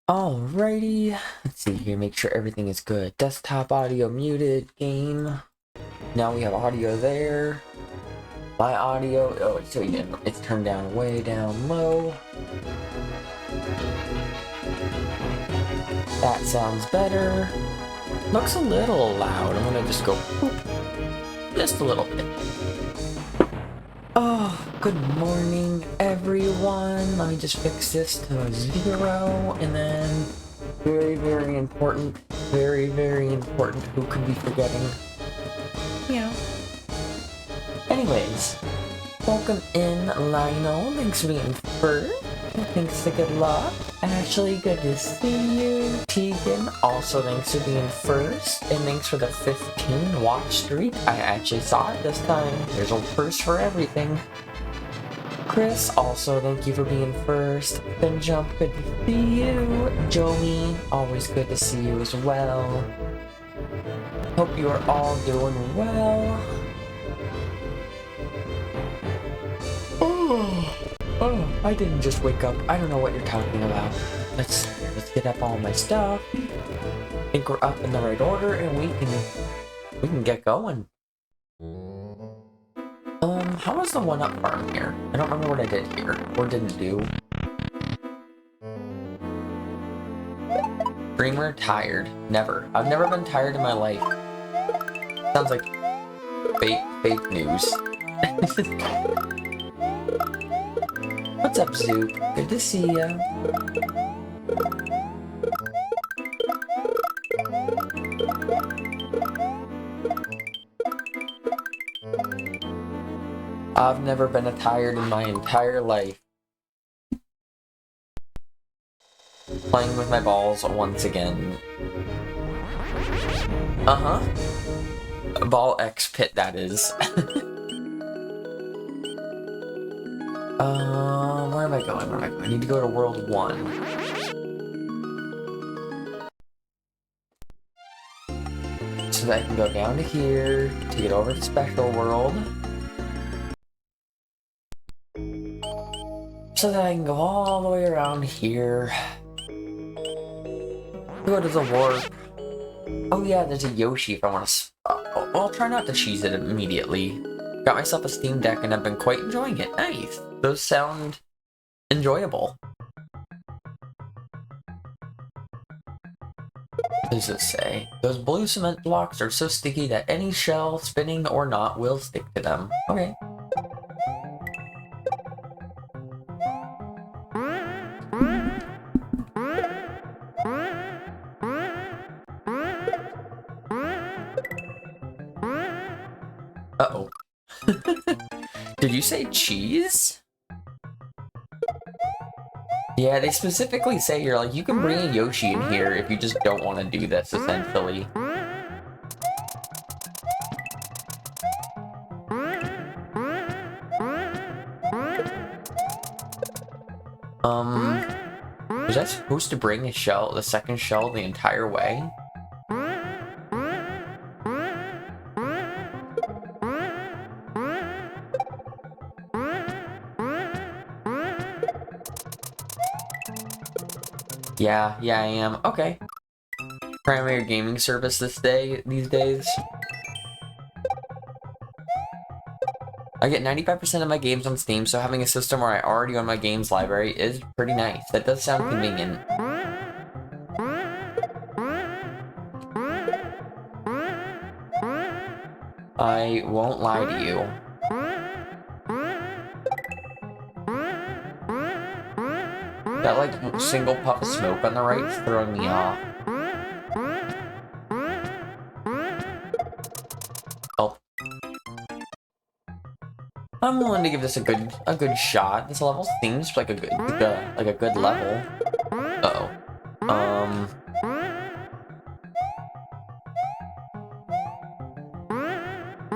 Alrighty, let's see here, make sure everything is good. Desktop audio muted, game. Now we have audio there. My audio, oh, it's turned down way down low. That sounds better. Looks a little loud. I'm gonna just go whoop, just a little bit. Oh, good morning, everyone. Let me just fix this to 0, and then very important, very important. Who could be forgetting? Yeah. Anyways, welcome in, Lionel. Thanks for being first. Thanks to Good Luck. Ashley, good to see you. Tegan, also thanks for being first. And thanks for the 15 watch streak. I actually saw it this time. There's a first for everything. Chris, also thank you for being first. Ben Jump, good to see you. Joey, always good to see you as well. Hope you are all doing well. Oh, I didn't just wake up. I don't know what you're talking about. Let's get up all my stuff. I think we're up in the right order, and we can get going. How was the one-up farm here? I don't remember what I did here, or didn't do. Dreamer tired. Never. I've never been tired in my life. Sounds like fake news. What's up, Zoop? Good to see ya. I've never been tired in my entire life. Playing with my balls once again. Ball X pit, that is. Where am I going? I need to go to World 1. So that I can go down to here to get over to Special World. So that I can go all the way around here. Go to the warp. Oh yeah, there's a Yoshi if I want to... well, I'll try not to cheese it immediately. Got myself a Steam Deck and I've been quite enjoying it. Nice. Those sound enjoyable. What does it say? Those blue cement blocks are so sticky that any shell, spinning or not, will stick to them. Okay. Uh-oh. Did you say cheese? Yeah, they specifically say you're like, you can bring a Yoshi in here if you just don't want to do this, essentially. Was I supposed to bring a shell, the second shell, the entire way? Yeah, I am. Okay. Primary gaming service these days. I get 95% of my games on Steam, so having a system where I already own my games library is pretty nice. That does sound convenient. I won't lie to you. That, like, single puff of smoke on the right is throwing me off. Oh. I'm willing to give this a good shot. This level seems like a good level. Uh-oh.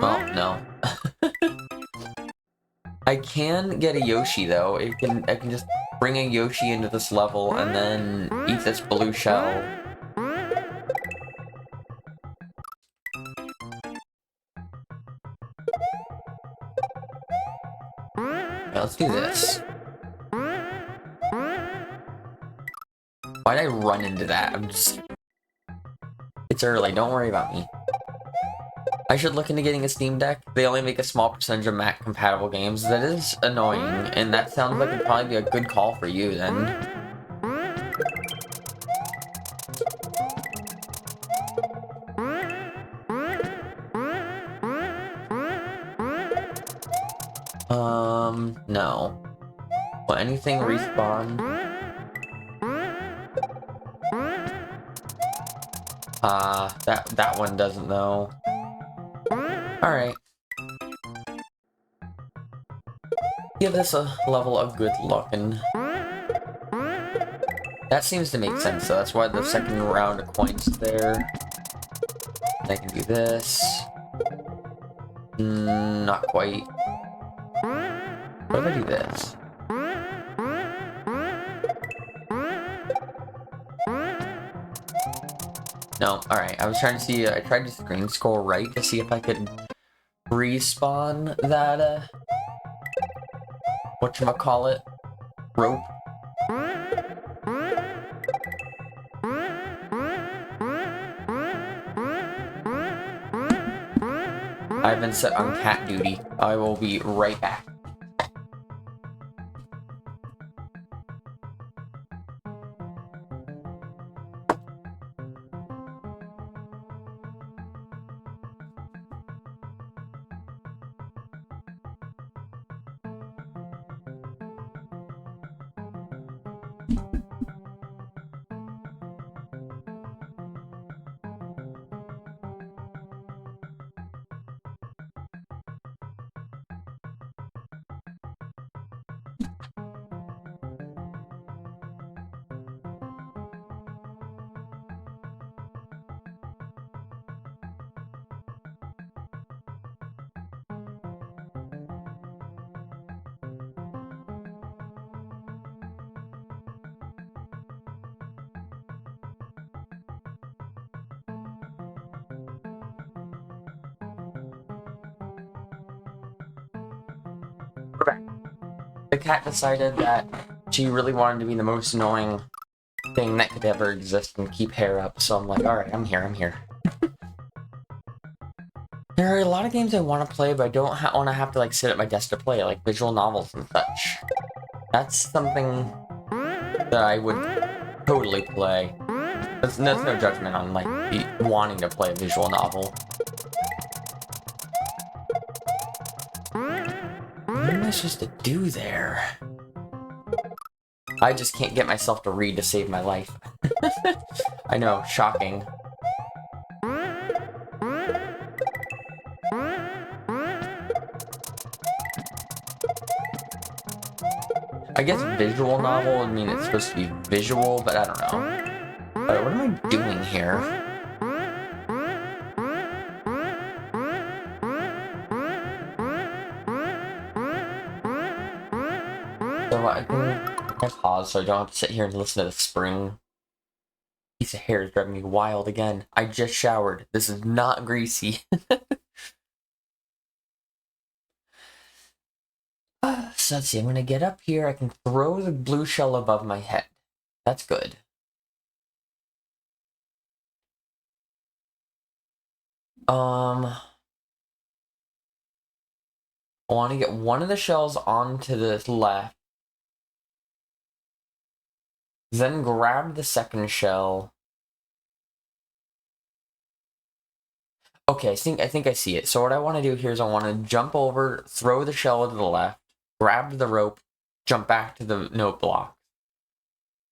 Oh, no. I can get a Yoshi, though. I can just bring a Yoshi into this level and then eat this blue shell. Okay, let's do this. Why'd I run into that? I'm just... It's early, don't worry about me. I should look into getting a Steam Deck. They only make a small percentage of Mac compatible games. That is annoying, and that sounds like it'd probably be a good call for you then. No. Will anything respawn? That one doesn't though. Alright. Give this a level of good looking. That seems to make sense, so that's why the second round of coins is there. I can do this. Not quite. What if I do this? No, alright. I was trying to see, I tried to screen scroll right to see if I could respawn that, whatchamacallit? Rope. I've been set on cat duty. I will be right back. The cat decided that she really wanted to be the most annoying thing that could ever exist and keep hair up, so I'm like, alright, I'm here. There are a lot of games I want to play, but I don't want to have to like sit at my desk to play, like visual novels and such. That's something that I would totally play. There's no judgment on like wanting to play a visual novel. What am I supposed to do there? I just can't get myself to read to save my life. I know, shocking. I guess visual novel would mean it's supposed to be visual, but I don't know. Alright, what am I doing here? So I can pause so I don't have to sit here and listen to the spring. Piece of hair is driving me wild again. I just showered. This is not greasy. So let's see, I'm gonna get up here. I can throw the blue shell above my head. That's good. I want to get one of the shells onto the left. Then grab the second shell. Okay, I think I see it. So what I want to do here is I want to jump over, throw the shell to the left, grab the rope, jump back to the note block.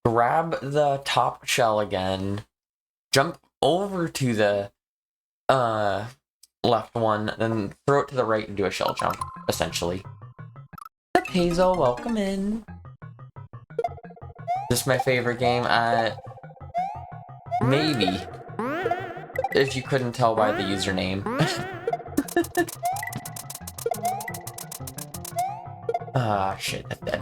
Grab the top shell again, jump over to the left one, then throw it to the right and do a shell jump, essentially. What's up, Hazel? Welcome in. This is my favorite game. Maybe. If you couldn't tell by the username. Shit, that's dead.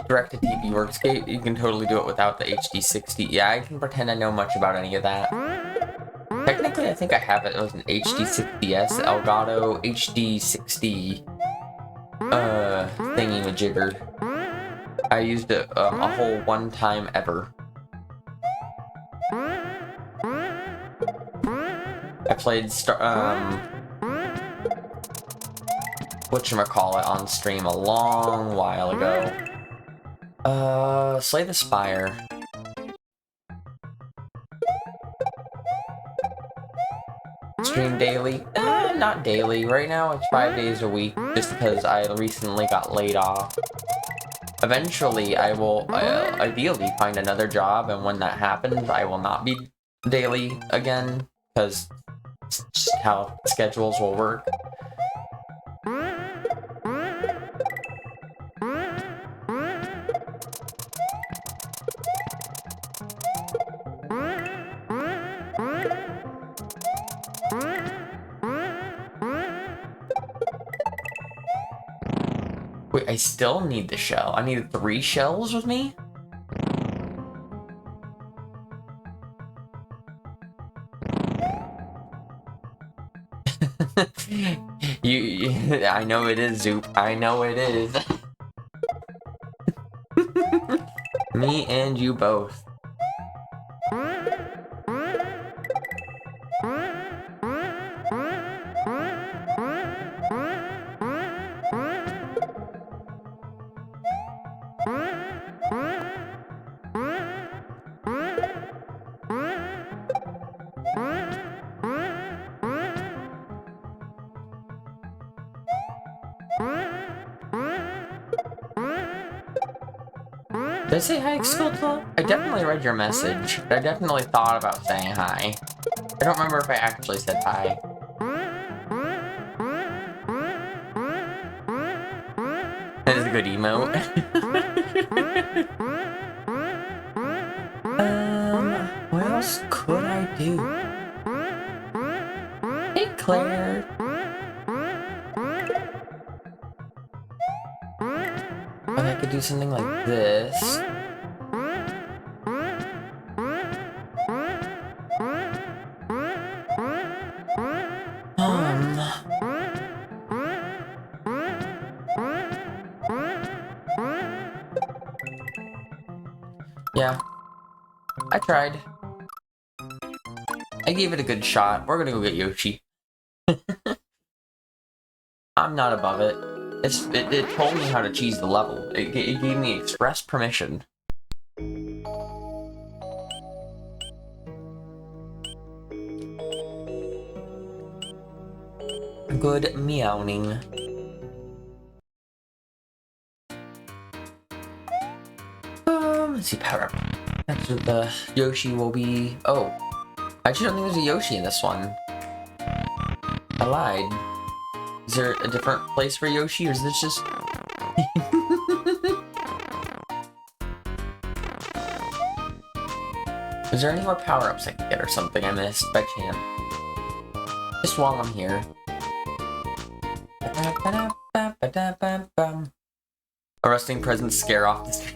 Direct-to-TV Workscape, you can totally do it without the HD60. Yeah, I can pretend I know much about any of that. Technically, I think I have it. It was an HD60S Elgato HD60 thingy-majigger. I used it a whole one time ever. I played whatchamacallit on stream a long while ago. Slay the Spire. Stream daily? Not daily. Right now it's 5 days a week, just because I recently got laid off. Eventually, I will ideally find another job, and when that happens, I will not be daily again, because it's just how schedules will work. Wait, I still need the shell. I need 3 shells with me? I know it is, Zoop. I know it is. Me and you both. Did I say hi, Sculptor? I definitely read your message. I definitely thought about saying hi. I don't remember if I actually said hi. That is a good emote. What else could I do? Hey, Claire. I could do something like this. Yeah. I tried. I gave it a good shot. We're gonna go get Yoshi. I'm not above it. It told me how to cheese the level. It gave me express permission. Good meowing. Let's see, power up. That's what the Yoshi will be. Oh, I actually don't think there's a Yoshi in this one. I lied. Is there a different place for Yoshi, or is this just... Is there any more power-ups I can get or something I missed by chance? Just while I'm here. A rusting present scare off the street.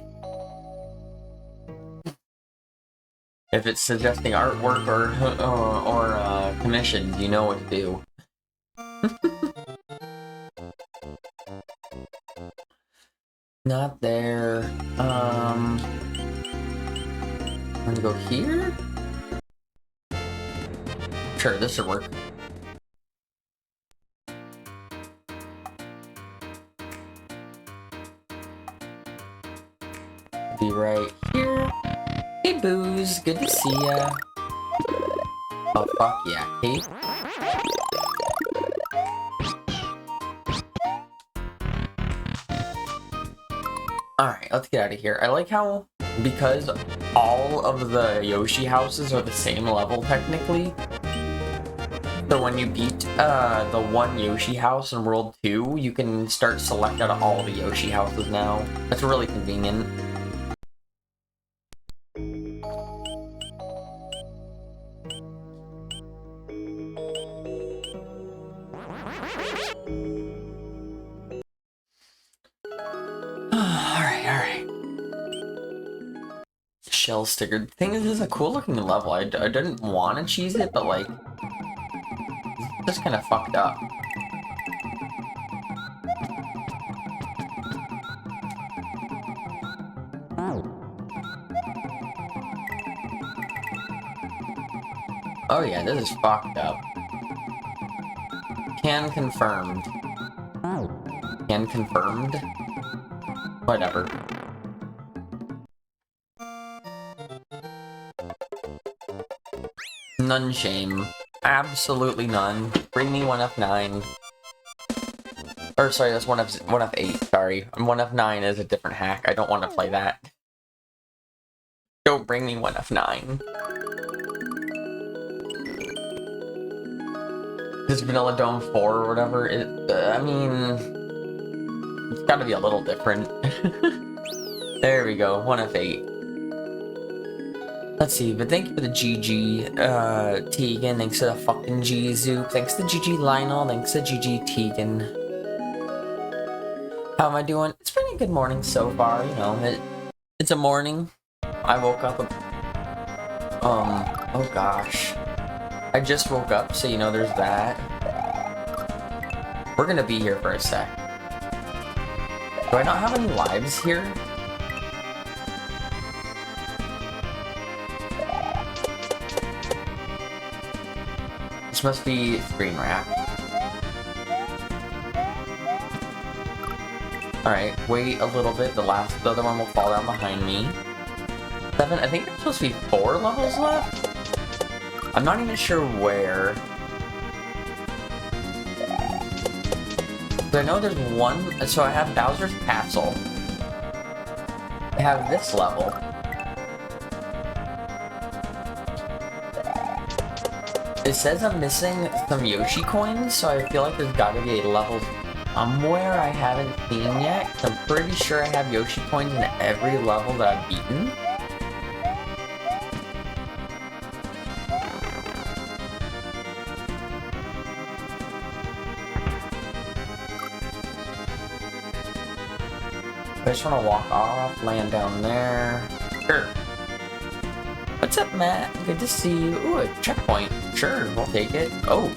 If it's suggesting artwork or commissions, you know what to do. Not there. I'm gonna go here? Sure, this should work. Be right here. Hey, Booze, good to see ya. Oh, fuck yeah, Kate. Alright, let's get out of here. I like how, because all of the Yoshi houses are the same level, technically, so when you beat the one Yoshi house in World 2, you can start select out of all the Yoshi houses now. That's really convenient. Shell sticker. The thing is, this is a cool looking level. I didn't want to cheese it, but like, it's just kind of fucked up. Oh yeah, this is fucked up. Can confirmed. Can confirmed? Whatever. None shame. Absolutely none. Bring me 1F9. Or sorry, that's 1F8, sorry. 1F9 is a different hack. I don't want to play that. Don't bring me 1F9. This Vanilla Dome 4 or whatever, I mean... It's gotta be a little different. There we go, 1F8. Let's see, but thank you for the GG, Tegan. Thanks to the fucking G Zoop. Thanks to GG Lionel. Thanks to GG Tegan. How am I doing? It's been a good morning so far, you know. It's a morning. I woke up. Oh gosh. I just woke up, so you know there's that. We're gonna be here for a sec. Do I not have any lives here? This must be screen wrap. Alright, wait a little bit. The other one will fall down behind me. 7, I think there's supposed to be 4 levels left? I'm not even sure where. But I know there's one, so I have Bowser's Castle. I have this level. It says I'm missing some Yoshi coins, so I feel like there's gotta be a level somewhere I haven't seen yet. I'm pretty sure I have Yoshi coins in every level that I've beaten. I just want to walk off, land down there. Sure. What's up, Matt? Good to see you. Ooh, a checkpoint. Sure, we'll take it. Oh.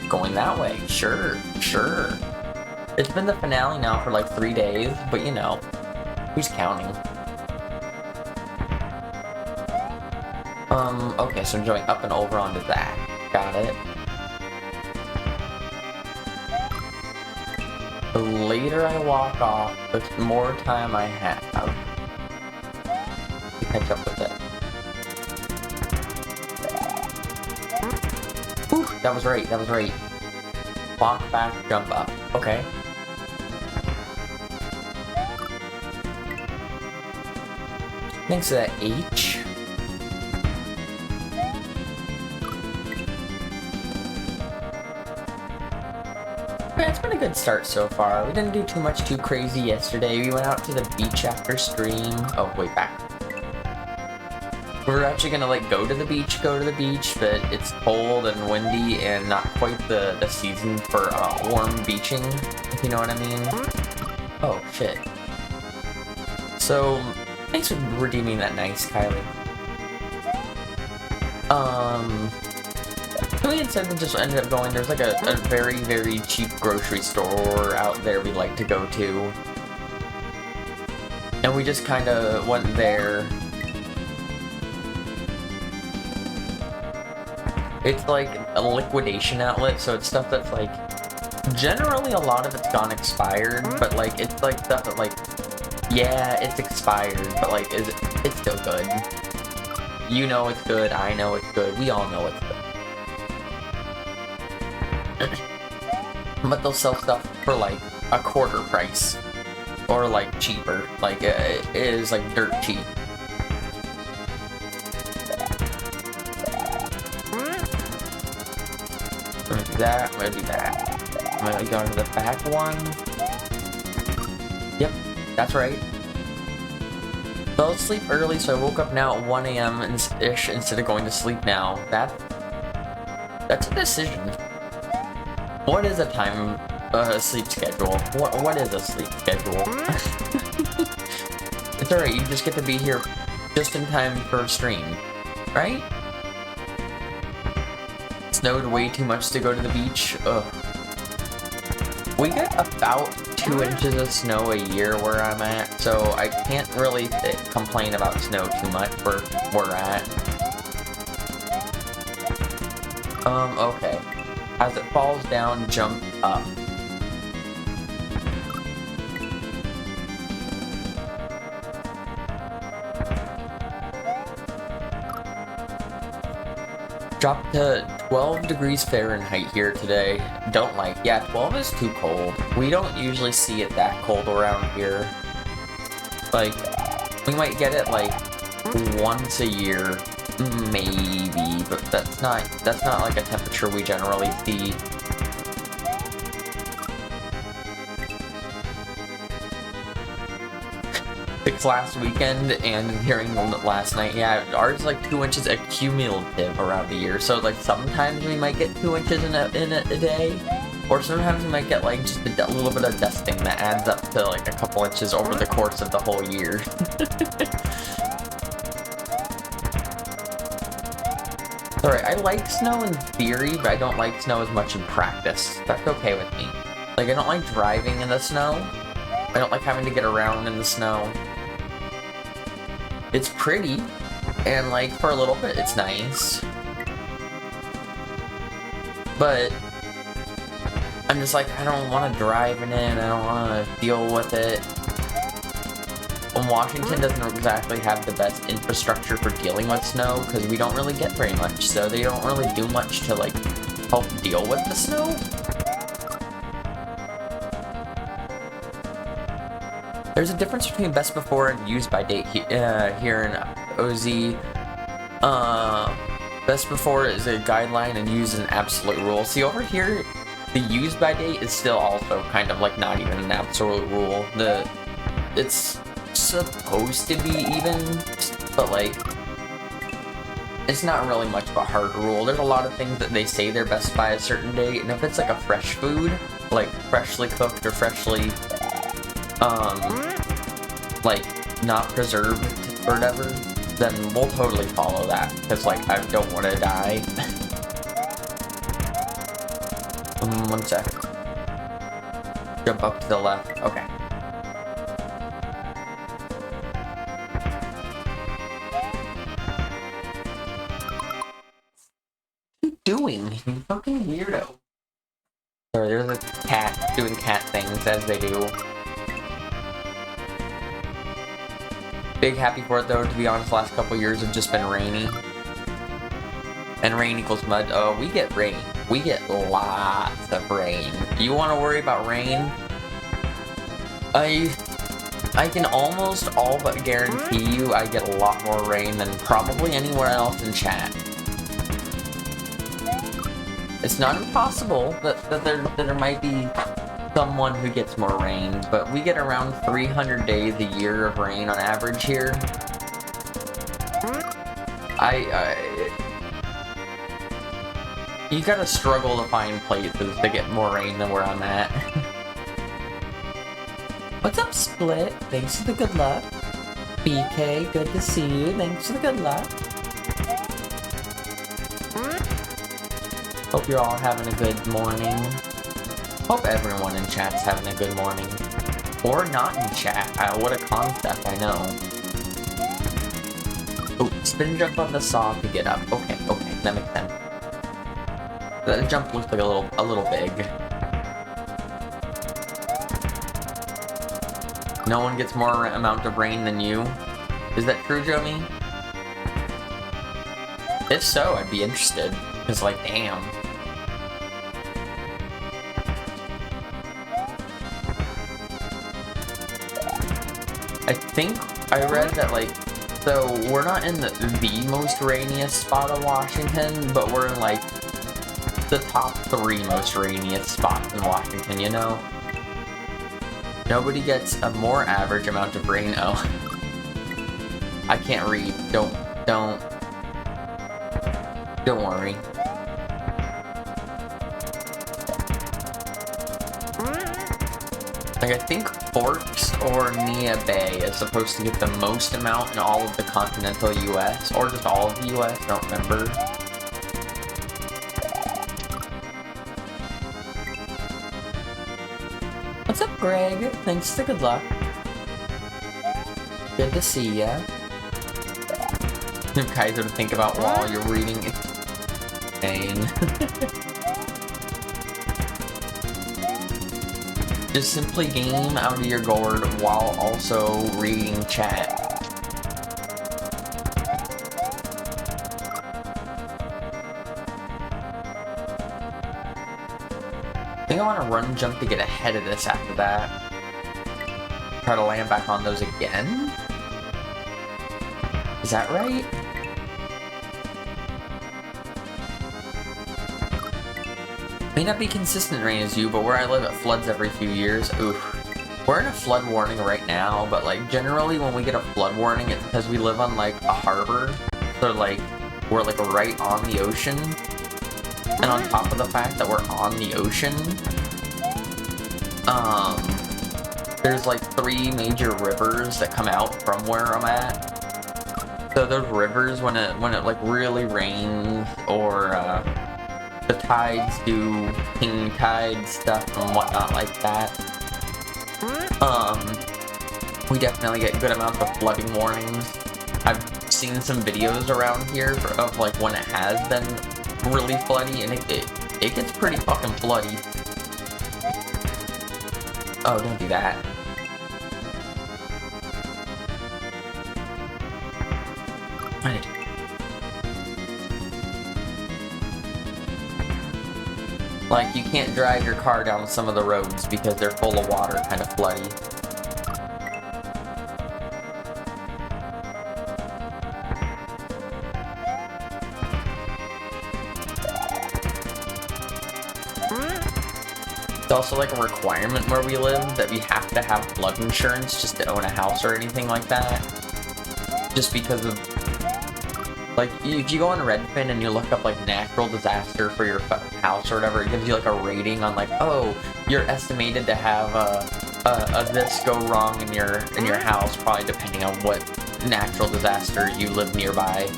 Going that way. Sure, sure. It's been the finale now for like 3 days, but you know, who's counting? Okay, so I'm going up and over onto that. Got it. The later I walk off, the more time I have to catch up with it. Ooh, that was right, that was right. Walk back, jump up. Okay. Thanks to that H. Yeah, it's been a good start so far. We didn't do too much too crazy yesterday. We went out to the beach after stream. Oh, wait, back. We were actually gonna like go to the beach, but it's cold and windy and not quite the season for warm beaching, if you know what I mean. Oh, shit. So, thanks for redeeming that nice, Kylie. We instead just ended up going, there's like a very, very cheap grocery store out there we like to go to. And we just kind of went there. It's like a liquidation outlet, so it's stuff that's like, generally a lot of it's gone expired, but like, it's like stuff that like, yeah, it's expired, but like, it's still good. You know it's good, I know it's good, we all know it's good. But they'll sell stuff for like a quarter price, or like cheaper, like it is like dirt cheap. I'm gonna do that, I'm gonna do that. I'm gonna go to the back one. Yep, that's right. Fell asleep early, so I woke up now at 1 a.m.-ish instead of going to sleep now. That's a decision. What is a sleep schedule? What is a sleep schedule? It's alright, you just get to be here just in time for a stream, right? Snowed way too much to go to the beach. Ugh. We get about 2 inches of snow a year where I'm at, so I can't really complain about snow too much where we're at. Okay. As it falls down, jump up. Dropped to 12 degrees Fahrenheit here today. Don't like, yeah, 12 is too cold. We don't usually see it that cold around here. Like, we might get it like once a year, maybe, but that's not like a temperature we generally see. Last weekend and hearing last night, yeah, ours is like 2 inches accumulative around the year. So like sometimes we might get 2 inches in a day, or sometimes we might get like just a little bit of dusting that adds up to like a couple inches over the course of the whole year. Sorry, I like snow in theory, but I don't like snow as much in practice. That's okay with me. Like, I don't like driving in the snow. I don't like having to get around in the snow. It's pretty, and like for a little bit it's nice, but I'm just like, I don't want to drive in it, I don't want to deal with it. And Washington doesn't exactly have the best infrastructure for dealing with snow, because we don't really get very much, so they don't really do much to like help deal with the snow. There's a difference between best before and used by date here in OZ. Best before is a guideline and used is an absolute rule. See, over here, the used by date is still also kind of like not even an absolute rule. It's supposed to be even, but like, it's not really much of a hard rule. There's a lot of things that they say they're best by a certain date, and if it's like a fresh food, like freshly cooked or freshly like not preserved or whatever, then we'll totally follow that, because like I don't want to die. 1 sec. Jump up to the left. Okay. What are you doing? You fucking weirdo. Sorry, there's a cat doing cat things as they do. Big happy for it though, to be honest. Last couple years have just been rainy. And rain equals mud. Oh, we get rain. We get lots of rain. You want to worry about rain? I can almost all but guarantee you I get a lot more rain than probably anywhere else in chat. It's not impossible that there might be someone who gets more rain, but we get around 300 days a year of rain on average here. You gotta struggle to find places to get more rain than where I'm at. What's up, Split? Thanks for the good luck. BK, good to see you. Thanks for the good luck. Hope you're all having a good morning. Hope everyone in chat's having a good morning. Or not in chat. What a concept, I know. Oh, spin jump on the saw to get up. Okay, that makes sense. That jump looks like a little big. No one gets more amount of rain than you. Is that true, Jomi? If so, I'd be interested. Cause like, damn. I think I read that, like, so we're not in the most rainiest spot of Washington, but we're in, like, the top 3 most rainiest spots in Washington, you know? Nobody gets a more average amount of rain. Oh. I can't read. Don't worry. Like, I think Forks or Nia Bay is supposed to get the most amount in all of the continental US, or just all of the US, I don't remember. What's up, Greg? Thanks for the good luck. Good to see ya. Kaiser to think about while you're reading. insane. Just simply game out of your gourd while also reading chat. I think I want to run jump to get ahead of this after that. Try to land back on those again? Is that right? May not be consistent rain as you, but where I live it floods every few years. Oof. We're in a flood warning right now, but like generally when we get a flood warning, it's because we live on like a harbor. So like we're like right on the ocean. And on top of the fact that we're on the ocean, there's like 3 major rivers that come out from where I'm at. So those rivers, when it like really rains or the tides do king tide stuff and whatnot like that, we definitely get good amounts of flooding warnings. I've seen some videos around here of like when it has been really floody, and it gets pretty fucking floody. Oh, don't do that. Right. Like, you can't drive your car down some of the roads because they're full of water, kind of floody. It's also like a requirement where we live that we have to have flood insurance just to own a house or anything like that. Just because of, like, if you go on Redfin and you look up like natural disaster for your house or whatever, it gives you like a rating on like, oh, you're estimated to have a this go wrong in your house, probably depending on what natural disaster you live nearby.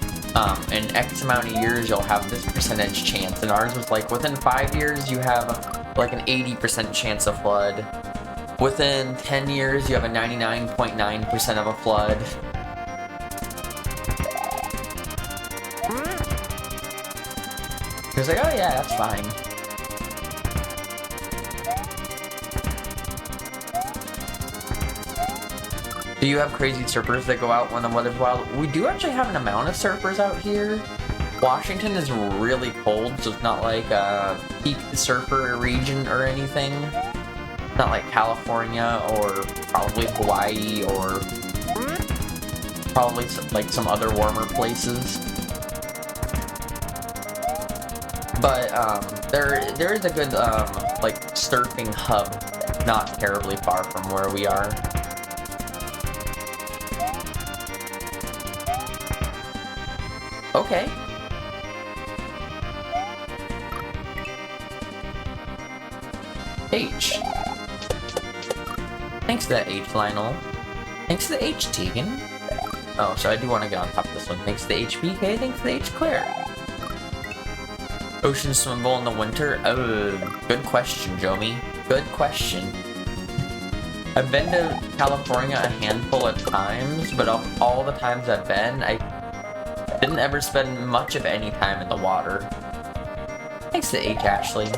In X amount of years you'll have this percentage chance, and ours was like within 5 years you have like an 80% chance of flood. Within 10 years you have a 99.9% of a flood. He was like, oh yeah, that's fine. Do you have crazy surfers that go out when the weather's wild? We do actually have an amount of surfers out here. Washington is really cold, so it's not like a peak surfer region or anything. Not like California or probably Hawaii or probably like some other warmer places. But there is a good like surfing hub not terribly far from where we are. Okay. H. Thanks to that H, Lionel. Thanks to the H, Tegan. Oh, so I do want to get on top of this one. Thanks to the HBK, thanks to the H, Claire. Ocean swimmable in the winter? Oh, good question, Jomi. Good question. I've been to California a handful of times, but of all the times I've been, I didn't ever spend much of any time in the water. Thanks to H, Ashley.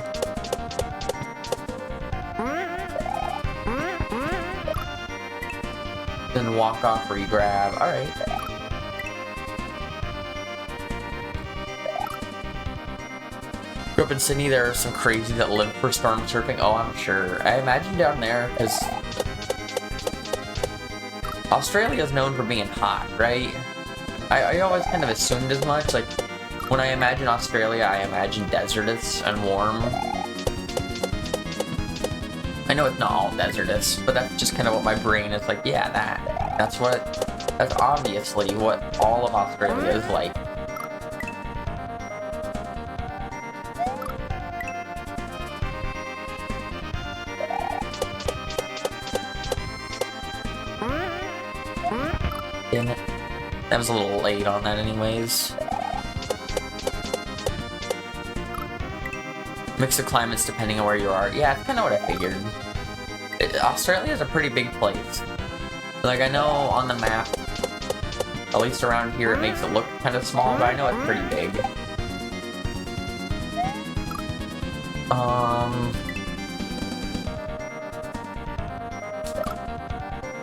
Then walk off or you grab. Alright. Grew up in Sydney, there are some crazy that live for storm surfing. Oh, I'm sure. I imagine down there, because Australia is known for being hot, right? I always kind of assumed as much. Like, when I imagine Australia, I imagine desertous and warm. I know it's not all desertous, but that's just kind of what my brain is like, yeah, that's obviously what all of Australia is like. Damn it. That was a little late on that anyways. Mix of climates depending on where you are. Yeah, that's kind of what I figured. Australia is a pretty big place. Like, I know on the map, at least around here, it makes it look kind of small, but I know it's pretty big.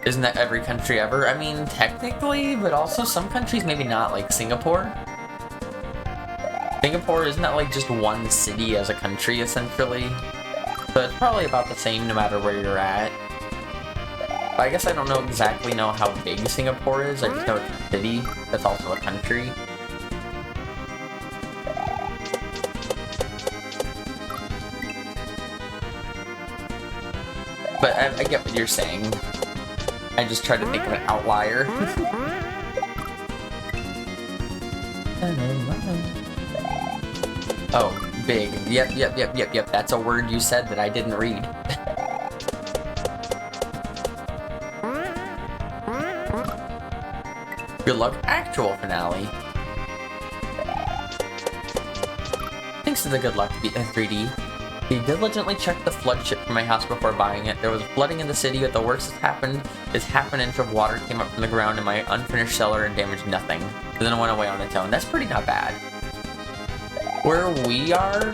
Isn't that every country ever? I mean, technically, but also some countries maybe not, like Singapore. Singapore, isn't that like just one city as a country, essentially? So it's probably about the same no matter where you're at. But I guess I don't exactly know how big Singapore is, I just know it's a city that's also a country. But I get what you're saying. I just tried to think of an outlier. Oh, big. Yep. That's a word you said that I didn't read. Good luck, actual finale. Thanks to the good luck 3D. He diligently checked the flood chip from my house before buying it. There was flooding in the city, but the worst that's happened is half an inch of water came up from the ground in my unfinished cellar and damaged nothing. And then it went away on its own. That's pretty not bad. Where we are,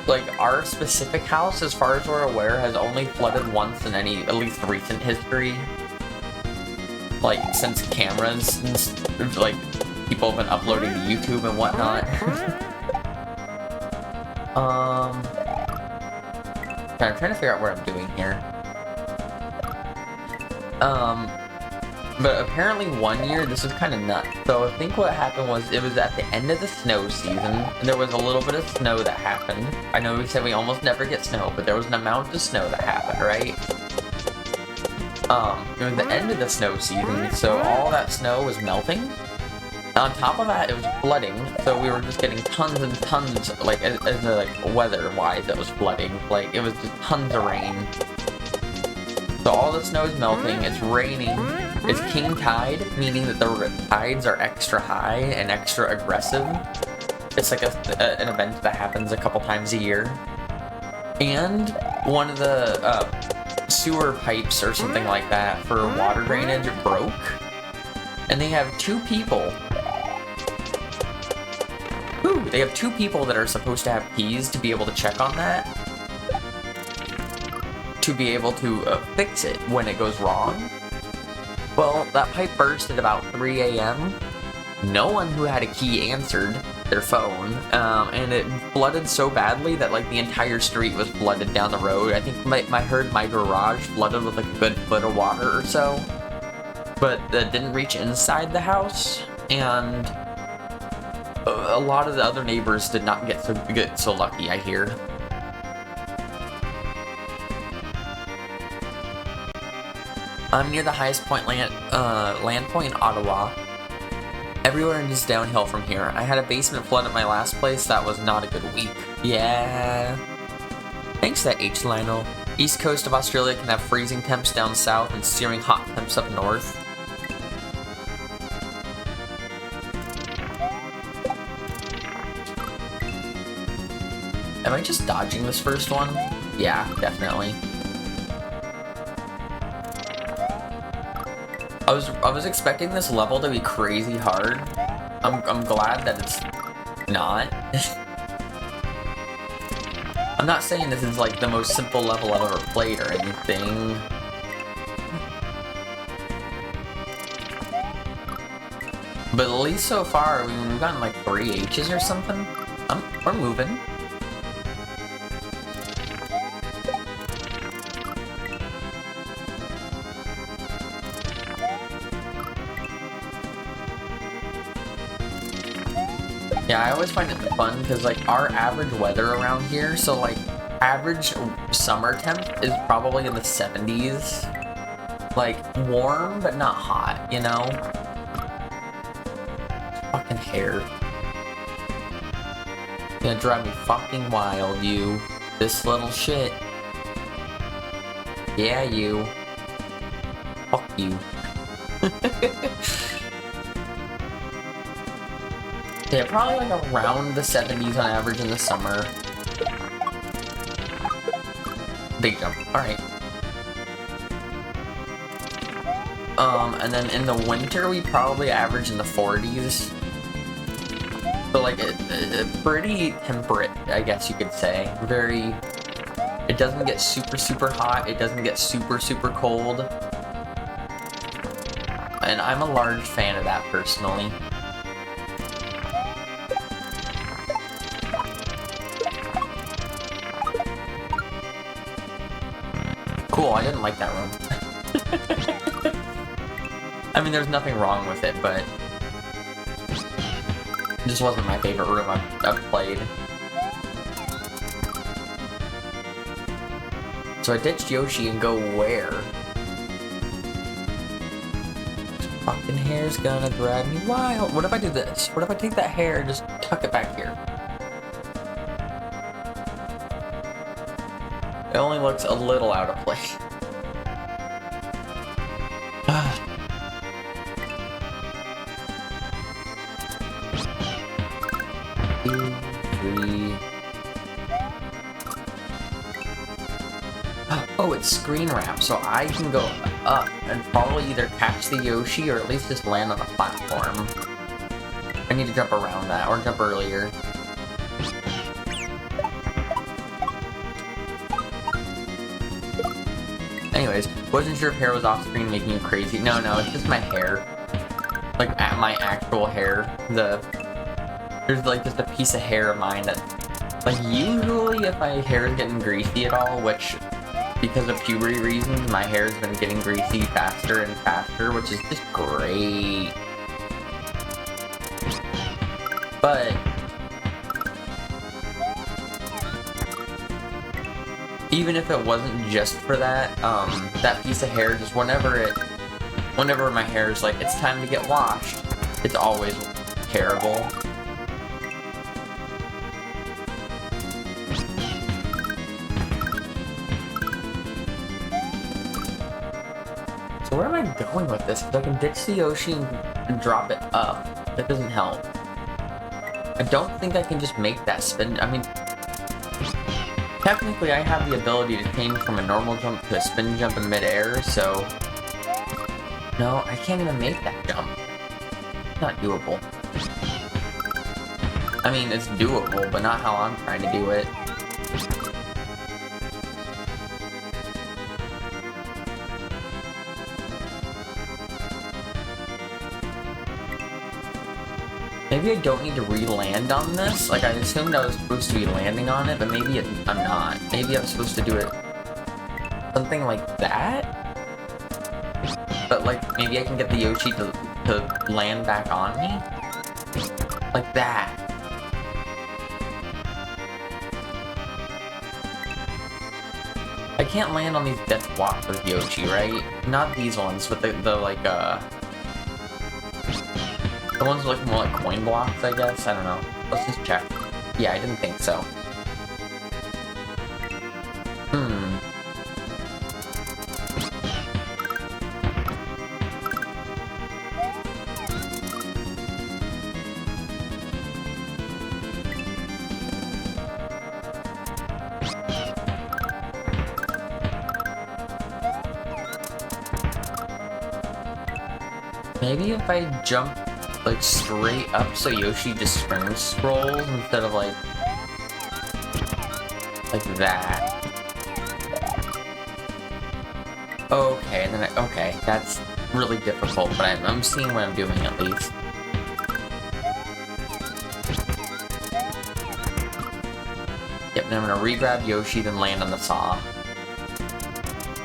like our specific house, as far as we're aware, has only flooded once in any, at least recent history. Like, since cameras, and, like, people have been uploading to YouTube and whatnot. I'm trying to figure out what I'm doing here. But apparently one year, this was kind of nuts. So I think what happened was, it was at the end of the snow season, and there was a little bit of snow that happened. I know we said we almost never get snow, but there was an amount of snow that happened, right? It was the end of the snow season, so all that snow was melting. On top of that, it was flooding, so we were just getting tons and tons, like, as like, weather-wise, it was flooding. Like, it was just tons of rain. So all the snow is melting, it's raining, it's king tide, meaning that the tides are extra high and extra aggressive. It's like an event that happens a couple times a year. And one of the sewer pipes or something like that for water drainage broke. And they have two people. They have two people that are supposed to have keys to be able to check on that. To be able to fix it when it goes wrong. Well, that pipe burst at about 3 a.m. No one who had a key answered their phone, and it flooded so badly that like the entire street was flooded down the road. I think I heard my garage flooded with like a good foot of water or so, but that didn't reach inside the house, and a lot of the other neighbors did not get so lucky, I hear. I'm near the highest point land point in Ottawa. Everywhere is downhill from here. I had a basement flood at my last place. That was not a good week. Yeah. Thanks to that H. Lionel. East coast of Australia can have freezing temps down south and searing hot temps up north. Am I just dodging this first one? Yeah, definitely. I was expecting this level to be crazy hard. I'm glad that it's not. I'm not saying this is like the most simple level I've ever played or anything. But at least so far, we've gotten like 3 H's or something. We're moving. Yeah, I always find it fun because like our average weather around here, so like average summer temp is probably in the 70s. Like warm but not hot, you know? Fucking hair. You're gonna drive me fucking wild, you. This little shit. Yeah, you. Fuck you. Yeah, probably like around the 70s on average in the summer. Big jump. Alright. And then in the winter, we probably average in the 40s. but like pretty temperate, I guess you could say. Very. It doesn't get super hot. It doesn't get super cold. And I'm a large fan of that personally. Cool, I didn't like that room. I mean, there's nothing wrong with it, but it just wasn't my favorite room I've played. So I ditched Yoshi and go where? This fucking hair's gonna drive me wild. What if I do this? What if I take that hair and just tuck it back here? It only looks a little out of place. 2, 3. Oh, it's screen wrap, so I can go up and probably either catch the Yoshi or at least just land on a platform. I need to jump around that, or jump earlier. Anyways, wasn't sure if hair was off screen making you crazy. No, it's just my hair. Like, my actual hair. There's like just a piece of hair of mine that, like, usually if my hair is getting greasy at all, which, because of puberty reasons, my hair has been getting greasy faster and faster, which is just great. But even if it wasn't just for that, that piece of hair, just whenever my hair is like, it's time to get washed, it's always terrible. So where am I going with this? Because I can ditch the Yoshi and drop it up. That doesn't help. I don't think I can just make that spin. I mean, technically I have the ability to change from a normal jump to a spin jump in midair, so... No, I can't even make that jump. It's not doable. I mean, it's doable, but not how I'm trying to do it. Maybe I don't need to re-land on this. Like, I assumed I was supposed to be landing on it, but maybe I'm not. Maybe I'm supposed to do it something like that? But, like, maybe I can get the Yoshi to land back on me? Like that. I can't land on these death blocks with Yoshi, right? Not these ones, but the like, the ones look more like coin blocks, I guess? I don't know. Let's just check. Yeah, I didn't think so. Maybe if I jump like straight up so Yoshi just sprint scrolls instead of like that. Okay, and then okay, that's really difficult, but I'm seeing what I'm doing at least. Yep, then I'm gonna re-grab Yoshi, then land on the saw.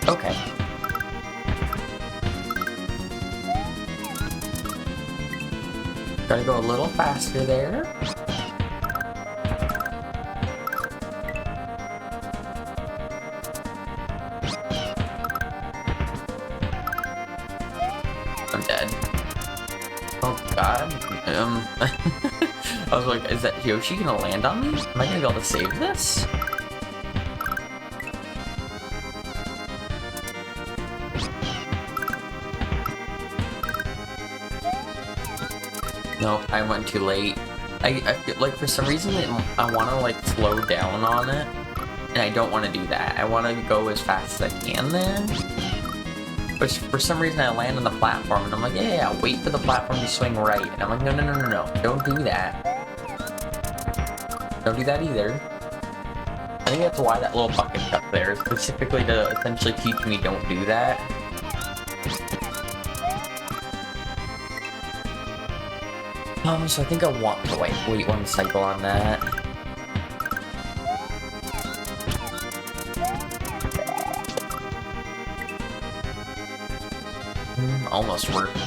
Okay. Gotta go a little faster there. I'm dead. Oh god. I was like, is that Yoshi gonna land on me? Am I gonna be able to save this? No, I went too late. I feel like for some reason I want to like slow down on it, and I don't want to do that. I want to go as fast as I can there. But for some reason I land on the platform, and I'm like, yeah, wait for the platform to swing right. And I'm like, no, don't do that. Don't do that either. I think that's why that little bucket's up there, specifically to essentially teach me don't do that. So I think I want to wait one cycle on that. Almost worked.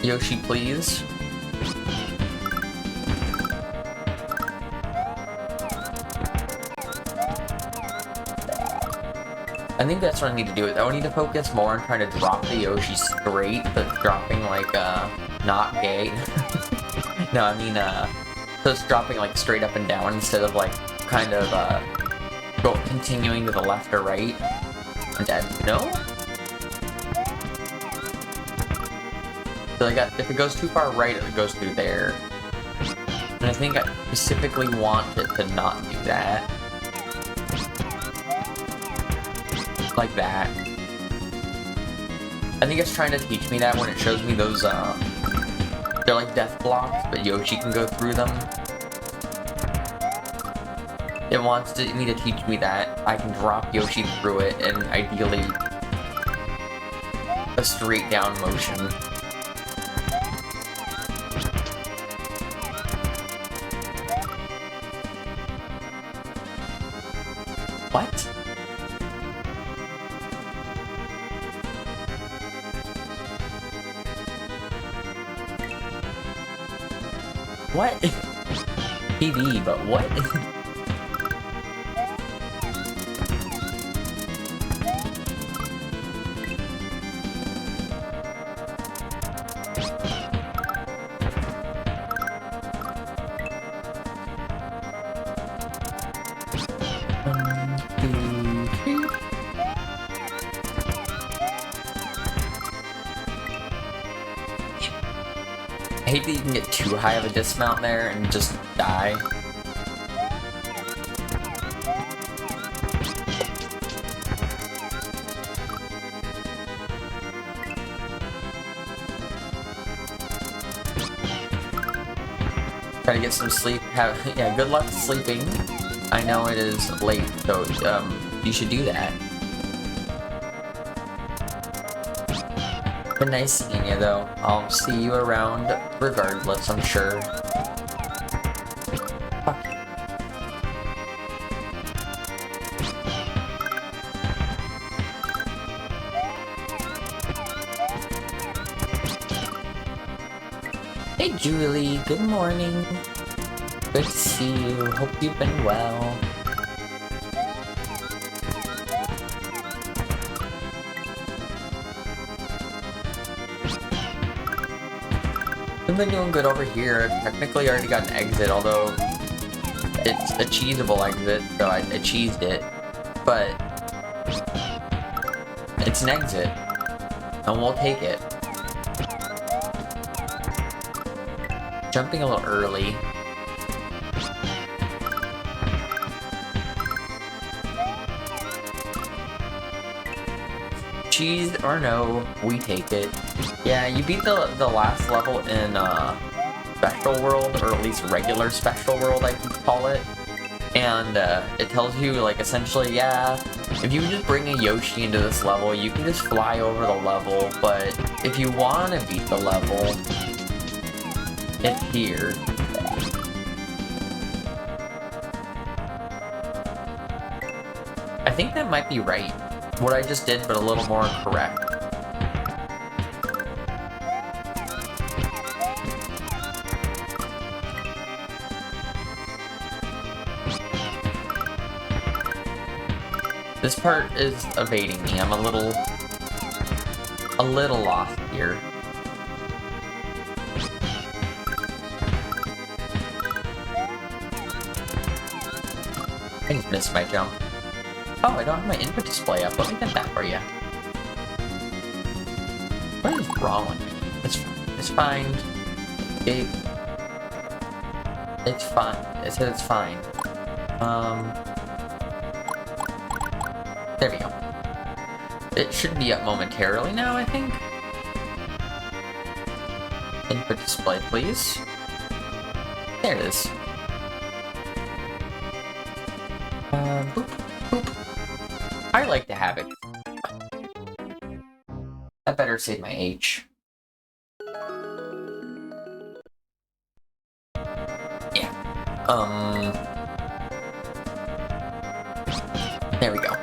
Yoshi, please. I think that's what I need to do. I need to focus more on trying to drop the Yoshi straight, but dropping like, not gay. No, I mean, so it's dropping like straight up and down instead of like kind of, continuing to the left or right. And then, no? So if it goes too far right, it goes through there. And I think I specifically want it to not do that. Like that. I think it's trying to teach me that when it shows me those, they're like death blocks, but Yoshi can go through them. It wants me to teach me that I can drop Yoshi through it, and ideally, a straight down motion. What? What? TV, but what? I hate that you can get too high of a dismount there and just die. Try to get some sleep. Yeah, good luck sleeping. I know it is late, so you should do that. Been nice seeing you, though. I'll see you around regardless, I'm sure. Fuck. Hey, Julie. Good morning. Good to see you. Hope you've been well. I've been doing good over here. I've technically already got an exit, although it's a cheesable exit, so I cheesed it. But it's an exit, and we'll take it. Jumping a little early. Cheesed or no, we take it. Yeah, you beat the last level in Special World, or at least regular Special World, I can call it. And it tells you, like, essentially, yeah, if you just bring a Yoshi into this level, you can just fly over the level, but if you want to beat the level, it's here. I think that might be right. What I just did, but a little more correct. This part is evading me. I'm a little lost here. I just missed my jump. Oh, I don't have my input display up. Let me get that for you. What is wrong with me? It's fine. It's fine. It said it's fine. There we go. It should be up momentarily now, I think. Input display, please. There it is. Boop, boop. I like to have it. I better save my H. Yeah. There we go.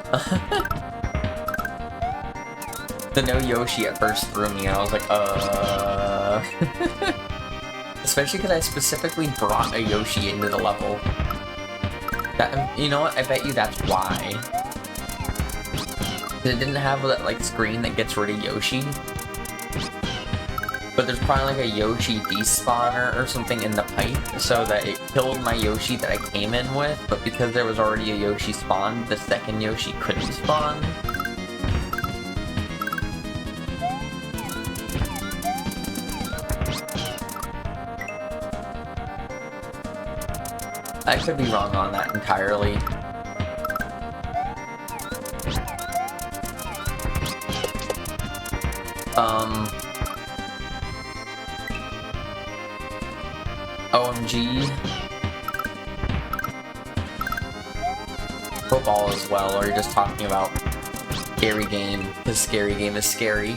The no Yoshi at first threw me, and I was like, Especially because I specifically brought a Yoshi into the level. That, you know what? I bet you that's why. It didn't have that like screen that gets rid of Yoshi. But there's probably like a Yoshi despawner or something in the pipe, so that it killed my Yoshi that I came in with, but because there was already a Yoshi spawned, the second Yoshi couldn't spawn. I could be wrong on that entirely. OMG. Football as well, or you're just talking about scary game, because scary game is scary.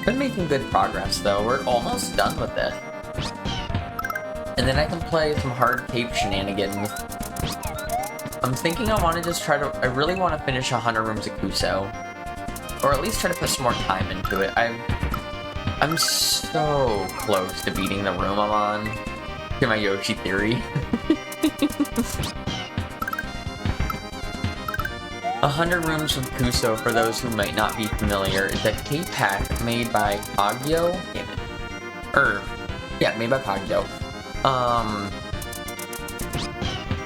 Been making good progress though, we're almost done with this. And then I can play some hard cape shenanigans. I'm thinking I want to just try to, I really want to finish 100 Rooms of Kuso. Or at least try to put some more time into it. I'm so close to beating the room I'm on. To my Yoshi theory. 100 Rooms of Kuso, for those who might not be familiar, is a cape pack made by Pagyo. Yeah, made by Pagyo.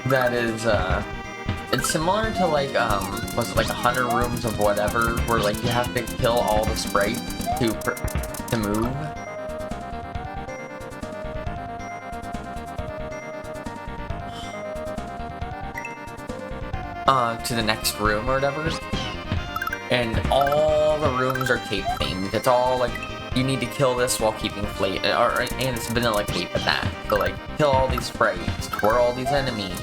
That is, it's similar to like, was it like 100 Rooms of whatever, where like you have to kill all the sprites to move. To the next room or whatever. And all the rooms are cape themed. It's all like, you need to kill this while keeping fleet, and it's vanilla cape at that. So like, kill all these sprites, twirl all these enemies,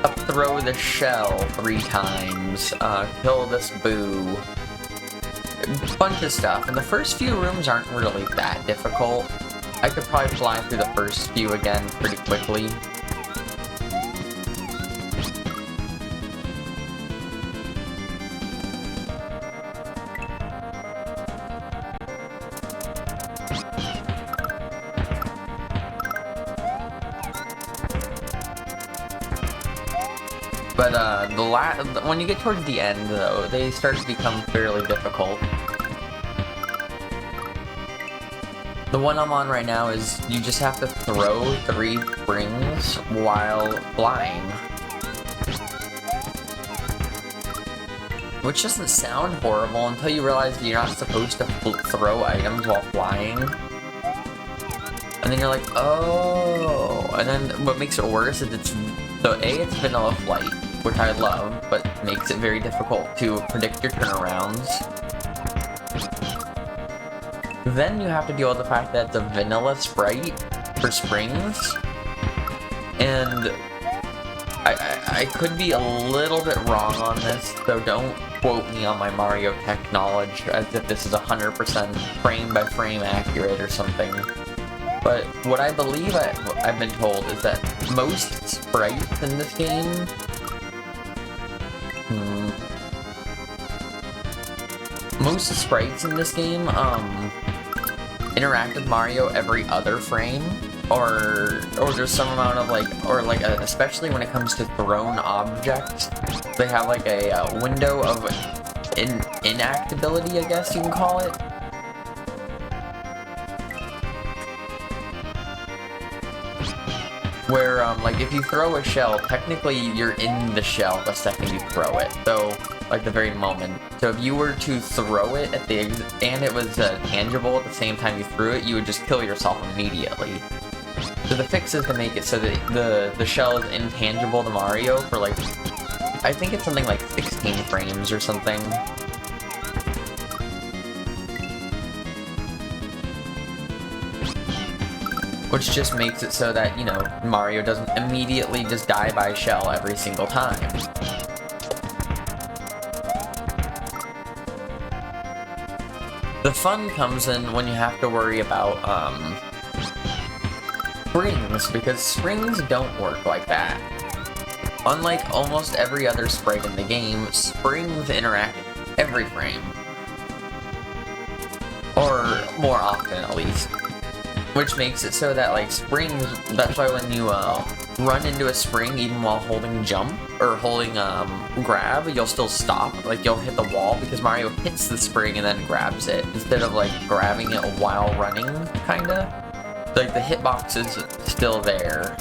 up throw the shell 3 times, kill this boo. A bunch of stuff. And the first few rooms aren't really that difficult. I could probably fly through the first few again pretty quickly. But when you get towards the end, though, they start to become fairly difficult. The one I'm on right now is you just have to throw 3 springs while flying. Which doesn't sound horrible until you realize that you're not supposed to throw items while flying. And then you're like, oh. And then what makes it worse is it's vanilla flight, which I love, but makes it very difficult to predict your turnarounds. Then you have to deal with the fact that it's a vanilla sprite for springs, and I could be a little bit wrong on this, so don't quote me on my Mario Tech knowledge as if this is 100% frame by frame accurate or something. But what I believe I've been told is that most sprites in this game interact with Mario every other frame, or there's some amount of like, especially when it comes to thrown objects, they have like a window of inactability, I guess you can call it. Where, like, if you throw a shell, technically you're in the shell the second you throw it. So, like the very moment. So if you were to throw it at the and it was tangible at the same time you threw it, you would just kill yourself immediately. So the fix is to make it so that the shell is intangible to Mario for like, I think it's something like 16 frames or something. Which just makes it so that, you know, Mario doesn't immediately just die by shell every single time. The fun comes in when you have to worry about, springs, because springs don't work like that. Unlike almost every other sprite in the game, springs interact every frame. Or more often, at least. Which makes it so that, like, springs, that's why when you, run into a spring, even while holding jump, or holding, grab, you'll still stop, like, you'll hit the wall, because Mario hits the spring and then grabs it, instead of, like, grabbing it while running, kinda. Like, the hitbox is still there.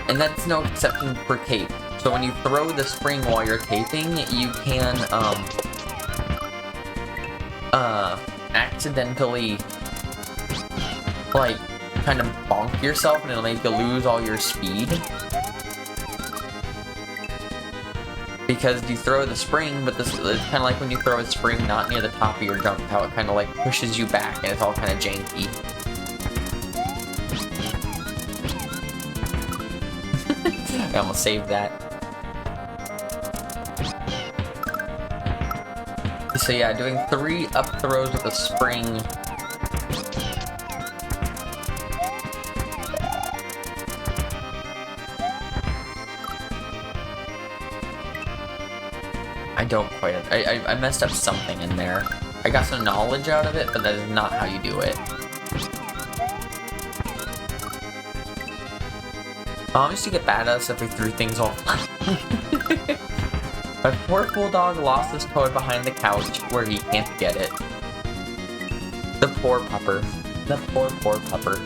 And that's no exception for cape. So when you throw the spring while you're caping, you can, accidentally, like, kind of bonk yourself and it'll make you lose all your speed. Because you throw the spring, but this it's kind of like when you throw a spring not near the top of your jump, how it kind of, like, pushes you back and it's all kind of janky. I almost saved that. So yeah, doing 3 up throws with a spring. I don't quite... I messed up something in there. I got some knowledge out of it, but that is not how you do it. I used to get bad at us if we threw things off. My poor bulldog lost his toy behind the couch where he can't get it. The poor pupper. The poor pupper.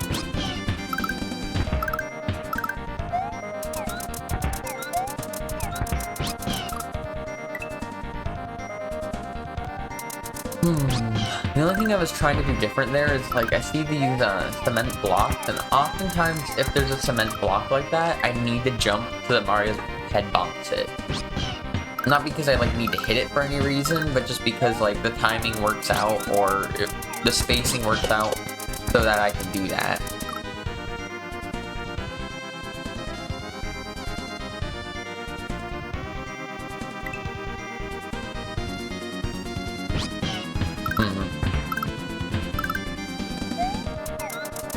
The only thing I was trying to do different there is, like, I see these cement blocks, and oftentimes if there's a cement block like that, I need to jump so that Mario's head bonks it. Not because I, like, need to hit it for any reason, but just because, like, the timing works out, or the spacing works out, so that I can do that.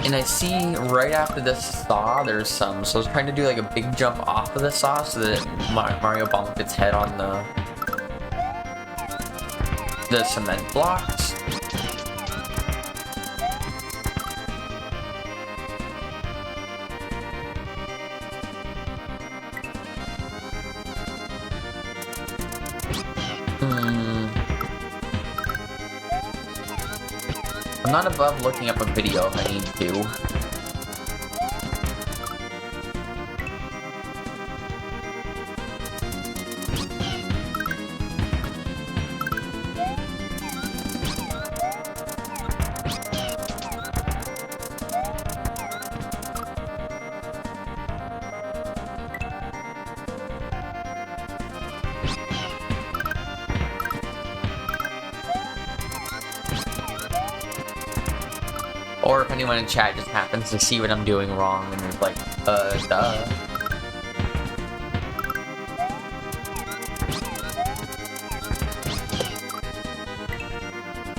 And I see right after this saw, there's some, so I was trying to do like a big jump off of the saw so that Mario bonked its head on the cement blocks. I'm not above looking up a video if I need to. Or if anyone in chat just happens to see what I'm doing wrong and is like, duh.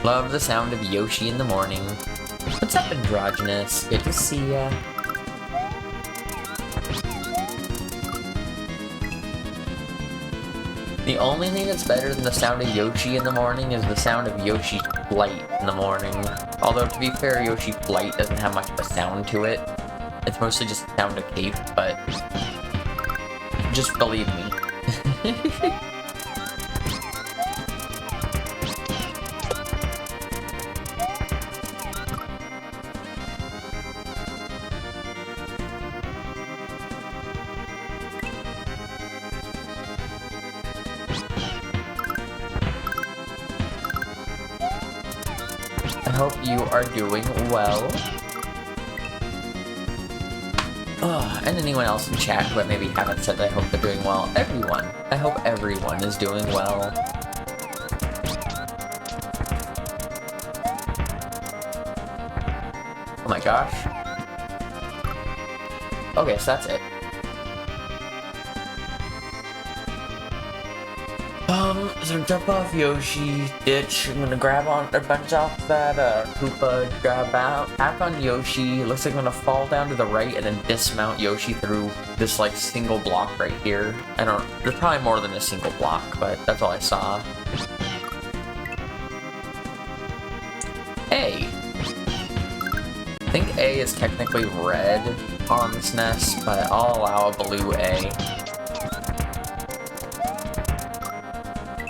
Love the sound of Yoshi in the morning. What's up, Androgynous? Good to see ya. The only thing that's better than the sound of Yoshi in the morning is the sound of Yoshi's flight in the morning. Although, to be fair, Yoshi Flight doesn't have much of a sound to it. It's mostly just the sound of cape, but just believe me. hope you are doing well. And anyone else in chat who maybe haven't said I hope they're doing well. Everyone. I hope everyone is doing well. Oh my gosh. Okay, so that's it. So jump off Yoshi ditch. I'm gonna grab on or bounce off that Koopa, grab out, tap on Yoshi. Looks like I'm gonna fall down to the right and then dismount Yoshi through this like single block right here. There's probably more than a single block, but that's all I saw. A. I think A is technically red on this SNES, but I'll allow a blue A.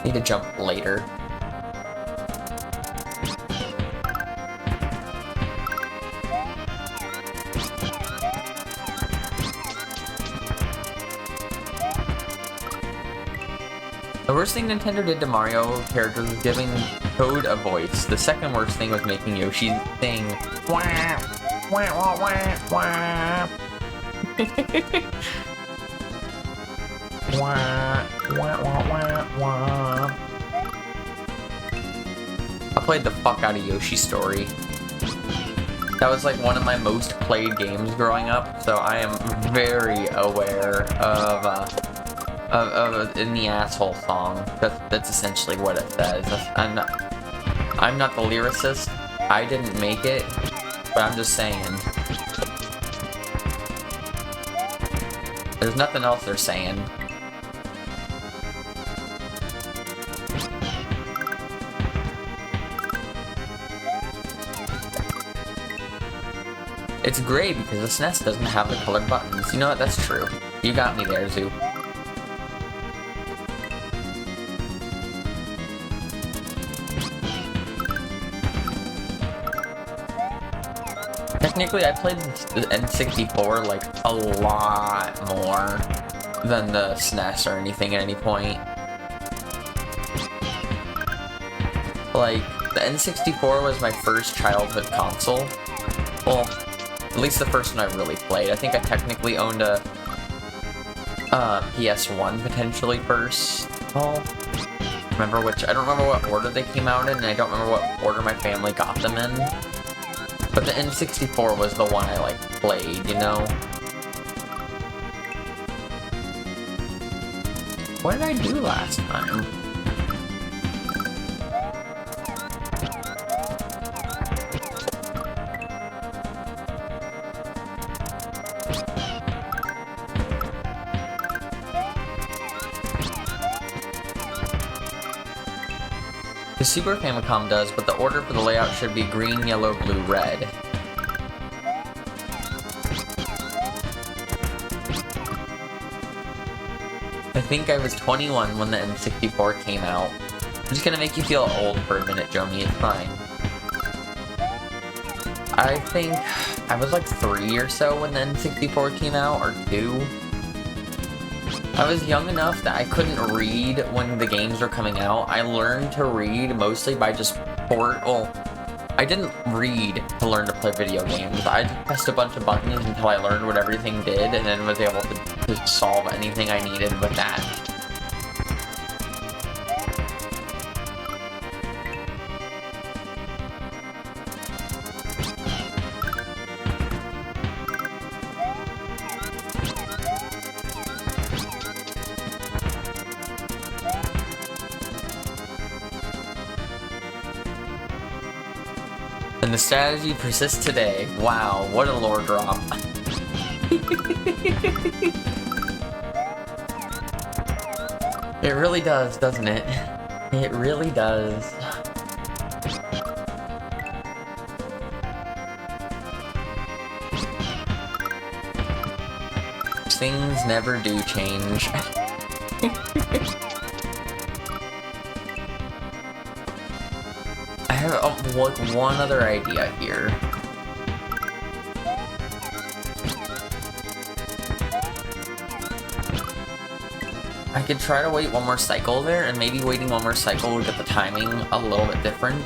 Need to jump later. The worst thing Nintendo did to Mario characters was giving Toad a voice. The second worst thing was making Yoshi sing wah, wah, wah, wah, wah. Wah, wah, wah, wah, wah. I played the fuck out of Yoshi's Story. That was like one of my most played games growing up, so I am very aware of in the asshole song. That's essentially what it says. I'm not the lyricist. I didn't make it, but I'm just saying. There's nothing else they're saying. It's great because the SNES doesn't have the colored buttons. You know what? That's true. You got me there, Zoo. Technically, I played the N64 like a lot more than the SNES or anything at any point. Like, the N64 was my first childhood console. Well, at least the first one I really played. I think I technically owned a PS1 potentially first. Well, I don't remember what order they came out in, and I don't remember what order my family got them in. But the N64 was the one I like played, you know? What did I do last time? The Super Famicom does, but the order for the layout should be green, yellow, blue, red. I think I was 21 when the N64 came out. I'm just gonna make you feel old for a minute, Jomi, it's fine. I think I was like 3 or so when the N64 came out, or 2. I was young enough that I couldn't read when the games were coming out. I learned to read mostly by just I didn't read to learn to play video games. I just pressed a bunch of buttons until I learned what everything did, and then was able to solve anything I needed with that. And the strategy persists today. Wow, what a lore drop. It really does, doesn't it? It really does. Things never do change. I have one other idea here. I could try to wait one more cycle there, and maybe waiting one more cycle would get the timing a little bit different.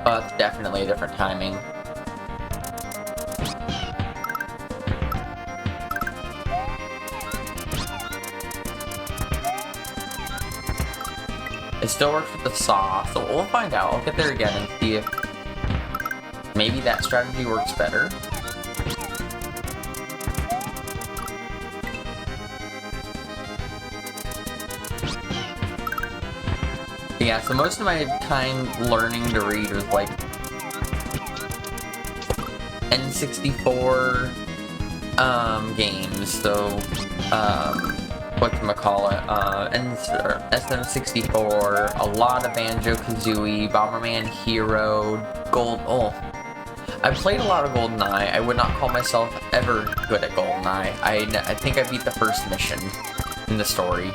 Oh, it's definitely a different timing. It still works with the saw, so we'll find out. I'll get there again and see if maybe that strategy works better. Yeah, so most of my time learning to read was like N64 games, so whatchamacallit, SM64, a lot of Banjo-Kazooie, Bomberman Hero, I played a lot of GoldenEye. I would not call myself ever good at GoldenEye. I think I beat the first mission in the story.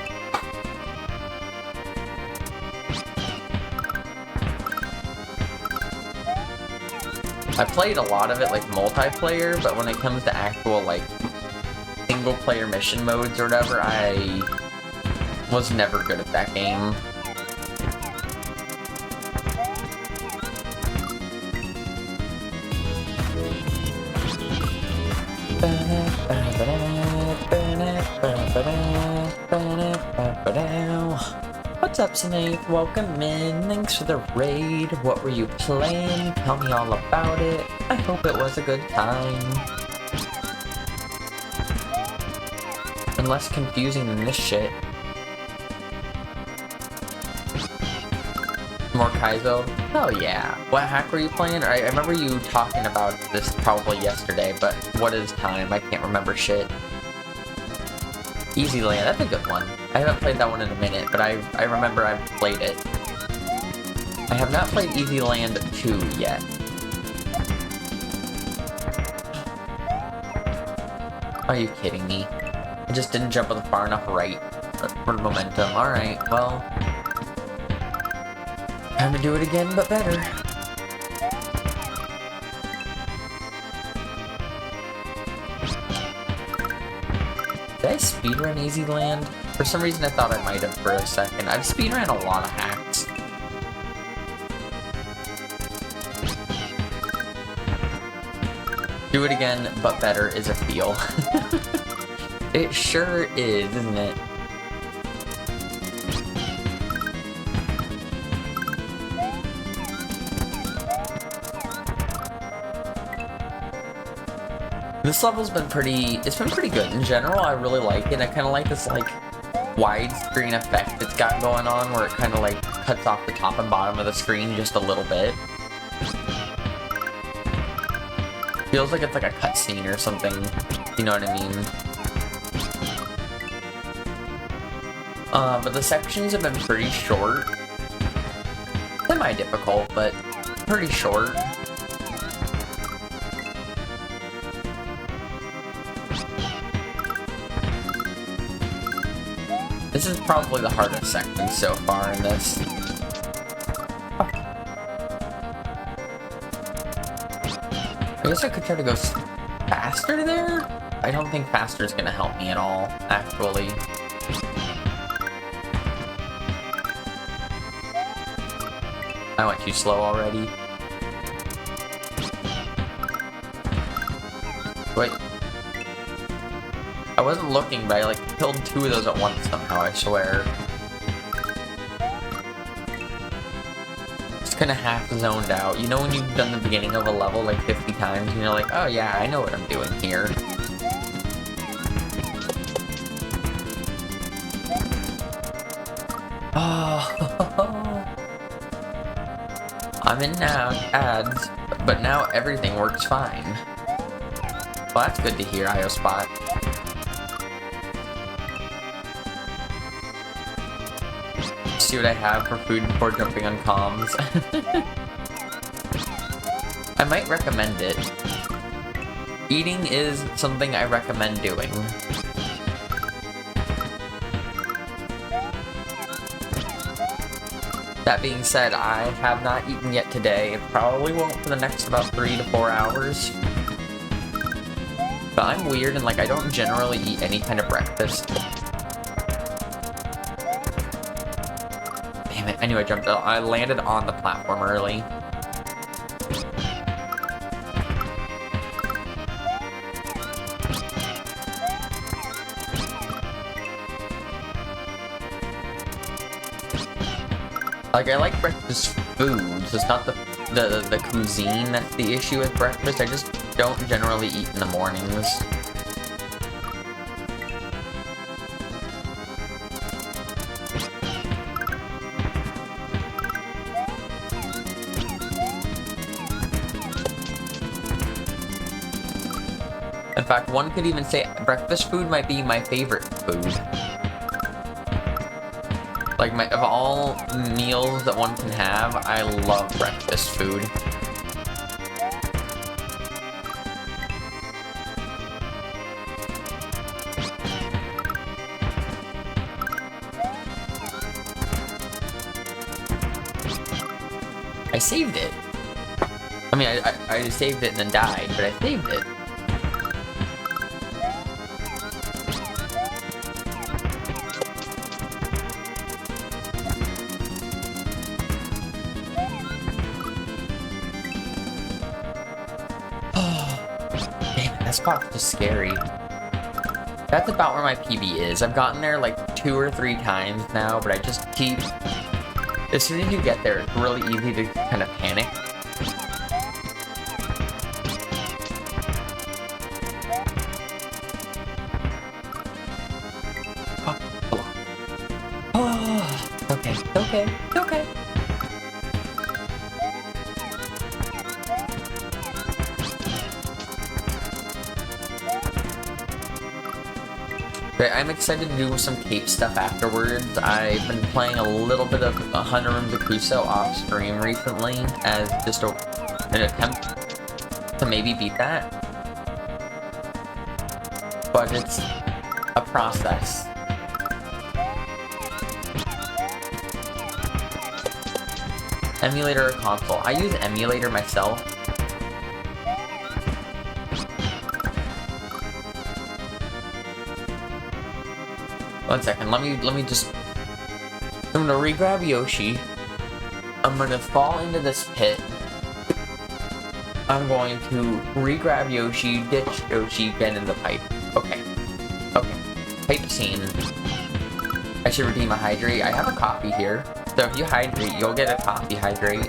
I played a lot of it like multiplayer, but when it comes to actual like single player mission modes or whatever, I was never good at that game. What's up, Snape? Welcome in. Thanks for the raid. What were you playing? Tell me all about it. I hope it was a good time. And less confusing than this shit. More Kaizo? Hell yeah. What hack were you playing? I remember you talking about this probably yesterday, but what is time? I can't remember shit. Easy Land, that's a good one. I haven't played that one in a minute, but I remember I've played it. I have not played Easy Land 2 yet. Are you kidding me? I just didn't jump on the far enough right for momentum. Alright, well. Time to do it again, but better. Did I speedrun Easy Land? For some reason I thought I might have for a second. I've speedrun a lot of hacks. Do it again, but better is a feel. It sure is, isn't it? This level's been it's been pretty good in general. I really like it. I kind of like this like widescreen effect it's got going on where it kind of like cuts off the top and bottom of the screen just a little bit. Feels like it's like a cutscene or something, you know what I mean? But the sections have been pretty short. Semi-difficult, but pretty short. This is probably the hardest section so far in this. I guess I could try to go faster there? I don't think faster is going to help me at all, actually. I went too slow already. Wait. I wasn't looking, but I like killed 2 of those at once somehow, I swear. Just kinda half zoned out. You know when you've done the beginning of a level like 50 times and you're like, oh yeah, I know what I'm doing here. Oh, I'm in now, ads, but now everything works fine. Well, that's good to hear, IOSpot. See what I have for food before jumping on comms. I might recommend it. Eating is something I recommend doing. That being said, I have not eaten yet today. It probably won't for the next about 3 to 4 hours. But I'm weird and like I don't generally eat any kind of breakfast. Damn it, I knew I landed on the platform early. Like, I like breakfast foods. It's not the cuisine that's the issue with breakfast. I just don't generally eat in the mornings. In fact, one could even say breakfast food might be my favorite food. Like, of all meals that one can have, I love breakfast food. I saved it. I mean, I saved it and then died, but I saved it. That spot's just scary. That's about where my PB is. I've gotten there like 2 or 3 times now, but I just keep... As soon as you get there, it's really easy to kind of panic. Oh, okay, okay, okay. I'm excited to do some Cape stuff afterwards. I've been playing a little bit of Hunter and Zakuso off stream recently as just an attempt to maybe beat that. But it's a process. Emulator or console? I use emulator myself. One second, let me just... I'm gonna re-grab Yoshi. I'm gonna fall into this pit. I'm going to re-grab Yoshi, ditch Yoshi, get in the pipe. Okay. Okay. Pipe scene. I should redeem a hydrate. I have a coffee here. So if you hydrate, you'll get a coffee hydrate.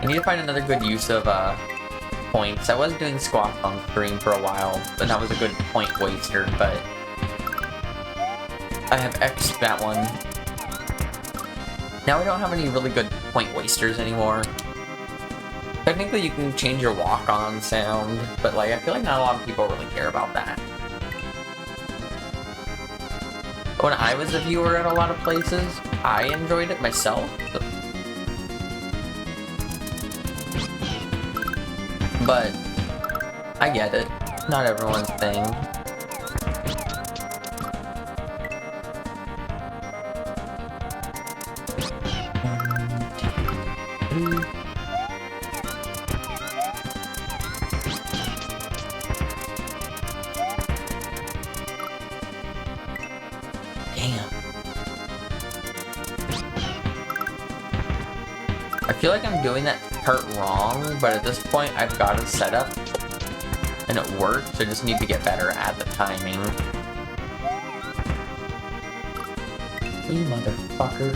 I need to find another good use of, points. I was doing squats on stream for a while, and that was a good point waster, but I have X'd that one. Now I don't have any really good point wasters anymore. Technically you can change your walk-on sound, but like I feel like not a lot of people really care about that. When I was a viewer at a lot of places, I enjoyed it myself. But I get it. Not everyone's thing. Damn. I feel like I'm doing that part wrong, but at this point I've got it set up and it works. I just need to get better at the timing. You motherfucker.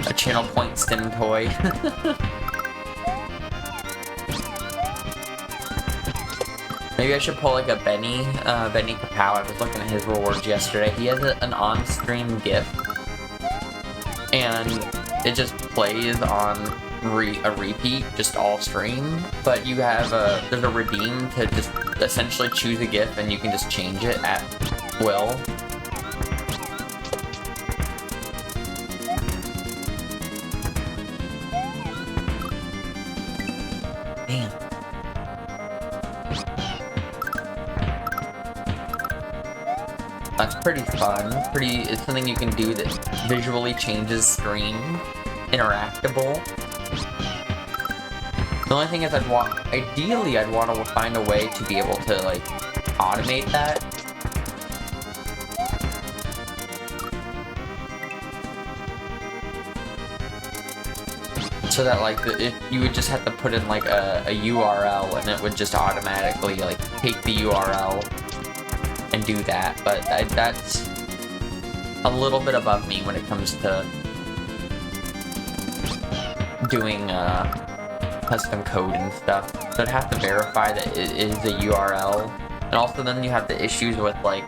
A channel point stim toy. Maybe I should pull like a Benny Kapow. I was looking at his rewards yesterday. He has an on-stream gift, and it just plays on a repeat, just all stream. But you have there's a redeem to just essentially choose a GIF, and you can just change it at will. Damn. That's pretty fun. It's something you can do that visually changes screen, interactable. The only thing is ideally I'd want to find a way to be able to like automate that. so that like if you would just have to put in like a URL and it would just automatically like take the URL and do that. But that's a little bit above me when it comes to doing custom code and stuff. So I'd have to verify that it is a URL, and also then you have the issues with like,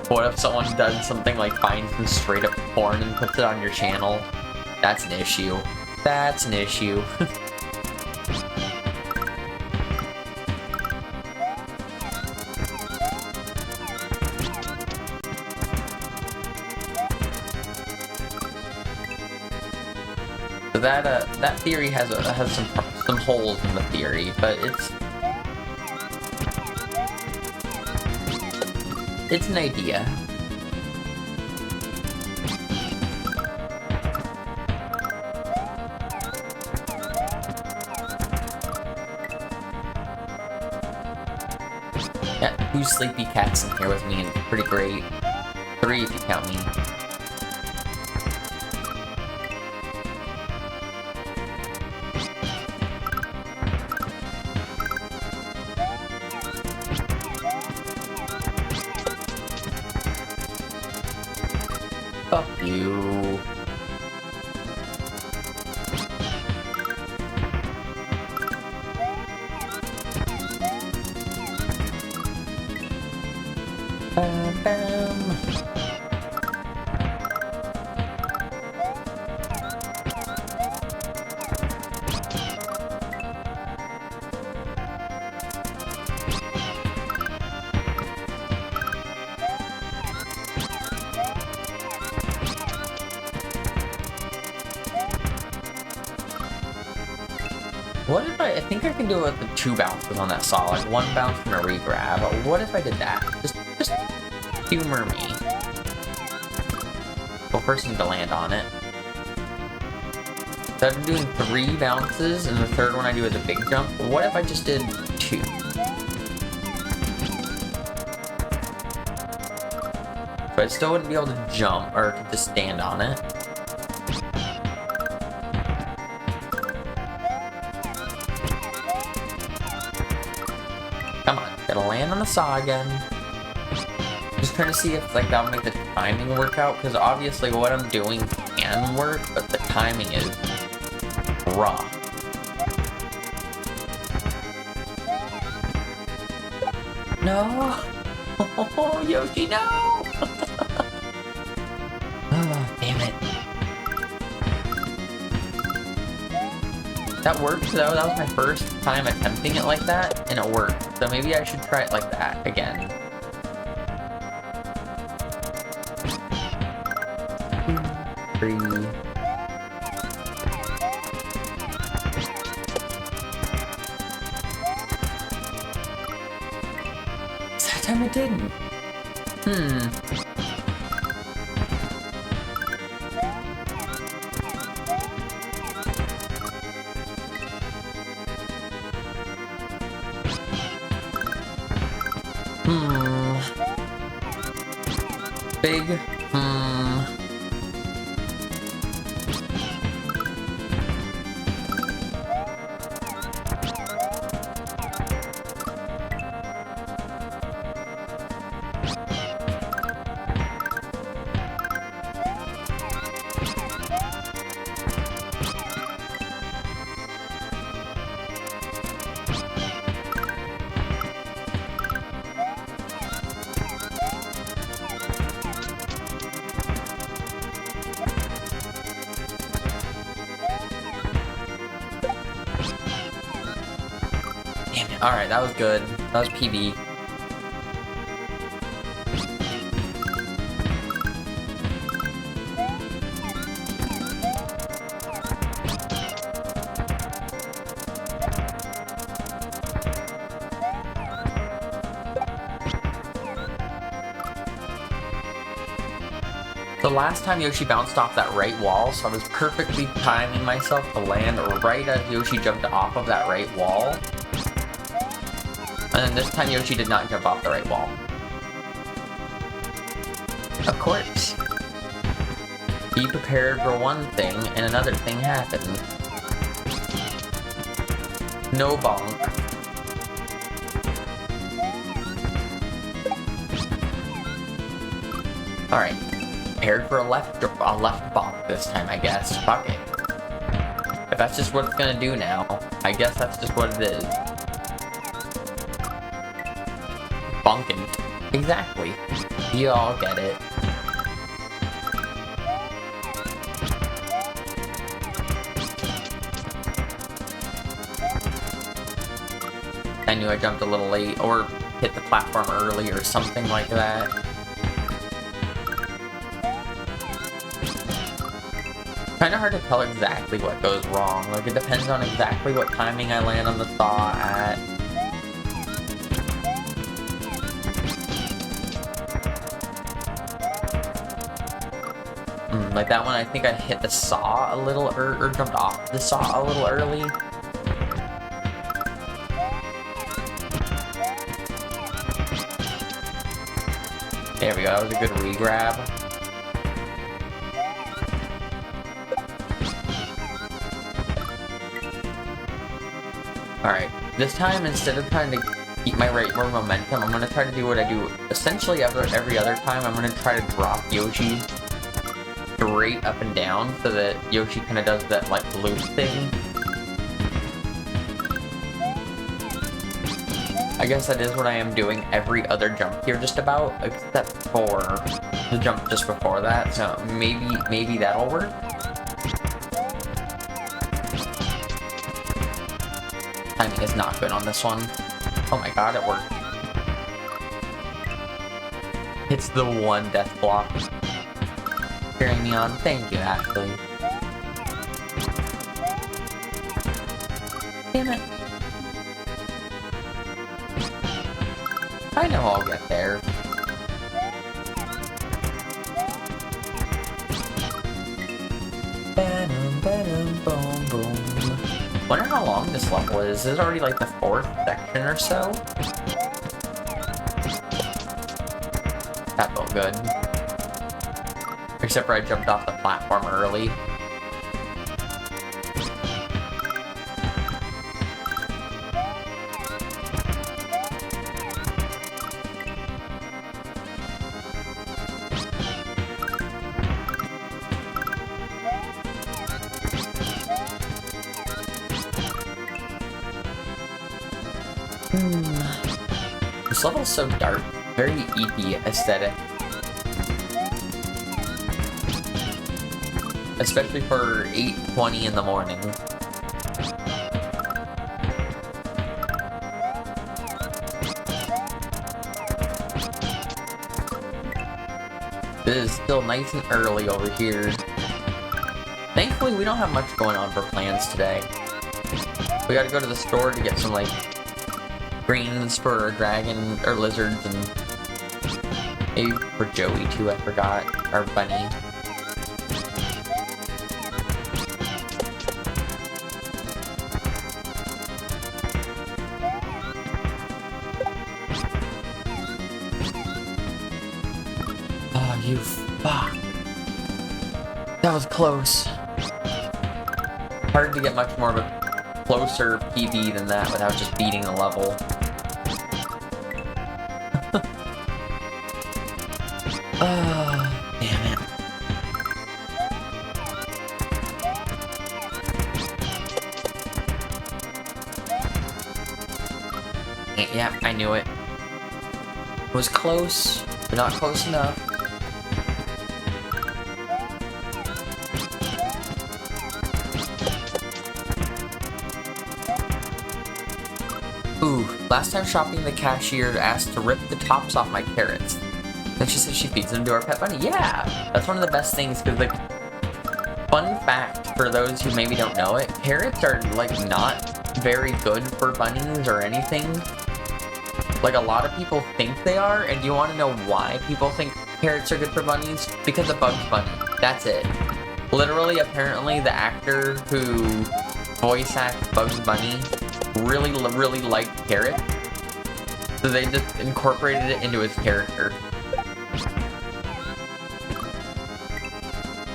what if someone does something like finds some straight up porn and puts it on your channel? That's an issue. That's an issue. So that theory has some holes in the theory, but it's an idea. Got 2 sleepy cats in here with me, and it's pretty great. 3 if you count me. Fuck you. Bam, bam. What if I think I can do it with the 2 bounces on that saw, like 1 bounce and a regrab. What if I did that? Just humor me. Well, first I need to land on it. So I've been doing 3 bounces, and the 3rd one I do is a big jump. What if I just did 2? But I still wouldn't be able to jump, or to just stand on it. Come on, gotta land on the saw again. Just trying to see if like that'll make the timing work out, because obviously what I'm doing can work, but the timing is rough. No! Oh, Yoshi, no! Oh, damn it. That worked though, that was my first time attempting it like that, and it worked. So maybe I should try it like that again. Three. That time it didn't. Big. Alright, that was good. That was PB. The last time Yoshi bounced off that right wall, so I was perfectly timing myself to land right as Yoshi jumped off of that right wall. And then this time Yoshi did not jump off the right wall. Of course. Be prepared for one thing, and another thing happened. No bonk. Alright. Aired for a left bonk this time, I guess. Fuck it. If that's just what it's gonna do now, I guess that's just what it is. Bonking. Exactly. You all get it. I knew I jumped a little late, or hit the platform early, or something like that. Kinda hard to tell exactly what goes wrong. Like, it depends on exactly what timing I land on the saw at. Like that one, I think I hit the saw a little or jumped off the saw a little early. There we go, that was a good re-grab. Alright, this time instead of trying to keep my regular momentum, I'm going to try to do what I do essentially every other time. I'm going to try to drop Yoshi straight up and down so that Yoshi kind of does that like loop thing. I guess that is what I am doing every other jump here just about, except for the jump just before that, so maybe that'll work. Timing is not good on this one. Oh my god, it worked. It's the one death block. Cheering me on. Thank you, Ashley. Damn it. I know I'll get there. Boom, boom. Wonder how long this level is. This is already like the 4th section or so. That felt good. Except for I jumped off the platform early. This level's so dark, very EP aesthetic. Especially for 8:20 in the morning. It is still nice and early over here. Thankfully, we don't have much going on for plans today. We gotta go to the store to get some, like, greens for a dragon, or lizards, and maybe for Joey, too, I forgot. Our bunny. Oh, you fuck. That was close. Hard to get much more of a closer PB than that without just beating the level. Damn it. Yeah, I knew it. It was close, but not close enough. Ooh, last time shopping, the cashier asked to rip the tops off my carrots. Then she said she feeds them to our pet bunny. Yeah, that's one of the best things, because, like, fun fact for those who maybe don't know it, carrots are, like, not very good for bunnies or anything. Like, a lot of people think they are, and do you want to know why people think carrots are good for bunnies? Because of Bugs Bunny. That's it. Literally, apparently, the actor who voice acts Bugs Bunny really liked carrot, so they just incorporated it into his character.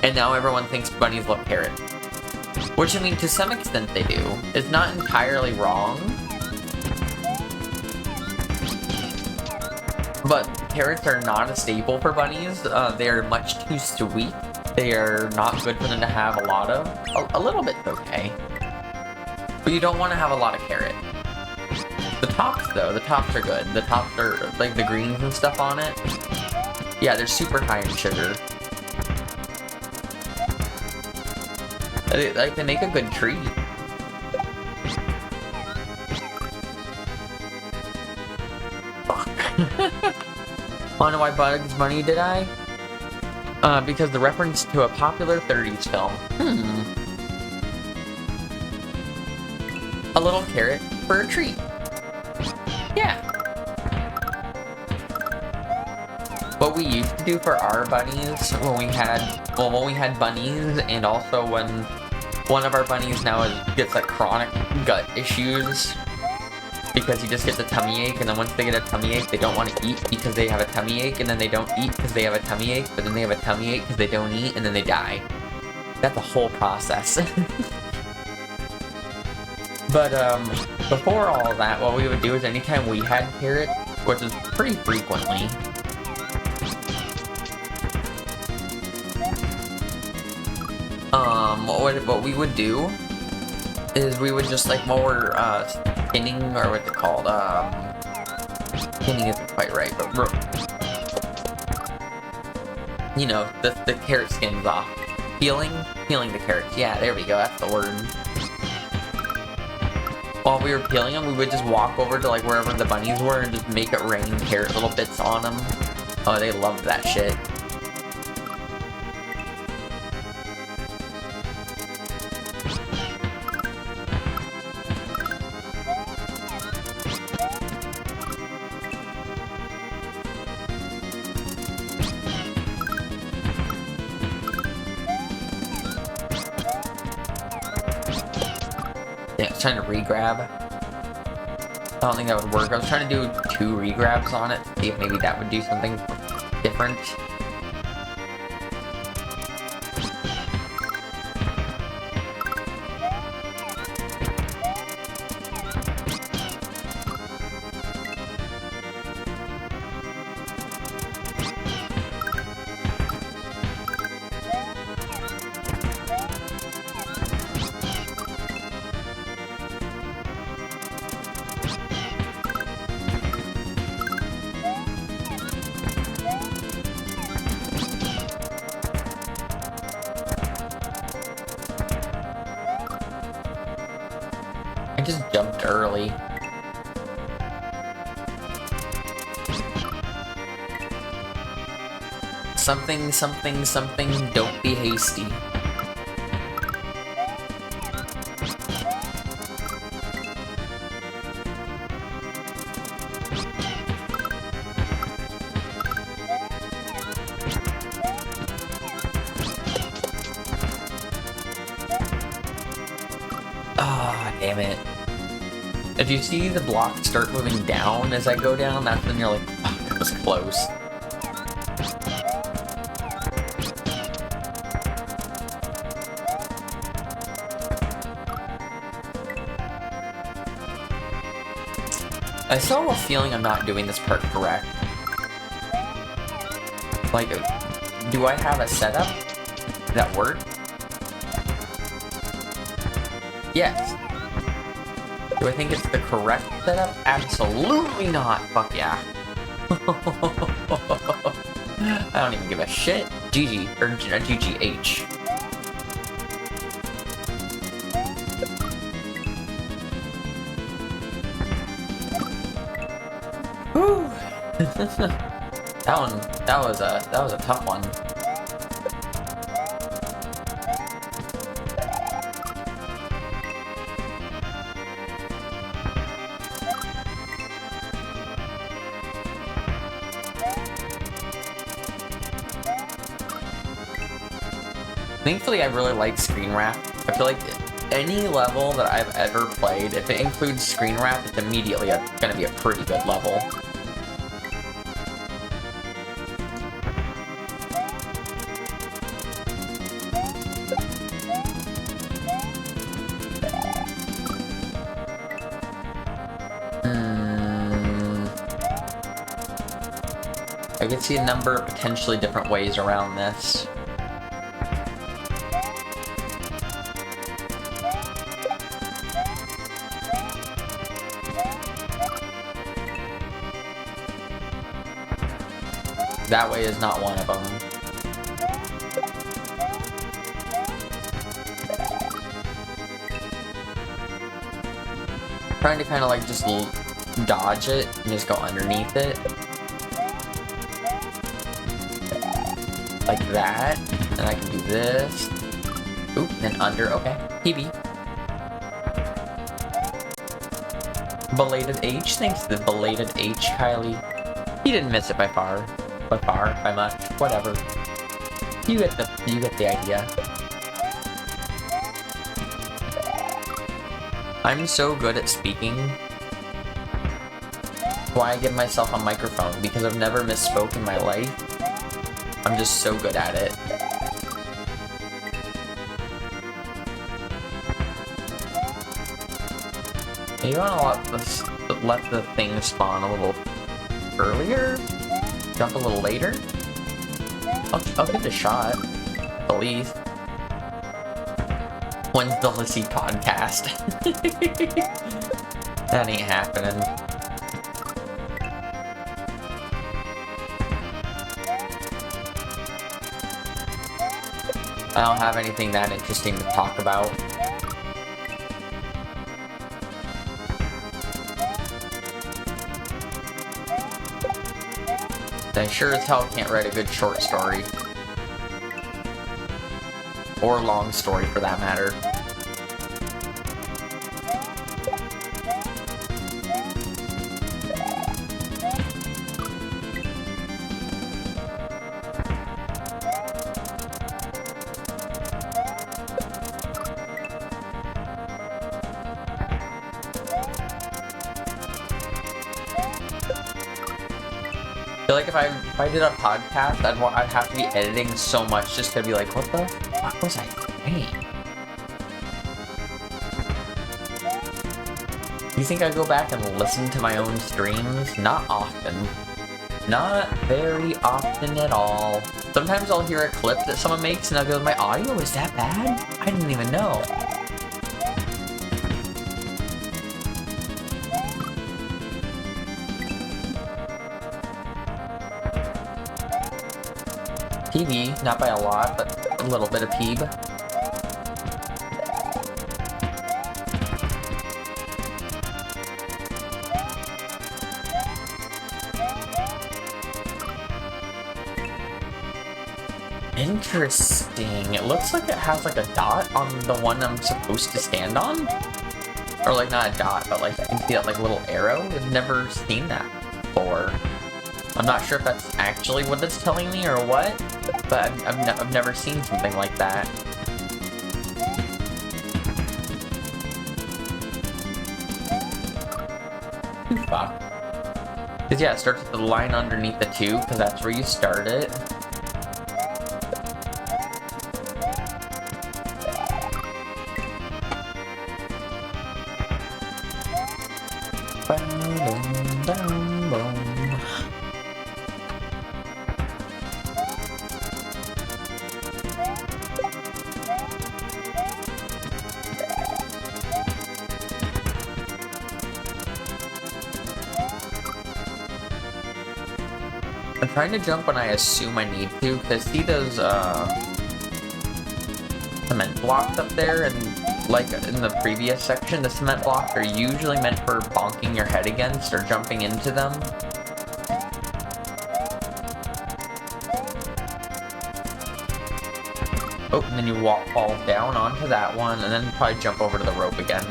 And now everyone thinks bunnies love carrot. Which, I mean, to some extent they do. It's not entirely wrong. But carrots are not a staple for bunnies. They are much too sweet. They are not good for them to have a lot of. A little bit's okay. But you don't want to have a lot of carrot. The tops, though, the tops are good. The tops are, like, the greens and stuff on it. Yeah, they're super high in sugar. Like, they make a good treat. Wanna know why Bugs Bunny did I? Because the reference to a popular 30s film. A little carrot for a treat. Yeah. What we used to do for our bunnies when we had bunnies, and also when one of our bunnies now gets like chronic gut issues because he just gets a tummy ache, and then once they get a tummy ache, they don't want to eat because they have a tummy ache, and then they don't eat because they have a tummy ache, but then they have a tummy ache because they don't eat, and then they die. That's a whole process. But before all of that, what we would do is anytime we had carrot, which is pretty frequently, what we would do is we would just, like, while we're skinning, or what's it called, skinning isn't quite right, but you know, the carrot skins off. Peeling the carrots. Yeah, there we go, that's the word. While we were peeling them, we would just walk over to, like, wherever the bunnies were and just make it rain carrot little bits on them. Oh, they loved that shit. Yeah, I was trying to re-grab. I don't think that would work. I was trying to do 2 re-grabs on it to see if maybe that would do something different. I just jumped early. Something, something, something, don't be hasty. Ah, damn it. If you see the block start moving down as I go down, that's when you're like, oh, that was close. I still have a feeling I'm not doing this part correct. Like, do I have a setup that works? Yes. Do I think it's the correct setup? Absolutely not. Fuck yeah. I don't even give a shit. GG, or GGH. Whew. that was a tough one. Thankfully, I really like screen wrap. I feel like any level that I've ever played, if it includes screen wrap, it's immediately gonna be a pretty good level. I can see a number of potentially different ways around this. That way is not one of them. Trying to kind of like just dodge it and just go underneath it. Like that. And I can do this. Oop, then under. Okay. PB. Belated H. Thanks to the belated H, Kylie. He didn't miss it by far. By much. Whatever. You get the idea. I'm so good at speaking. Why I give myself a microphone, because I've never misspoke in my life. I'm just so good at it. You want to let the thing spawn a little earlier? Jump a little later? I'll give it a shot, at least. When's the Lissy podcast? That ain't happening. I don't have anything that interesting to talk about. I sure as hell can't write a good short story. Or long story, for that matter. I feel like if I did a podcast, I'd have to be editing so much just to be like, what the fuck was I saying? You think I go back and listen to my own streams? Not often. Not very often at all. Sometimes I'll hear a clip that someone makes and I'll go, my audio is that bad? I didn't even know. PB, not by a lot, but a little bit of peeb. Interesting. It looks like it has like a dot on the one I'm supposed to stand on. Or like not a dot, but like I can see that like little arrow. I've never seen that before. I'm not sure if that's actually what it's telling me or what, but I've never seen something like that. Fuck. Because yeah, it starts with the line underneath the 2, because that's where you start it. I'm trying to jump when I assume I need to, because I see those cement blocks up there, and like in the previous section, the cement blocks are usually meant for bonking your head against or jumping into them. Oh, and then you fall down onto that one, and then probably jump over to the rope again.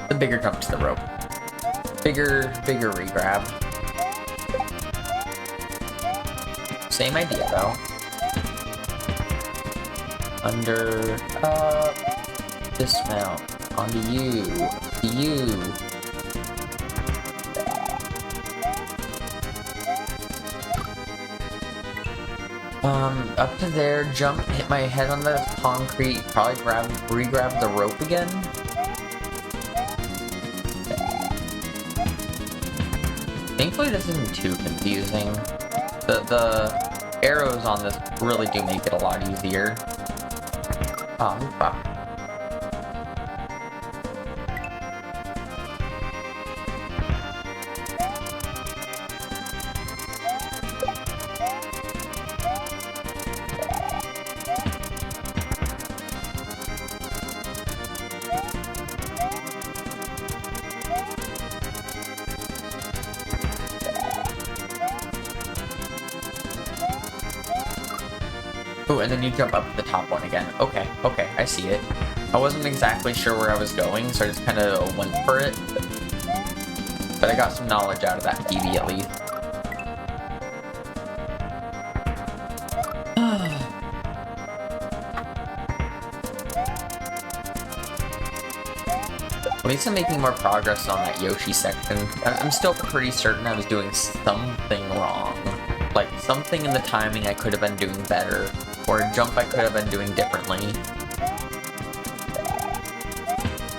The bigger jump to the rope. Bigger re-grab. Same idea though. Under, dismount. Onto you. To you. Up to there, jump, hit my head on the concrete, probably re-grab the rope again. Thankfully this isn't too confusing. The arrows on this really do make it a lot easier. Oh, fuck. Oh, and then you jump up to the top one again. Okay, okay, I see it. I wasn't exactly sure where I was going, so I just kind of went for it. But I got some knowledge out of that PB at least. At least I'm making more progress on that Yoshi section. I'm still pretty certain I was doing something wrong. Like, something in the timing I could have been doing better. Or a jump I could have been doing differently.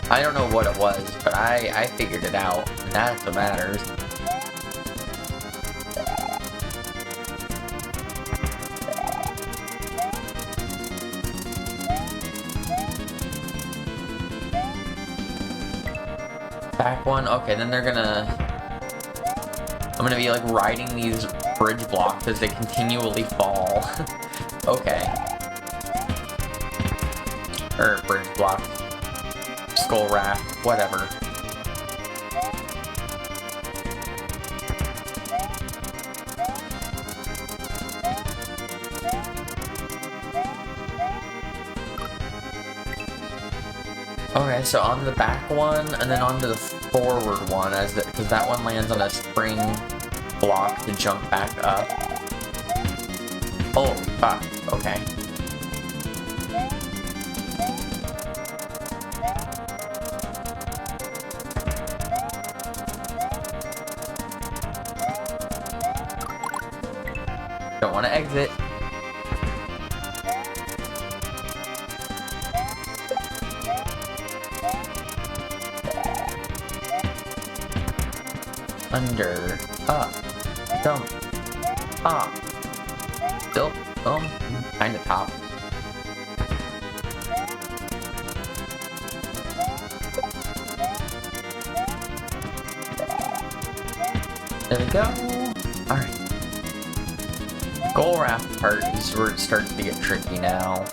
I don't know what it was, but I figured it out, and that's what matters. Back one, okay, then they're gonna... I'm gonna be like riding these bridge blocks as they continually fall. Okay. Or bridge blocks. Skull raft, whatever. Okay, so on the back one, and then onto the forward one, because that one lands on a spring block to jump back up. Oh, fuck. Okay. Don't want to exit. Under, up, jump, up, still, kind of top. There we go. Alright. Goal raft part is where it starts to get tricky now.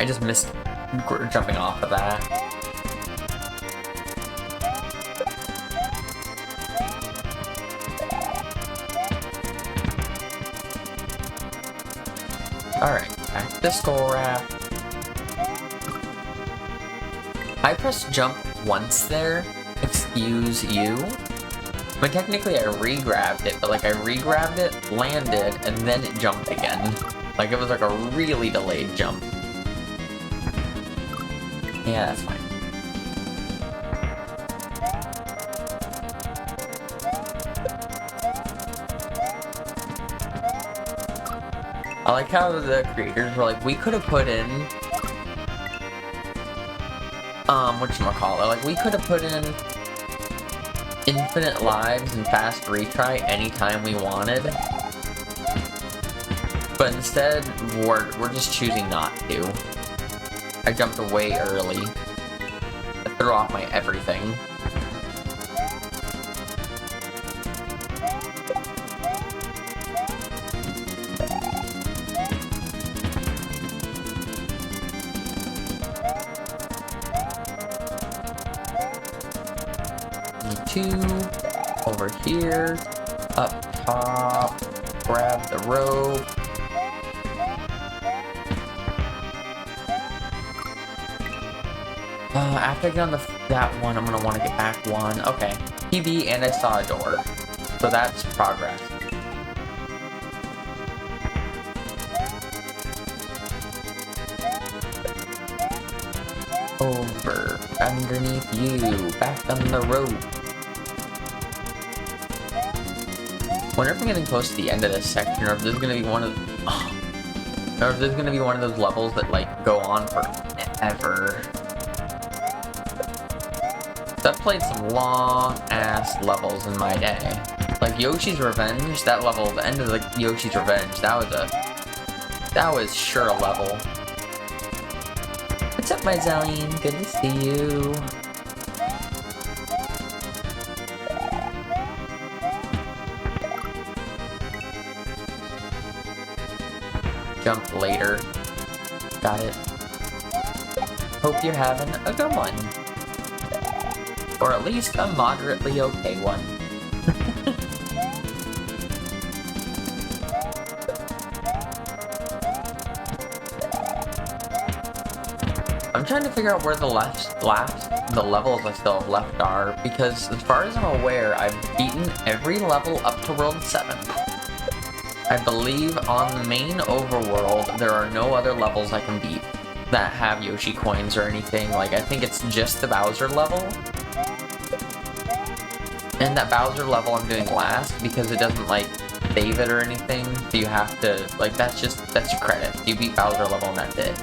I just missed jumping off of that. Alright, back to the skull raft. I pressed jump once there, excuse you. But technically I re-grabbed it, but like I re-grabbed it, landed, and then it jumped again. Like it was like a really delayed jump. Yeah, that's fine. I like how the creators were like, we could have put in, whatchamacallit, like we could have put in infinite lives and fast retry anytime we wanted. But instead, we're just choosing not to. I jumped away early. I threw off my everything. E2, over here, up top, grab the rope. After I get on that one, I'm gonna want to get back one. Okay. PB, and I saw a door. So that's progress. Over, underneath you, back on the rope. Wonder if I'm getting close to the end of this section, or if there's gonna be one of, or if there's gonna be one of those levels that like go on forever. So I've played some long ass levels in my day. Like Yoshi's Revenge, that level, the end of the Yoshi's Revenge, that was sure a level. What's up, my Zelline? Good to see you. Jump later. Got it. Hope you're having a good one. Or at least a moderately okay one. I'm trying to figure out where the levels I still have left are, because as far as I'm aware, I've beaten every level up to World 7. I believe on the main overworld, there are no other levels I can beat that have Yoshi coins or anything. Like, I think it's just the Bowser level. And that Bowser level I'm doing last because it doesn't, like, save it or anything. So you have to, like, that's your credit. You beat Bowser level and that's it.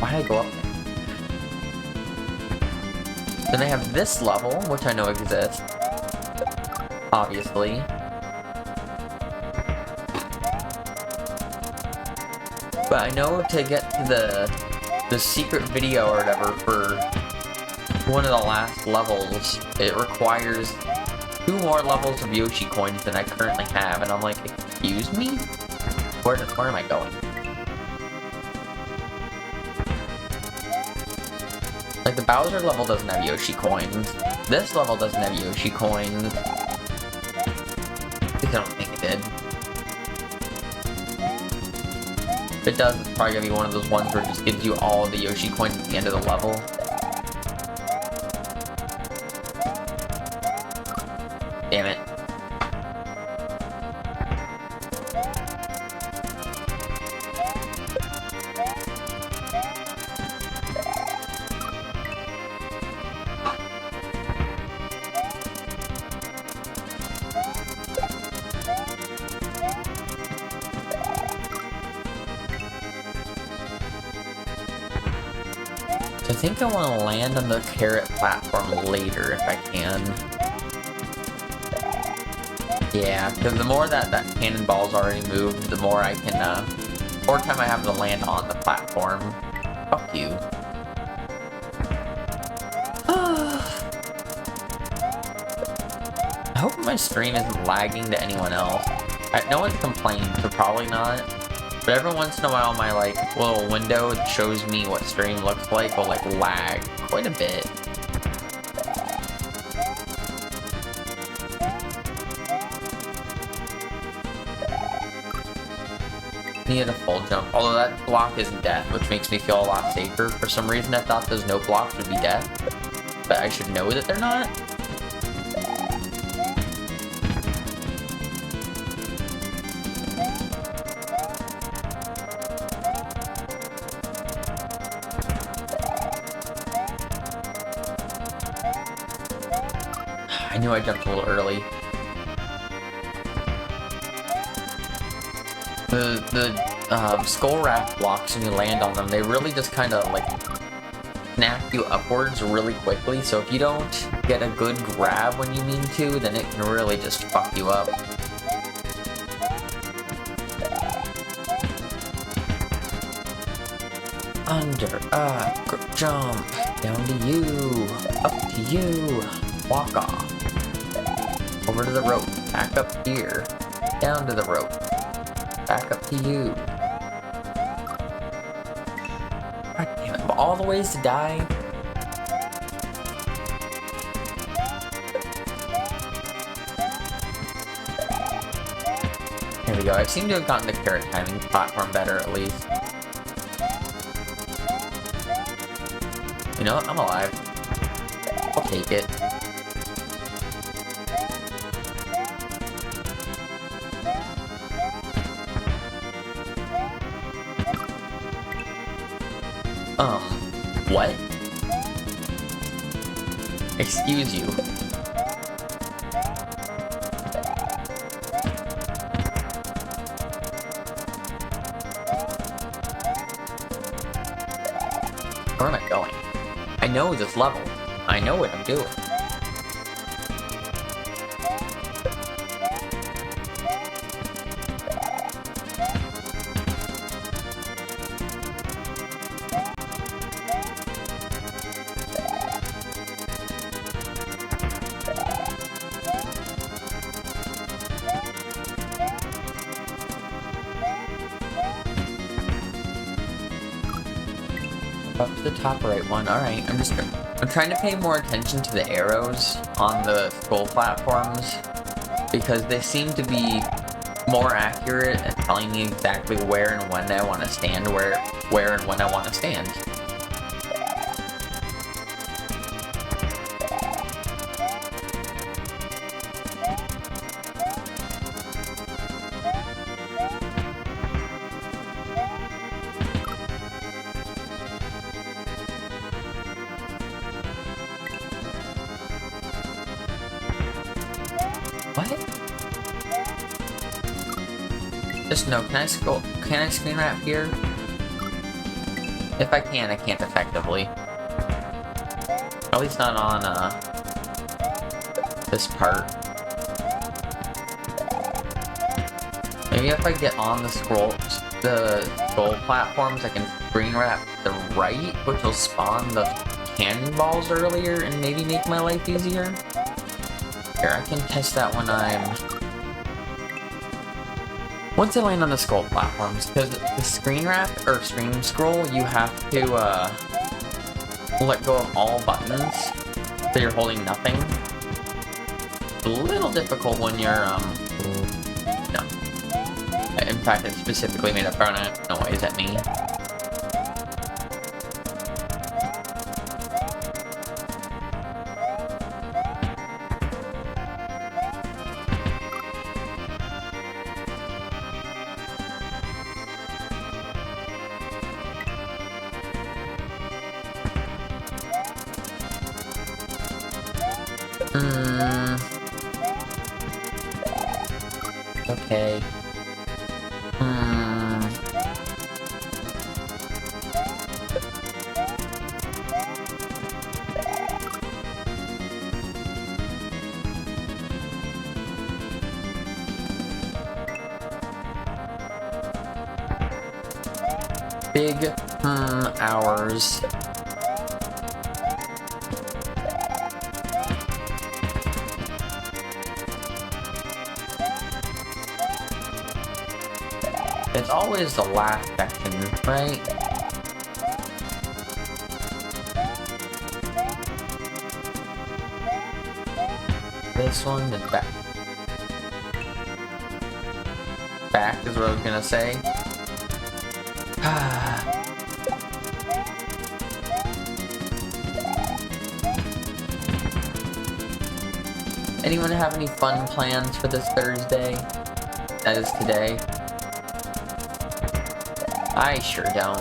Why did I go up there? Then I have this level, which I know exists. Obviously. But I know to get to the secret video or whatever for one of the last levels, it requires 2 more levels of Yoshi coins than I currently have, and I'm like, excuse me? Where am I going? Like, the Bowser level doesn't have Yoshi coins. This level doesn't have Yoshi coins. I don't think it did. If it does, it's probably gonna be one of those ones where it just gives you all of the Yoshi coins at the end of the level. Damn it. I think I want to land on the carrot platform later if I can. Yeah, because the more that cannonball's already moved, the more I can, more time I have to land on the platform. Fuck you. I hope my stream isn't lagging to anyone else. No one's complained, so probably not. But every once in a while, my, like, little window that shows me what stream looks like will, like, lag quite a bit. Needed a full jump, although that block is death, which makes me feel a lot safer. For some reason, I thought those no blocks would be death, but I should know that they're not. I knew I jumped a little early. The skull raft blocks, when you land on them, they really just kind of like snap you upwards really quickly, so if you don't get a good grab when you mean to, then it can really just fuck you up. Under, jump, down to you, up to you, walk off. Over to the rope, back up here, down to the rope, back up to you. God damn it, all the ways to die. Here we go, I seem to have gotten the carrot timing platform better at least. You know what? I'm alive. I'll take it. What? Excuse you. Where am I going? I know this level. I know what I'm doing. Up to the top right one. Alright, I'm trying to pay more attention to the arrows on the skull platforms because they seem to be more accurate at telling me exactly where and when I want to stand, where and when I want to stand. What? Just no, can I screen wrap here? If I can't effectively. At least not on, this part. Maybe if I get on the skull platforms, I can screen wrap the right, which will spawn the cannonballs earlier and maybe make my life easier. Here, I can test that when once I land on the skull platforms, because the screen wrap, or screen scroll, you have to, let go of all buttons, so you're holding nothing. It's a little difficult when you're, no. In fact, it specifically made a throwing noise at me. Okay. Big, hours. It's always the last section, right? This one is back. Back is what I was gonna say. Anyone have any fun plans for this Thursday? That is today. I sure don't.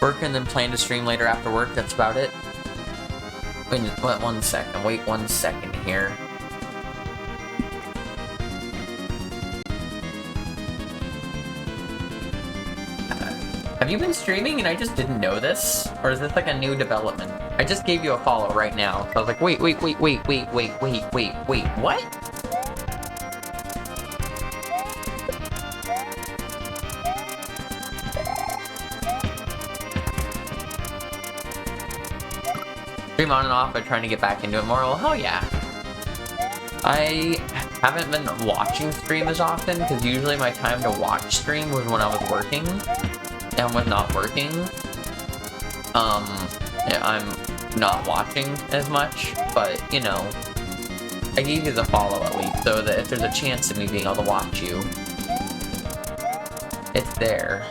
Work and then plan to stream later after work, that's about it. Wait, one second, wait 1 second here. Have you been streaming and I just didn't know this? Or is this like a new development? I just gave you a follow right now. So I was like, wait, what? Stream on and off, but trying to get back into it more. Well, hell yeah. haven't been watching stream as often, because usually my time to watch stream was when I was working, and when not working, yeah, I'm not watching as much, but, you know, I gave you the follow at least, so that if there's a chance of me being able to watch you, it's there.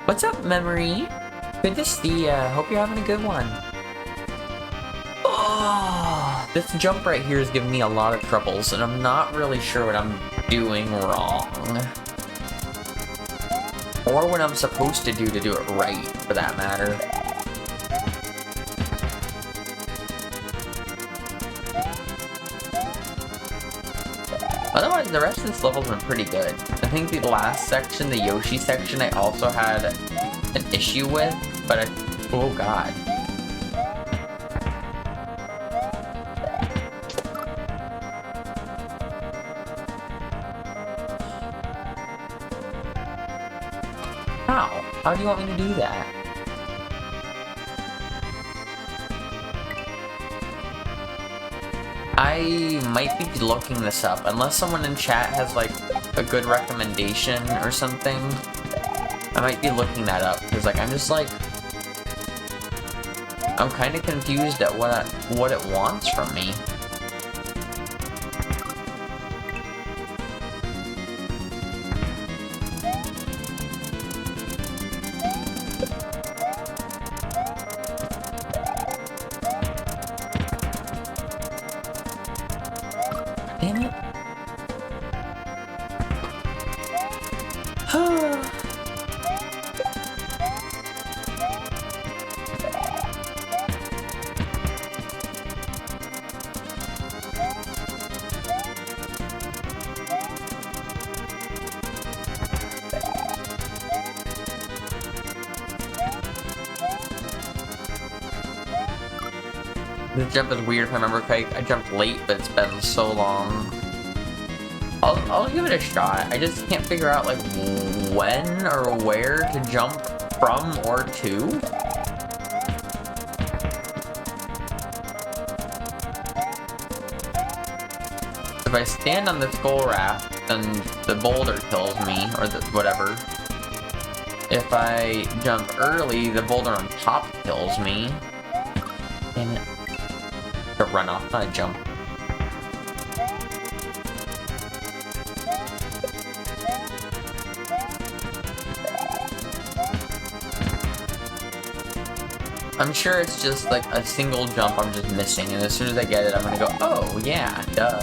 What's up, Memory? Good to see ya. Hope you're having a good one. Oh, this jump right here is giving me a lot of troubles, and I'm not really sure what I'm doing wrong. Or what I'm supposed to do it right, for that matter. Otherwise, the rest of this level's been pretty good. I think the last section, the Yoshi section, I also had an issue with, but oh god. How? How do you want me to do that? I might be looking this up, unless someone in chat has like a good recommendation or something. I might be looking that up, because like I'm just like, I'm kind of confused at what it wants from me. Damn it. This jump is weird if I remember correctly. I jumped late, but it's been so long. I'll give it a shot. I just can't figure out like when or where to jump from or to. If I stand on the skull raft, then the boulder kills me, or whatever. If I jump early, the boulder on top kills me. Damn it. To run off, not a jump. I'm sure it's just like a single jump I'm just missing, and as soon as I get it, I'm gonna go, oh yeah, duh.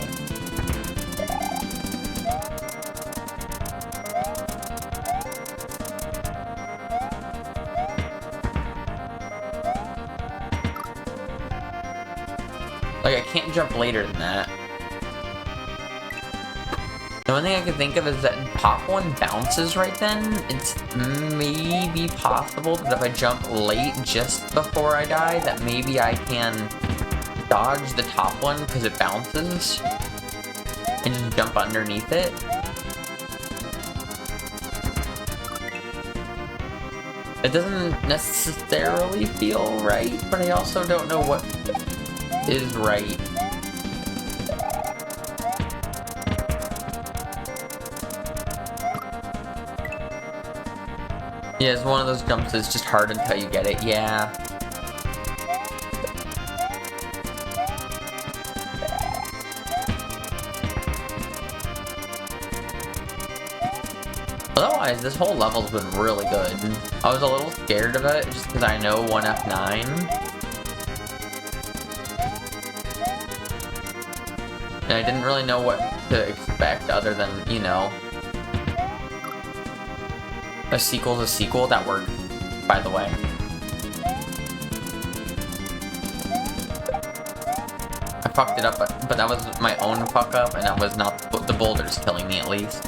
Like, I can't jump later than that. The only thing I can think of is that Pop 1 bounces right then. It's maybe possible that if I jump late just before I die, that maybe I can dodge the top one because it bounces and just jump underneath it. It doesn't necessarily feel right, but I also don't know what is right. Yeah, it's one of those jumps that's just hard until you get it, yeah. Otherwise, this whole level's been really good. I was a little scared of it just because I know 1F9. And I didn't really know what to expect other than, you know, a sequel's a sequel. That worked, by the way. I fucked it up, but that was my own fuck up, and that was not the boulders killing me, at least.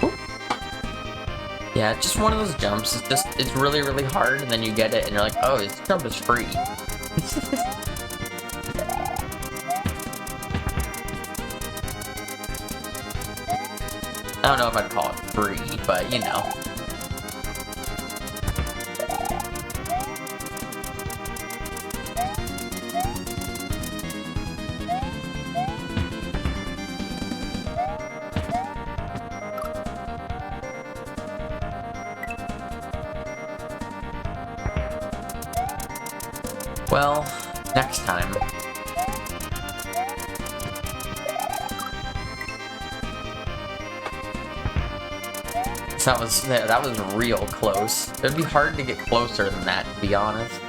Ooh. Yeah, it's just one of those jumps. It's really, really hard, and then you get it, and you're like, oh, this jump is free. I don't know if I'd call it free, but you know. Well, next time. So that was real close. It'd be hard to get closer than that, to be honest.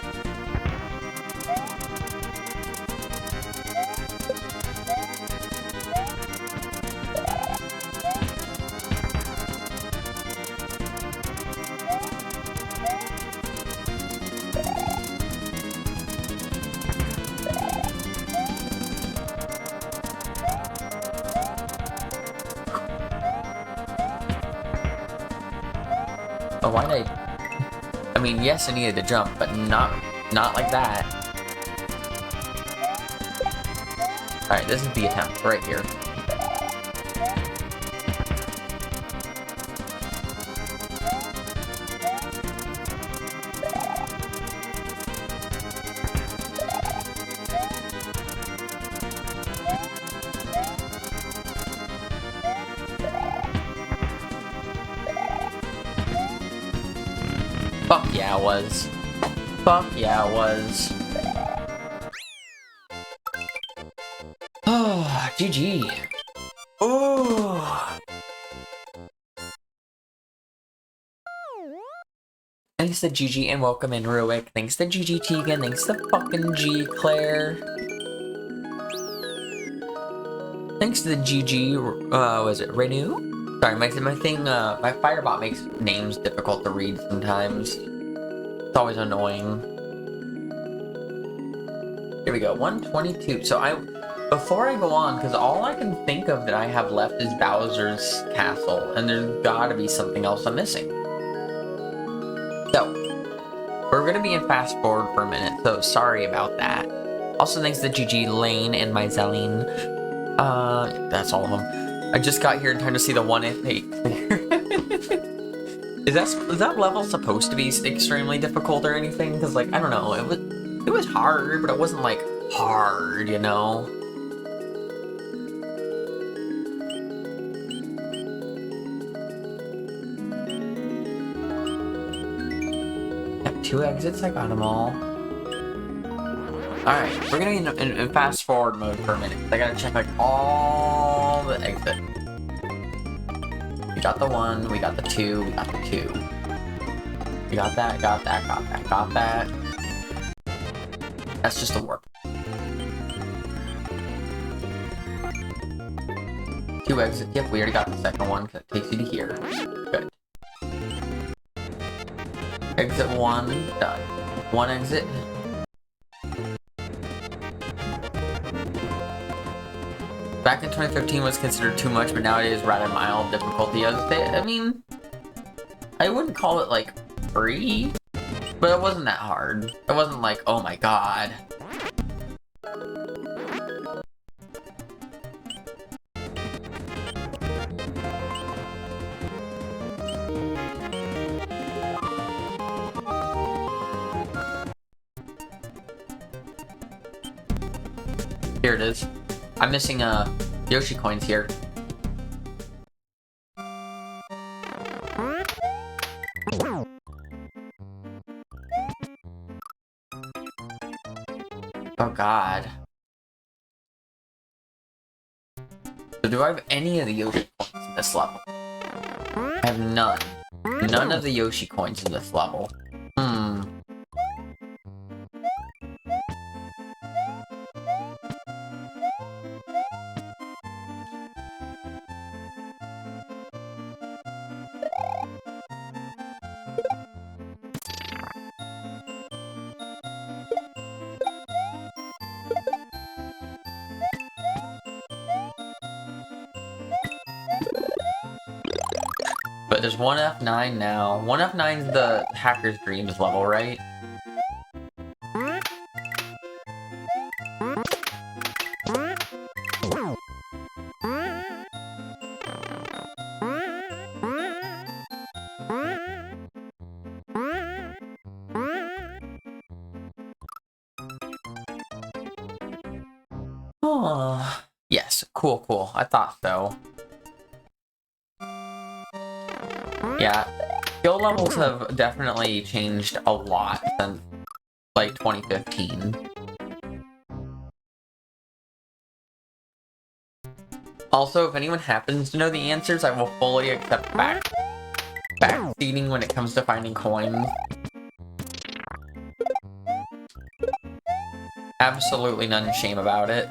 Oh, why did I mean, yes, I needed to jump, but not like that. Alright, this is the attempt, right here. Fuck yeah, it was. Fuck yeah, it was. Oh, GG. Oh. Thanks to GG and welcome in Ruick. Thanks to GG Tegan. Thanks to fucking G Claire. Thanks to the GG, was it Renew? Sorry, my thing, my Firebot makes names difficult to read sometimes. It's always annoying. Here we go, 122. So before I go on, because all I can think of that I have left is Bowser's Castle, and there's gotta be something else I'm missing. So, we're gonna be in fast forward for a minute, so sorry about that. Also, thanks to GG, Lane, and my Zelline. That's all of them. I just got here in time to see the 1-8 clear. Is that level supposed to be extremely difficult or anything? Because, like, I don't know, it was hard, but it wasn't, like, hard, you know? Got 2 exits, I got them all. Alright, we're gonna be in fast forward mode for a minute. I gotta check, like, all the exits. We got the 1, we got the 2, we got the 2. We got that, got that, got that, got that. That's just a warp. 2 exits. Yep, we already got the second one because it takes you to here. Good. Exit 1, done. 1 exit. Back in 2015 was considered too much, but nowadays rather mild difficulty. I mean, I wouldn't call it like free, but it wasn't that hard. It wasn't like, oh my god. Here it is. I'm missing Yoshi coins here. Oh god. So do I have any of the Yoshi coins in this level? I have none. None of the Yoshi coins in this level. But there's 1F9 now. 1F9's the Hacker's Dreams level, right? Oh, yes, cool, cool. I thought so. Yeah, skill levels have definitely changed a lot since, like, 2015. Also, if anyone happens to know the answers, I will fully accept backseating when it comes to finding coins. Absolutely none shame about it.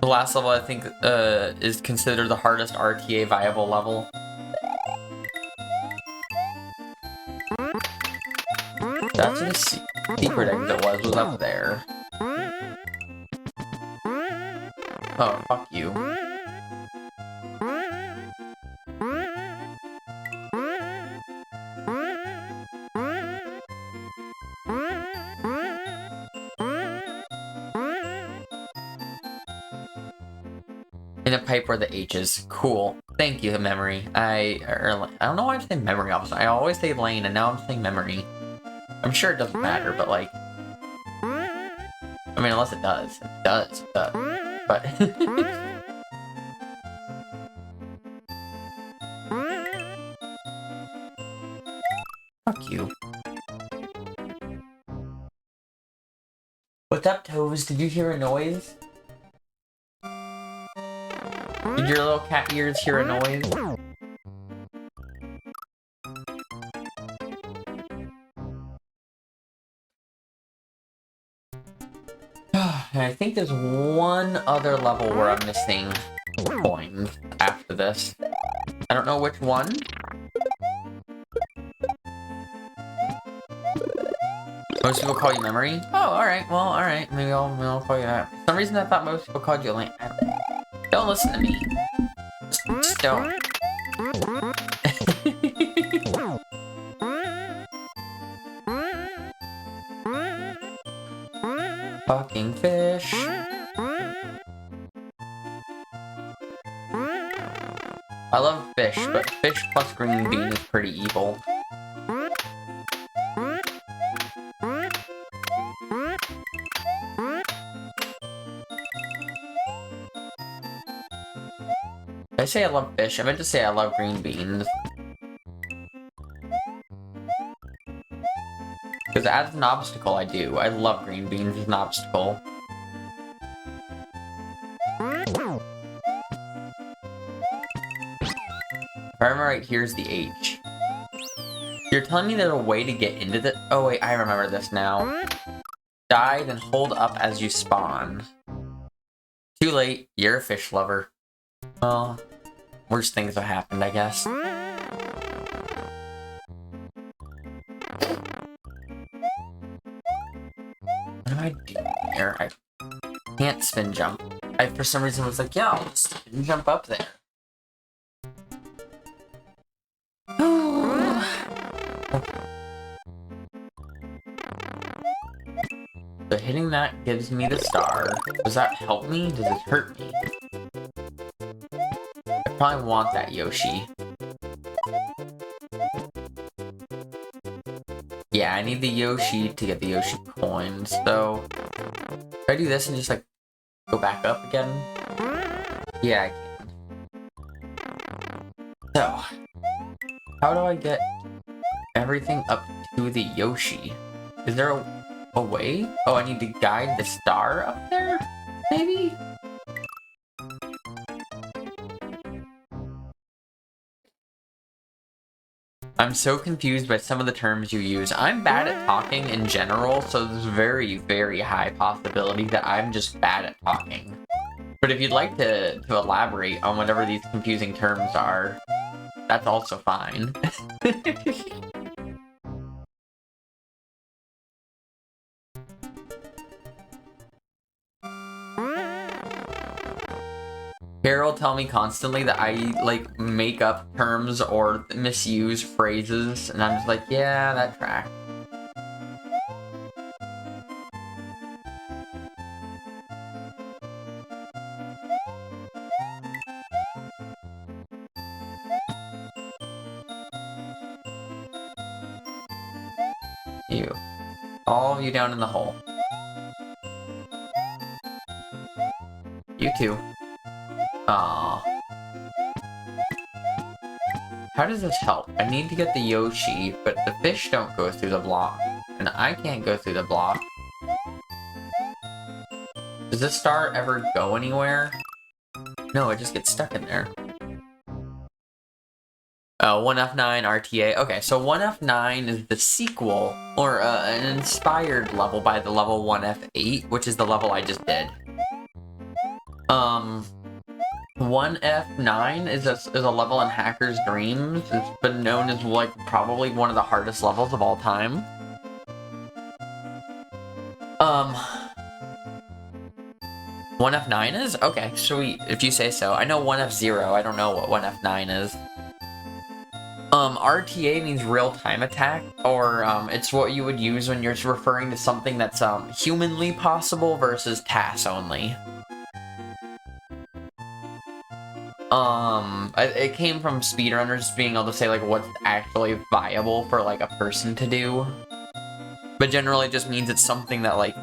The last level, I think, is considered the hardest RTA viable level. That's what the secret exit was up there. Oh, fuck you. In a pipe where the H is. Cool. Thank you, memory. I don't know why I say memory officer. I always say lane, and now I'm saying memory. I'm sure it doesn't matter, but like... I mean, unless it does. It does. It does. But... Fuck you. What's up, Toes? Did you hear a noise? Did your little cat ears hear a noise? I think there's one other level where I'm missing coins after this. I don't know which one. Most people call you memory? Oh, alright. Well, alright. Maybe I'll call you that. For some reason I thought most people called you lane. Don't listen to me. Just don't. Fucking fish. I love fish, but fish plus green bean is pretty evil. Did I say I love fish? I meant to say I love green beans. Because as an obstacle, I do. I love green beans as an obstacle. If I remember right, here's the H. You're telling me there's a way to get into the... Oh wait, I remember this now. Die, then hold up as you spawn. Too late, you're a fish lover. Well, worst things have happened, I guess. What am I doing here? I can't spin jump. I, for some reason, was like, yeah, I'll just spin jump up there. So hitting that gives me the star. Does that help me? Does it hurt me? I probably want that Yoshi. Yeah, I need the Yoshi to get the Yoshi coins. So, if I do this and just like go back up again? Yeah, I can. So, how do I get everything up to the Yoshi? Is there a way? Oh, I need to guide the star up there? Maybe? I'm so confused by some of the terms you use. I'm bad at talking in general, so there's very, very high possibility that I'm just bad at talking. But if you'd like to elaborate on whatever these confusing terms are, that's also fine. Carol tell me constantly that I, like, make up terms or misuse phrases, and I'm just like, yeah, that tracks. You. All of you down in the hole. You too. Aww. How does this help? I need to get the Yoshi, but the fish don't go through the block. And I can't go through the block. Does this star ever go anywhere? No, it just gets stuck in there. Oh, 1F9 RTA. Okay, so 1F9 is the sequel, or an inspired level by the level 1F8, which is the level I just did. 1F9 is a level in Hacker's Dreams. It's been known as, like, probably one of the hardest levels of all time. 1F9 is? Okay, sweet, if you say so. I know 1F0, I don't know what 1F9 is. RTA means real-time attack, or, it's what you would use when you're referring to something that's, humanly possible versus TAS only. It came from speedrunners being able to say, like, what's actually viable for, like, a person to do. But generally it just means it's something that, like,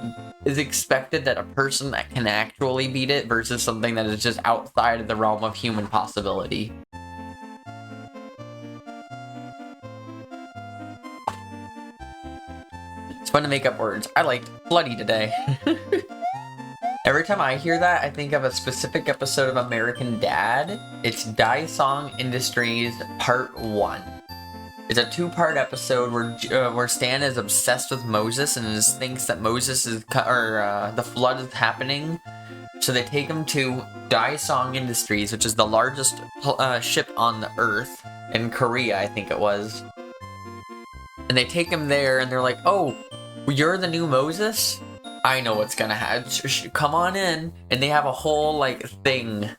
is expected that a person that can actually beat it versus something that is just outside of the realm of human possibility. It's fun to make up words. I liked bloody today. Every time I hear that, I think of a specific episode of American Dad. It's Die Song Industries Part 1. It's a two-part episode where Stan is obsessed with Moses and thinks that Moses is, the flood is happening. So they take him to Die Song Industries, which is the largest ship on the Earth, in Korea, I think it was. And they take him there, and they're like, "Oh, you're the new Moses? I know what's gonna happen. Come on in." And they have a whole, like, thing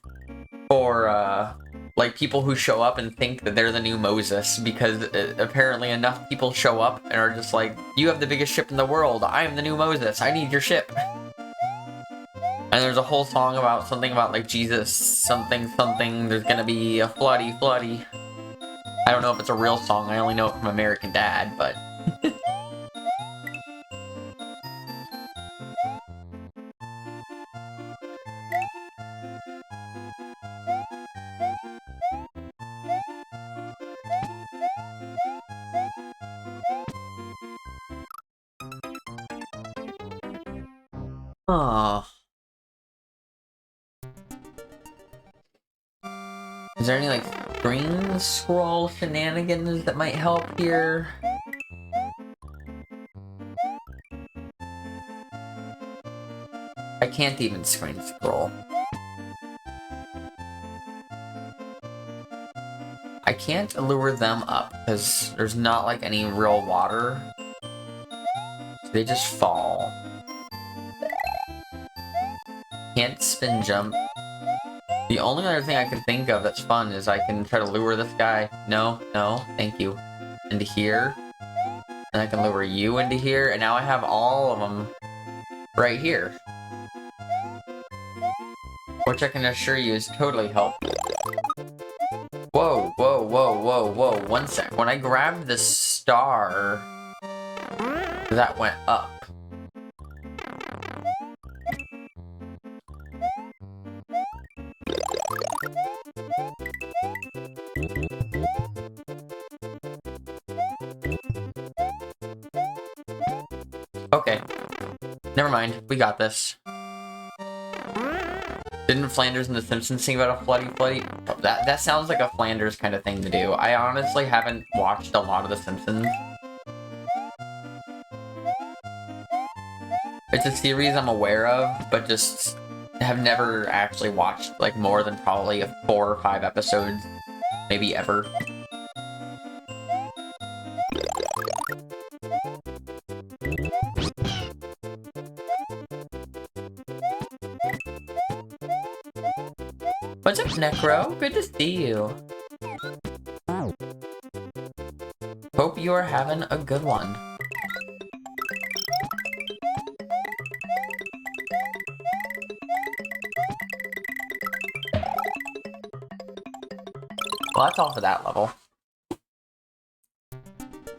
for, like, people who show up and think that they're the new Moses, because apparently enough people show up and are just like, "You have the biggest ship in the world. I am the new Moses. I need your ship." And there's a whole song about something about, like, Jesus, something, there's gonna be a floody. I don't know if it's a real song. I only know it from American Dad, but... Oh. Is there any, like, screen scroll shenanigans that might help here? I can't even screen scroll. I can't lure them up, because there's not, like, any real water. So they just fall. Can't spin jump. The only other thing I can think of that's fun is I can try to lure this guy. No, thank you. Into here. And I can lure you into here, and now I have all of them right here. Which I can assure you is totally helpful. Whoa. 1 sec. When I grabbed the star, that went up. Okay. Never mind. We got this. Didn't Flanders and the Simpsons sing about a floody? Oh, that sounds like a Flanders kind of thing to do. I honestly haven't watched a lot of the Simpsons. It's a series I'm aware of, but just have never actually watched, like, more than probably 4 or 5 episodes, maybe ever. What's up, Necro? Good to see you. Hope you are having a good one. Well, that's all for that level.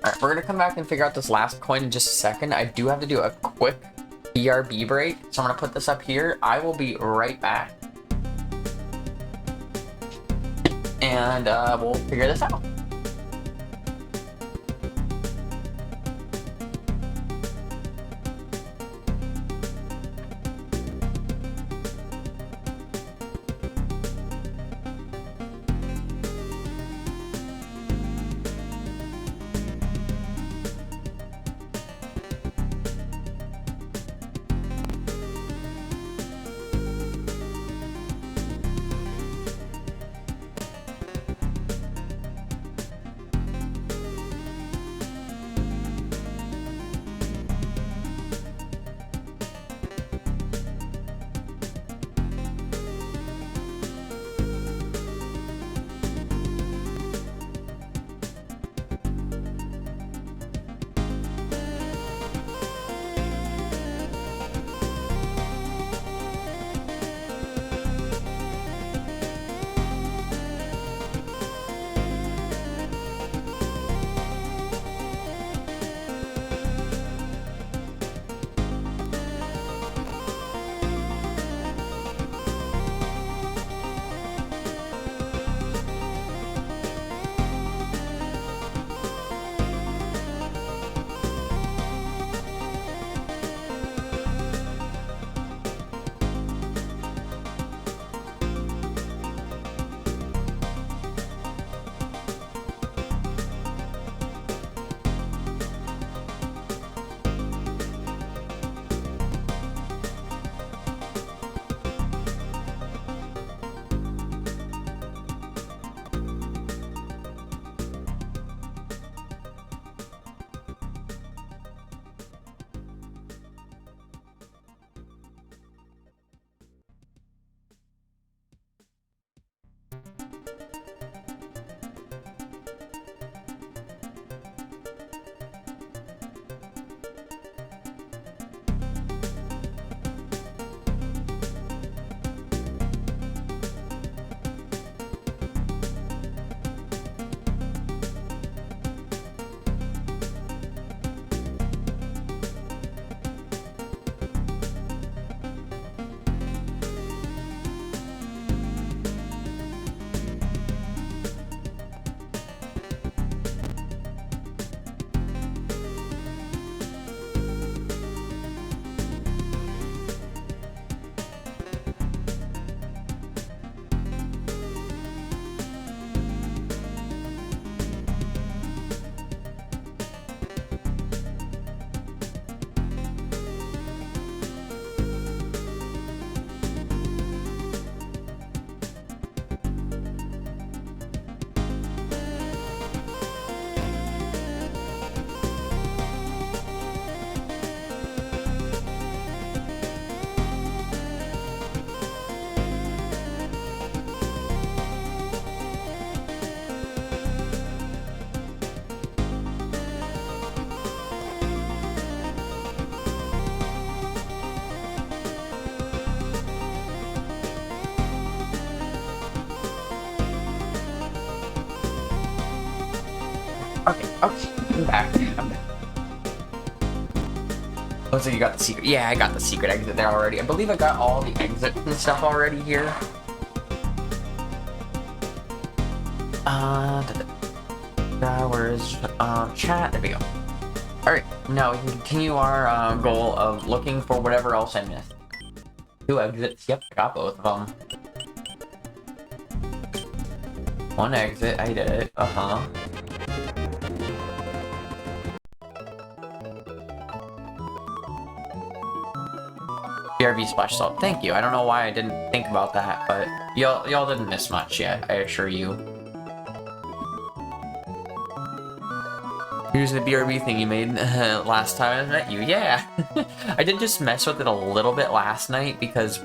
Alright. Alright, we're gonna come back and figure out this last coin in just a second. I do have to do a quick BRB break, so I'm gonna put this up here. I will be right back. And we'll figure this out. Okay, I'm back. Oh, so you got the secret. Yeah, I got the secret exit there already. I believe I got all the exits and stuff already here. Where's chat? There we go. Alright, now we can continue our goal of looking for whatever else I missed. 2 exits. Yep, I got both of them. 1 exit. I did it. BRB splash salt. Thank you. I don't know why I didn't think about that, but y'all didn't miss much yet, I assure you. Here's the BRB thing you made last time I met you. Yeah! I did just mess with it a little bit last night because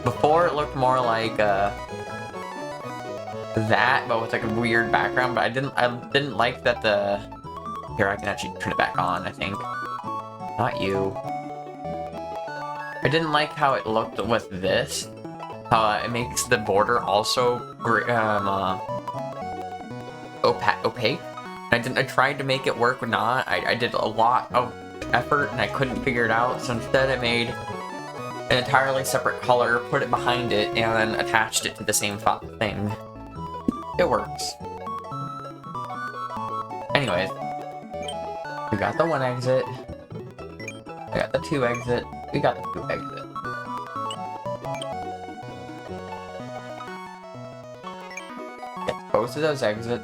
before it looked more like that, but with like a weird background, but I didn't like that the... Here, I can actually turn it back on, I think. Not you. I didn't like how it looked with this. How it makes the border also opaque. I tried to make it work or not. I did a lot of effort and I couldn't figure it out, so instead I made an entirely separate color, put it behind it, and then attached it to the same thing. It works. Anyways, we got the 1 exit, we got the 2 exit, we got the 2 exit. Get both of those exit.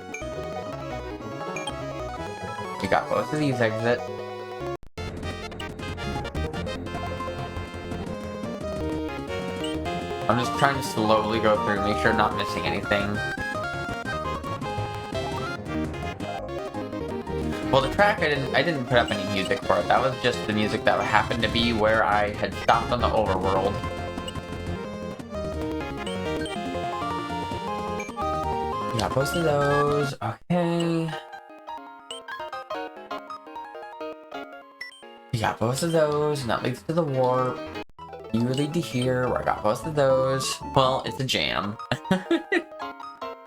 We got both of these exit. I'm just trying to slowly go through, make sure I'm not missing anything. Well, the track, I didn't put up any music for it. That was just the music that happened to be where I had stopped on the overworld. We got both of those. Okay. We got both of those, and that leads to the warp. You lead to here, where I got both of those. Well, it's a jam.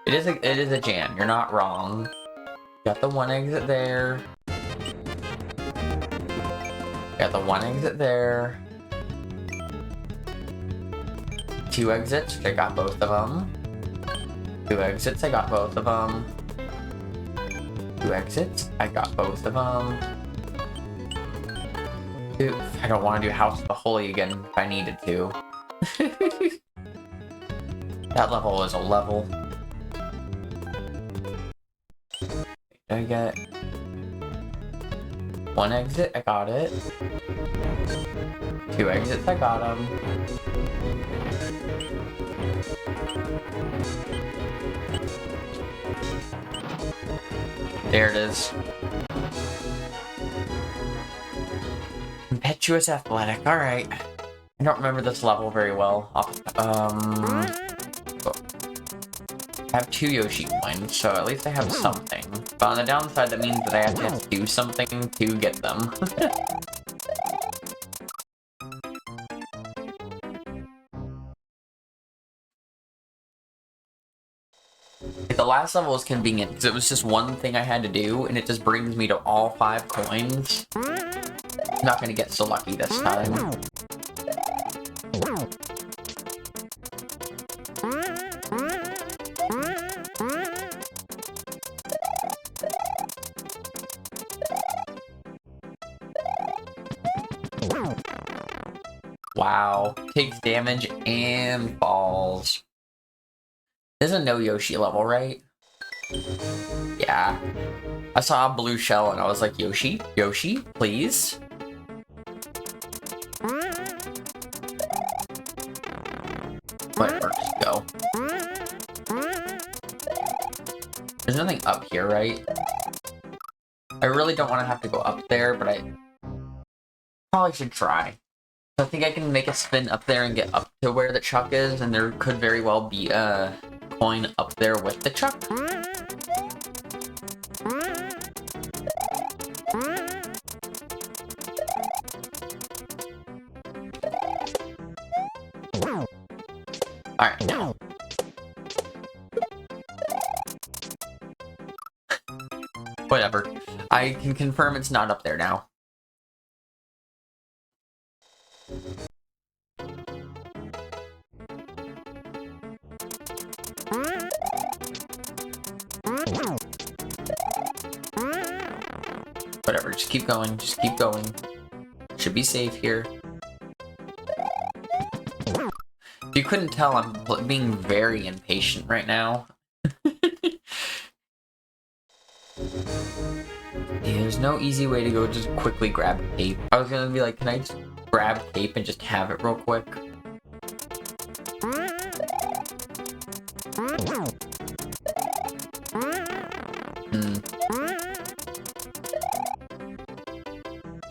It is a jam. You're not wrong. Got the 1 exit there. Got the 1 exit there. 2 exits, which I got both of them. 2 exits, I got both of them. 2 exits, I got both of them. Dude, I don't want to do House of the Holy again if I needed to. That level is a level. Did I get 1 exit? I got it. 2 exits, I got them. There it is. Impetuous Athletic, alright. I don't remember this level very well. I have 2 Yoshi coins, so at least I have something. But on the downside, that means that I have to do something to get them. The last level was convenient, because it was just one thing I had to do, and it just brings me to all 5 coins. I'm not gonna get so lucky this time. Wow, takes damage and falls. This is a no Yoshi level, right? Yeah. I saw a blue shell and I was like, Yoshi? Yoshi, please? Whatever, just go. There's nothing up here, right? I really don't want to have to go up there, but I probably should try. I think I can make a spin up there and get up to where the chuck is, and there could very well be a coin up there with the chuck. Alright, now. Whatever. I can confirm it's not up there now. Whatever, just keep going, just keep going. Should be safe here. If you couldn't tell, I'm being very impatient right now. There's no easy way to go just quickly grab tape. I was gonna be like, can I just grab tape and just have it real quick?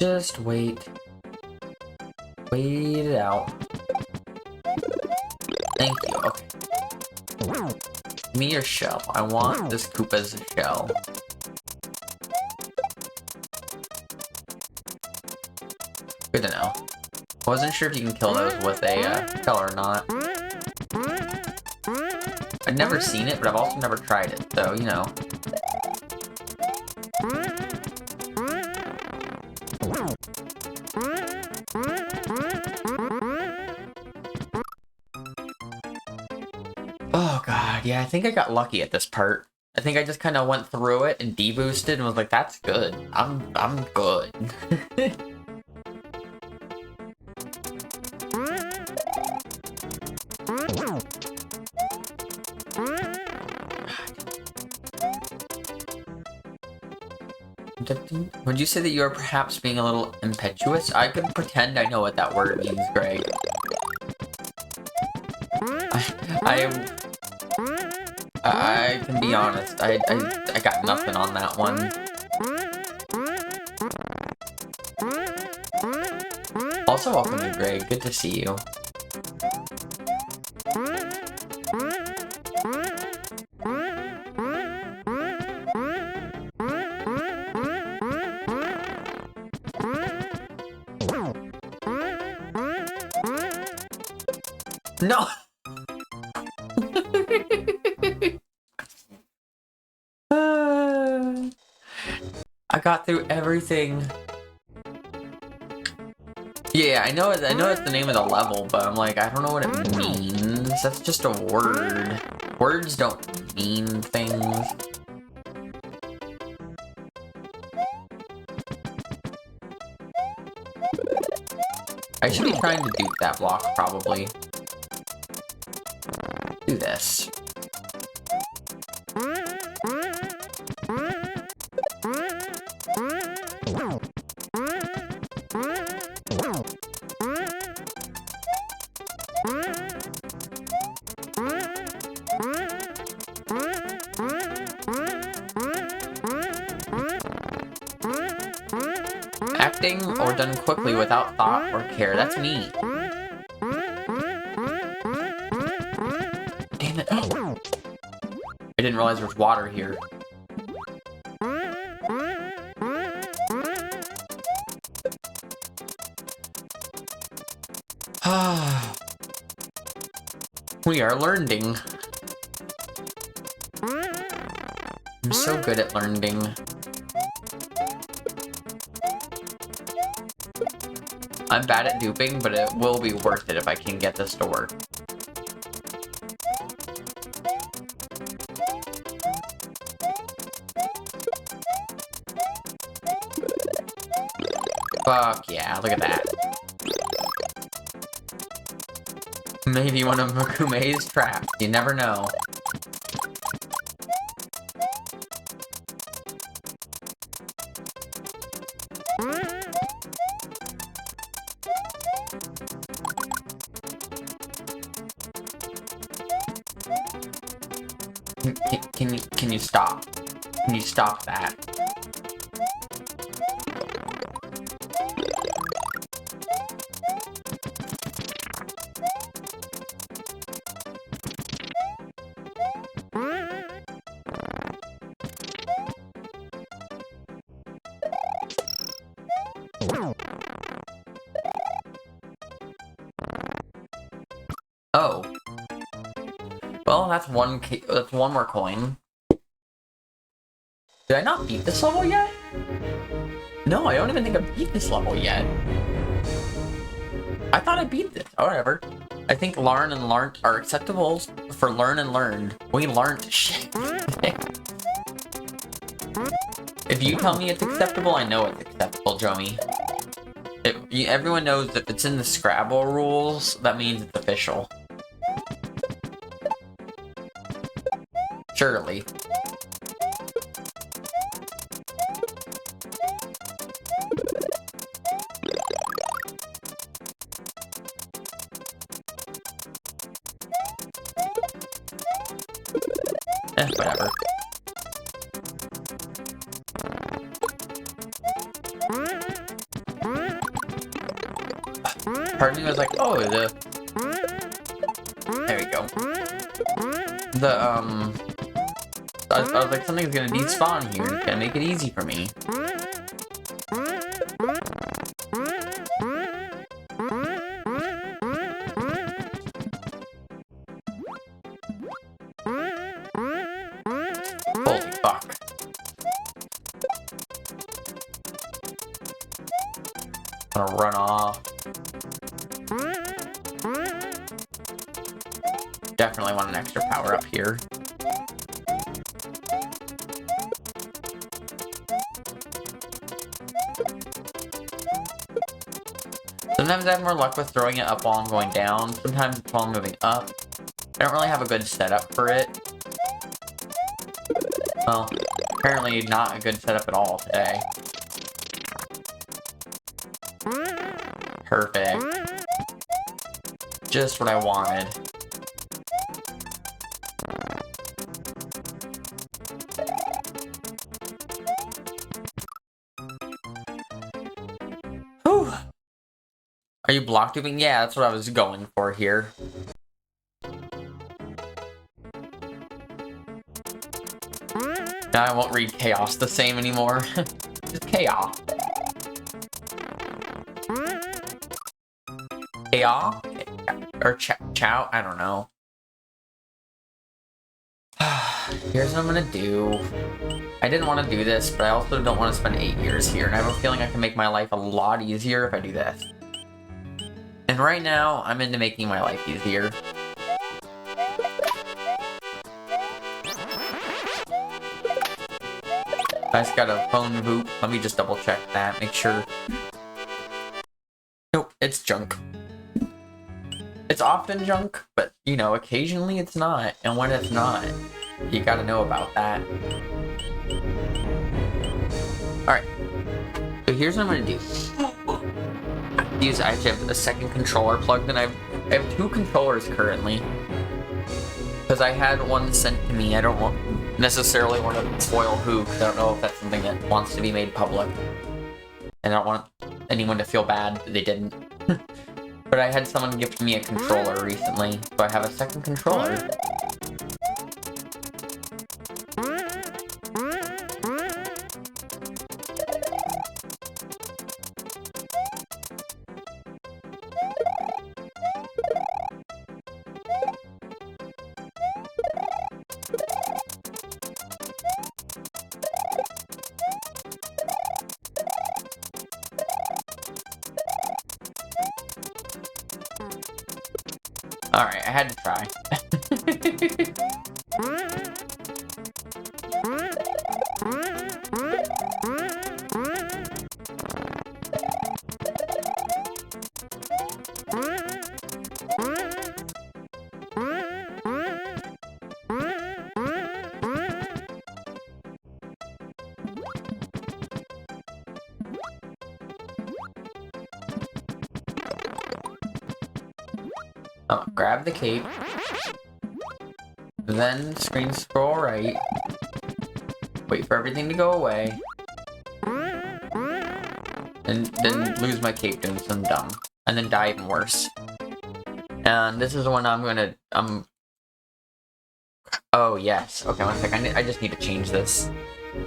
Just wait. Wait it out. Thank you, okay. Give me your shell. I want this Koopa's shell. Good to know. I wasn't sure if you can kill those with a shell or not. I've never seen it, but I've also never tried it, so, you know. Oh god, yeah, I think I got lucky at this part. I think I just kind of went through it and deboosted and was like, that's good. I'm good. Would you say that you are perhaps being a little impetuous? I could pretend I know what that word means, Greg. I can be honest. I got nothing on that one. Also, welcome to Greg. Good to see you. No! I got through everything. Yeah, I know it's the name of the level, but I'm like, I don't know what it means. That's just a word. Words don't mean things. I should be trying to dupe that block, probably. Do this. Acting or done quickly without thought or care. That's me. Damn it. I didn't realize there was water here. We are learning. I'm so good at learning. I'm bad at duping, but it will be worth it if I can get this to work. Fuck yeah, look at that. Maybe one of Makume's traps, you never know. Can you stop? Can you stop that? Oh. Well, that's one more coin. Did I not beat this level yet? No, I don't even think I beat this level yet. I thought I beat this. Oh, whatever. I think learn and learnt are acceptable for learn and learned. We learned shit. If you tell me it's acceptable, I know it's acceptable, Joey. Everyone knows that if it's in the Scrabble rules, that means it's official. Surely. Whatever. Part of me was like, oh, there we go. I was like, something's gonna despawn here, it's gonna make it easy for me. Holy fuck. I'm gonna run off. Definitely want an extra power up here. Sometimes I have more luck with throwing it up while I'm going down. Sometimes it's while I'm moving up. I don't really have a good setup for it. Well, apparently not a good setup at all today. Perfect. Just what I wanted. Whew. Are you block tubing? Yeah, that's what I was going for here. Now I won't read chaos the same anymore. Just chaos. Chaos? Or chow? I don't know. Here's what I'm gonna do. I didn't want to do this, but I also don't want to spend 8 years here, and I have a feeling I can make my life a lot easier if I do this. And right now, I'm into making my life easier. I just got a phone boot. Let me just double check that, make sure. Nope, it's junk. It's often junk, but, you know, occasionally it's not. And when it's not, you gotta know about that. Alright. So here's what I'm gonna do. I actually have a second controller plugged in. I have 2 controllers currently. Because I had one sent to me. I don't necessarily want to spoil who, because I don't know if that's something that wants to be made public. And I don't want anyone to feel bad that they didn't. But I had someone gift me a controller recently, so I have a second controller. Alright, I had to try. Grab the cape, then screen scroll right, wait for everything to go away, and then lose my cape doing some dumb, and then die even worse. And this is when I'm gonna, oh yes, okay, one sec, I just need to change this.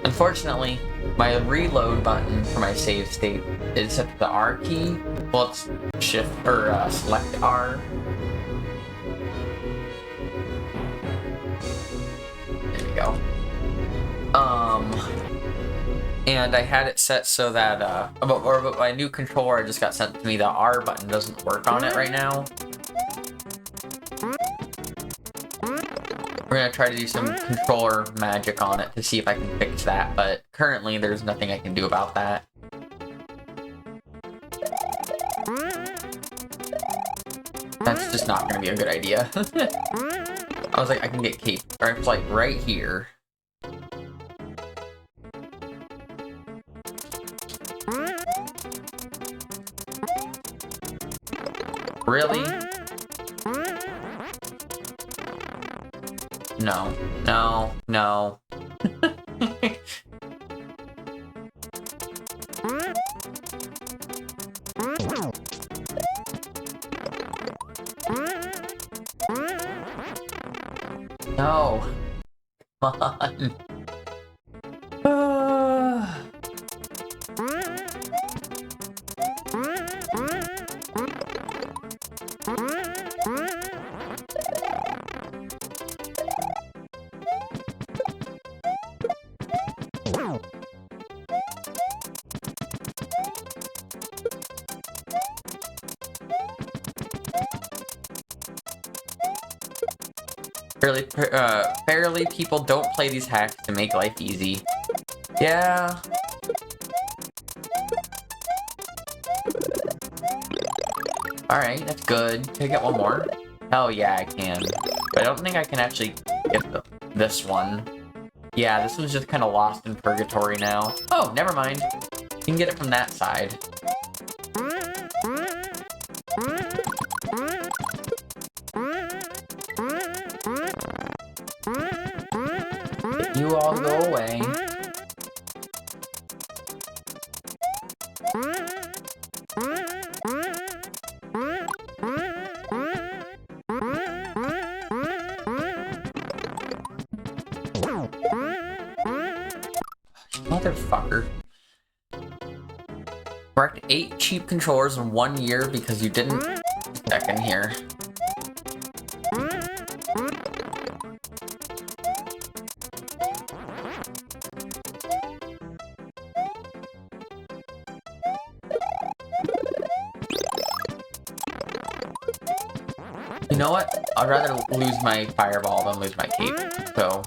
Unfortunately, my reload button for my save state is set to the R key. Well, it's shift, or select R. Go. And I had it set so that, but my new controller just got sent to me, the R button doesn't work on it right now. We're gonna try to do some controller magic on it to see if I can fix that, but currently there's nothing I can do about that. That's just not gonna be a good idea. I was like, I can get cape. Or it's like right here. Really? No. No. No. No. Come on. Fairly, people don't play these hacks to make life easy. Yeah. Alright, that's good. Can I get one more? Hell yeah, I can. But I don't think I can actually get this one. Yeah, this one's just kind of lost in purgatory now. Oh, never mind. You can get it from that side. You all go away. Motherfucker. Correct 8 cheap controllers in 1 year because you didn't second here. You know what? I'd rather lose my fireball than lose my cape, so...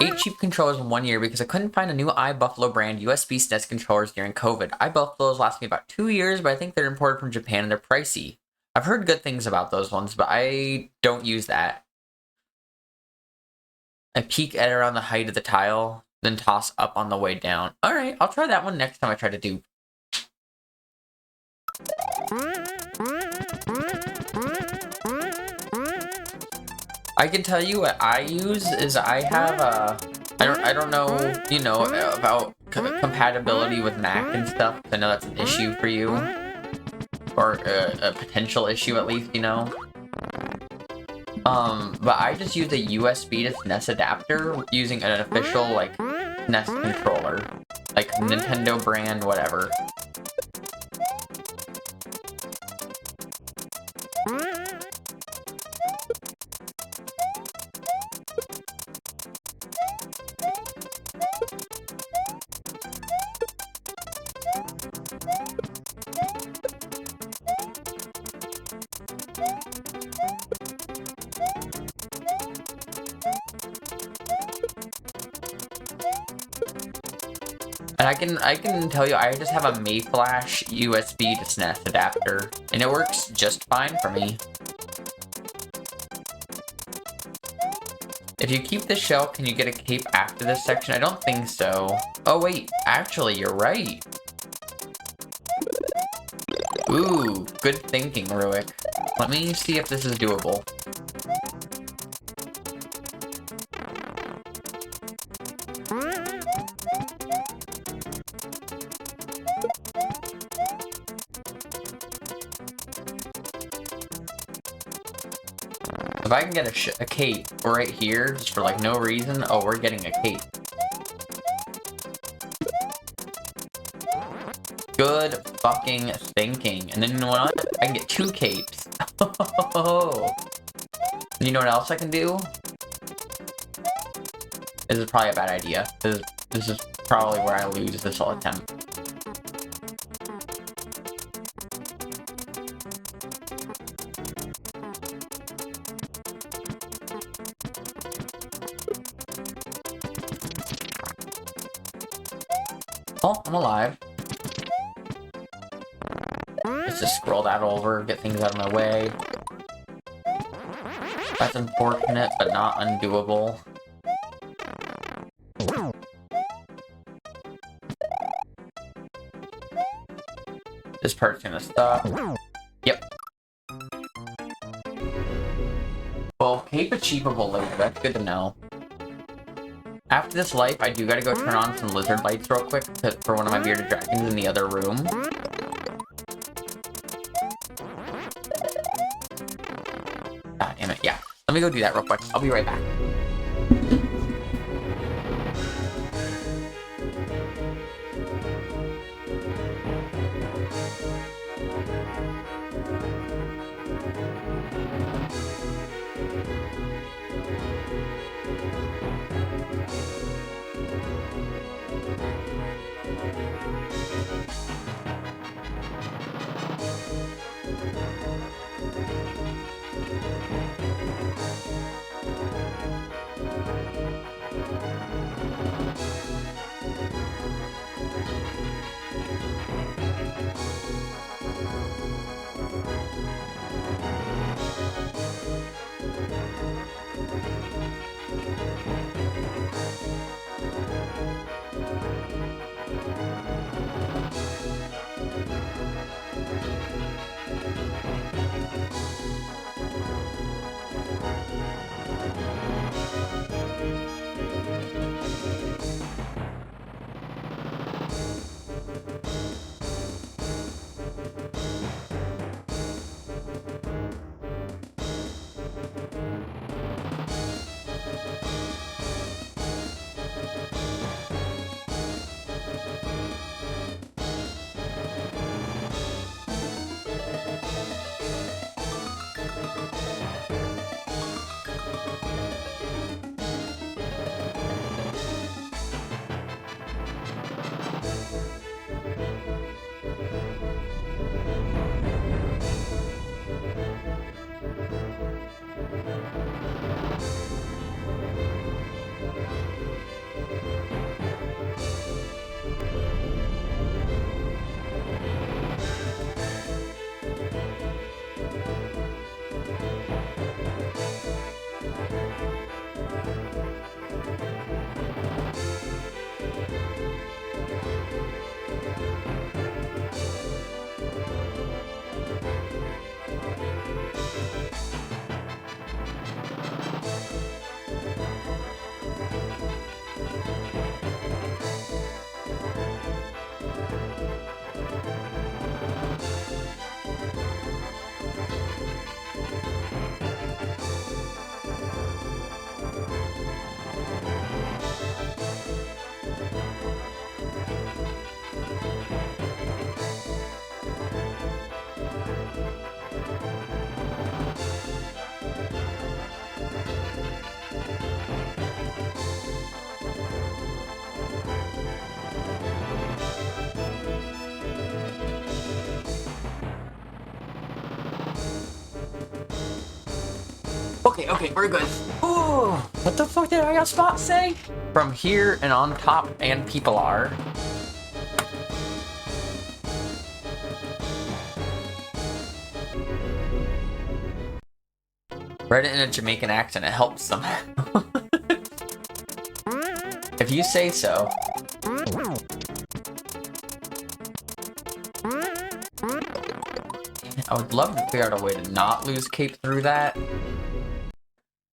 8 cheap controllers in 1 year because I couldn't find a new iBuffalo brand USB SNES controllers during COVID. iBuffalos last me about 2 years, but I think they're imported from Japan and they're pricey. I've heard good things about those ones, but I don't use that. I peek at around the height of the tile, then toss up on the way down. Alright, I'll try that one next time I try to do. I can tell you what I use is I have I don't know, you know, about compatibility with Mac and stuff. I know that's an issue for you, or a potential issue at least, you know. But I just use a USB to SNES adapter using an official like SNES controller, like Nintendo brand, whatever. And I can tell you, I just have a Mayflash USB to SNES adapter, and it works just fine for me. If you keep the shell, can you get a cape after this section? I don't think so. Oh wait, actually, you're right. Ooh, good thinking, Ruick. Let me see if this is doable. If I can get a cape right here, just for like no reason, oh, we're getting a cape. Good fucking thinking. And then you know what? I can get 2 capes. Oh. You know what else I can do? This is probably a bad idea. This is probably where I lose this whole attempt. Oh, I'm alive. Let's just scroll that over, get things out of my way. That's unfortunate, but not undoable. This part's gonna stop. Yep. Well, cape achievable later, that's good to know. After this life, I do gotta go turn on some lizard lights real quick for one of my bearded dragons in the other room. God damn it, yeah. Let me go do that real quick. I'll be right back. Okay, we're good. Ooh, what the fuck did I got Spot say? From here and on top and people are. Read it in a Jamaican accent, it helps somehow. If you say so. I would love to figure out a way to not lose cape through that.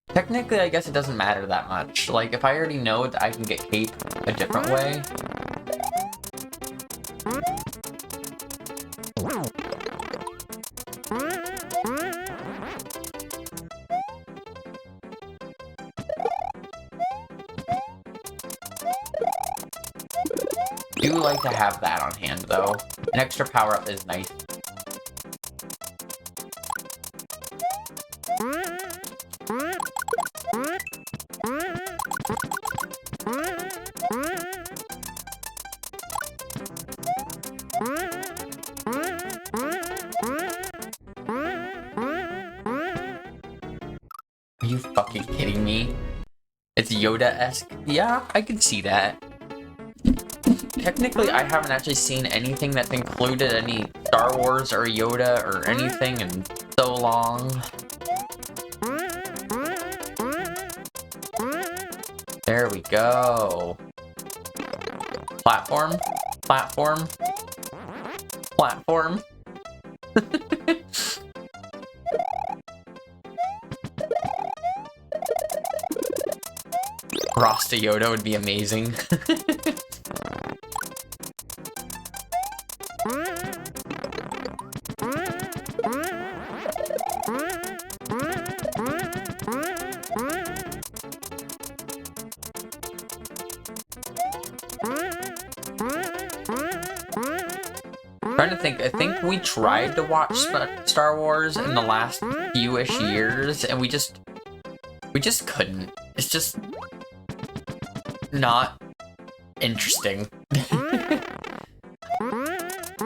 Technically, I guess it doesn't matter that much. Like, if I already know that I can get cape a different way. Do like to have that on hand, though. An extra power-up is nice. Are you fucking kidding me? It's Yoda-esque? Yeah, I can see that. Technically, I haven't actually seen anything that's included any Star Wars or Yoda or anything in so long. There we go. Platform? Platform? Platform? Rasta Yoda would be amazing. Trying to think, I think we tried to watch Star Wars in the last few-ish years, and we just couldn't. It's just not interesting.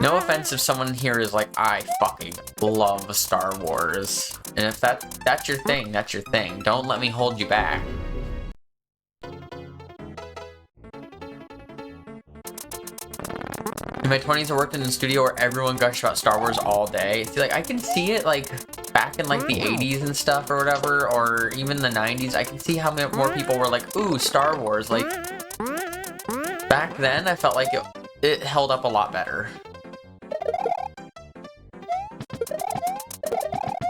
No offense if someone here is like, I fucking love Star Wars. And if that's your thing, that's your thing. Don't let me hold you back. In my 20s, I worked in a studio where everyone gushed about Star Wars all day. See, like, I can see it, like, back in, like, the 80s and stuff or whatever, or even the 90s. I can see how many more people were like, ooh, Star Wars. Like, back then, I felt like it held up a lot better.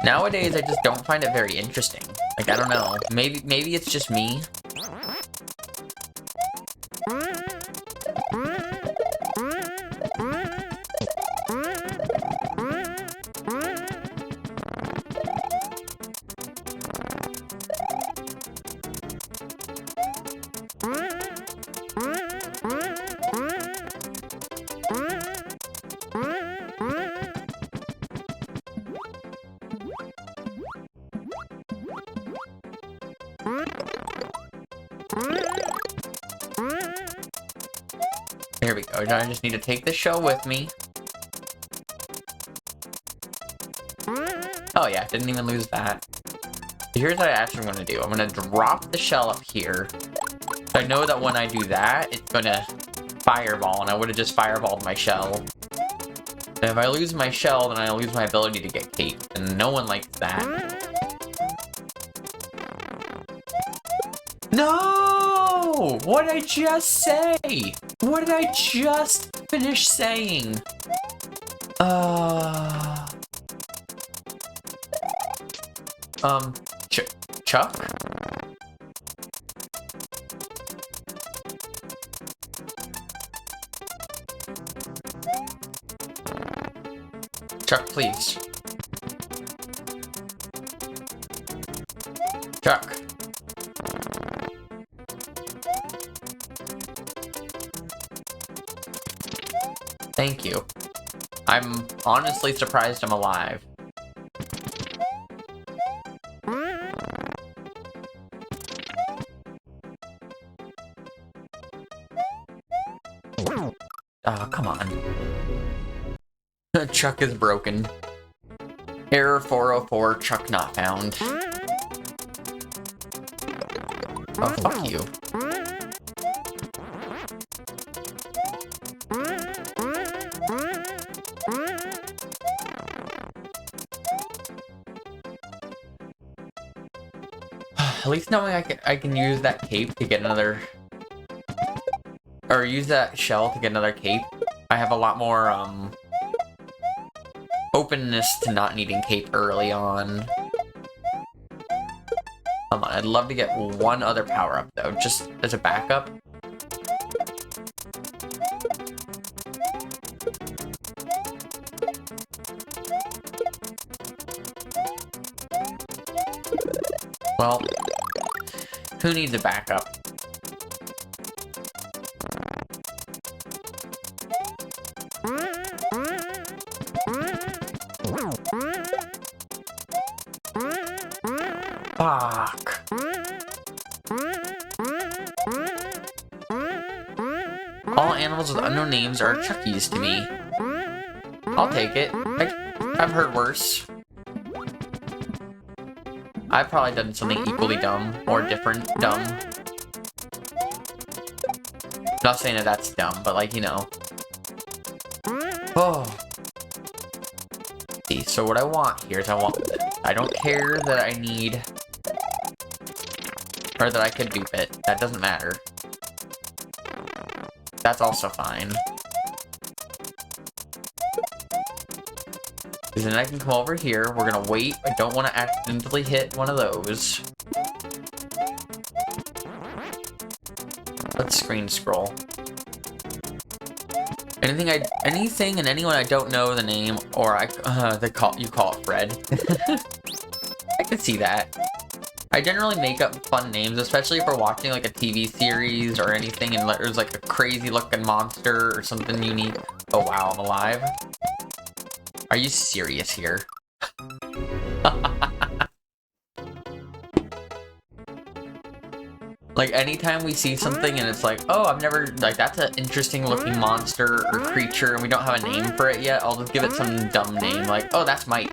Nowadays, I just don't find it very interesting. Like, I don't know. Maybe it's just me. Here we go. Now I just need to take the shell with me. Oh yeah, didn't even lose that. Here's what I actually am going to do. I'm going to drop the shell up here. So I know that when I do that, it's going to fireball, and I would have just fireballed my shell. And if I lose my shell, then I lose my ability to get cape, and no one likes that. No! What did I just say? What did I just finish saying? Chuck? Chuck, please. Chuck. Thank you. I'm honestly surprised I'm alive. Oh, come on. Chuck is broken. Error 404, Chuck not found. Oh, fuck you. At least knowing I can use that cape to get another... Or use that shell to get another cape. I have a lot more, openness to not needing cape early on. Come on, I'd love to get one other power-up, though, just as a backup. Well, who needs a backup? Fuck. All animals with unknown names are Chuckies to me. I'll take it. I've heard worse. I've probably done something equally dumb, or different dumb. Not saying that that's dumb, but like, you know. Oh. See, so what I want here is I don't care that I need, or that I could dupe it. That doesn't matter. That's also fine. Because then I can come over here. We're gonna wait. I don't want to accidentally hit one of those. Let's screen scroll. Anything and anyone I don't know the name, or you call it Fred. I can see that. I generally make up fun names, especially if we're watching like a TV series or anything, and there's like a crazy looking monster or something unique. Oh wow, I'm alive. Are you serious here? Like, anytime we see something and it's like, oh, I've never, like, that's an interesting looking monster or creature and we don't have a name for it yet, I'll just give it some dumb name, like, oh, that's Mike.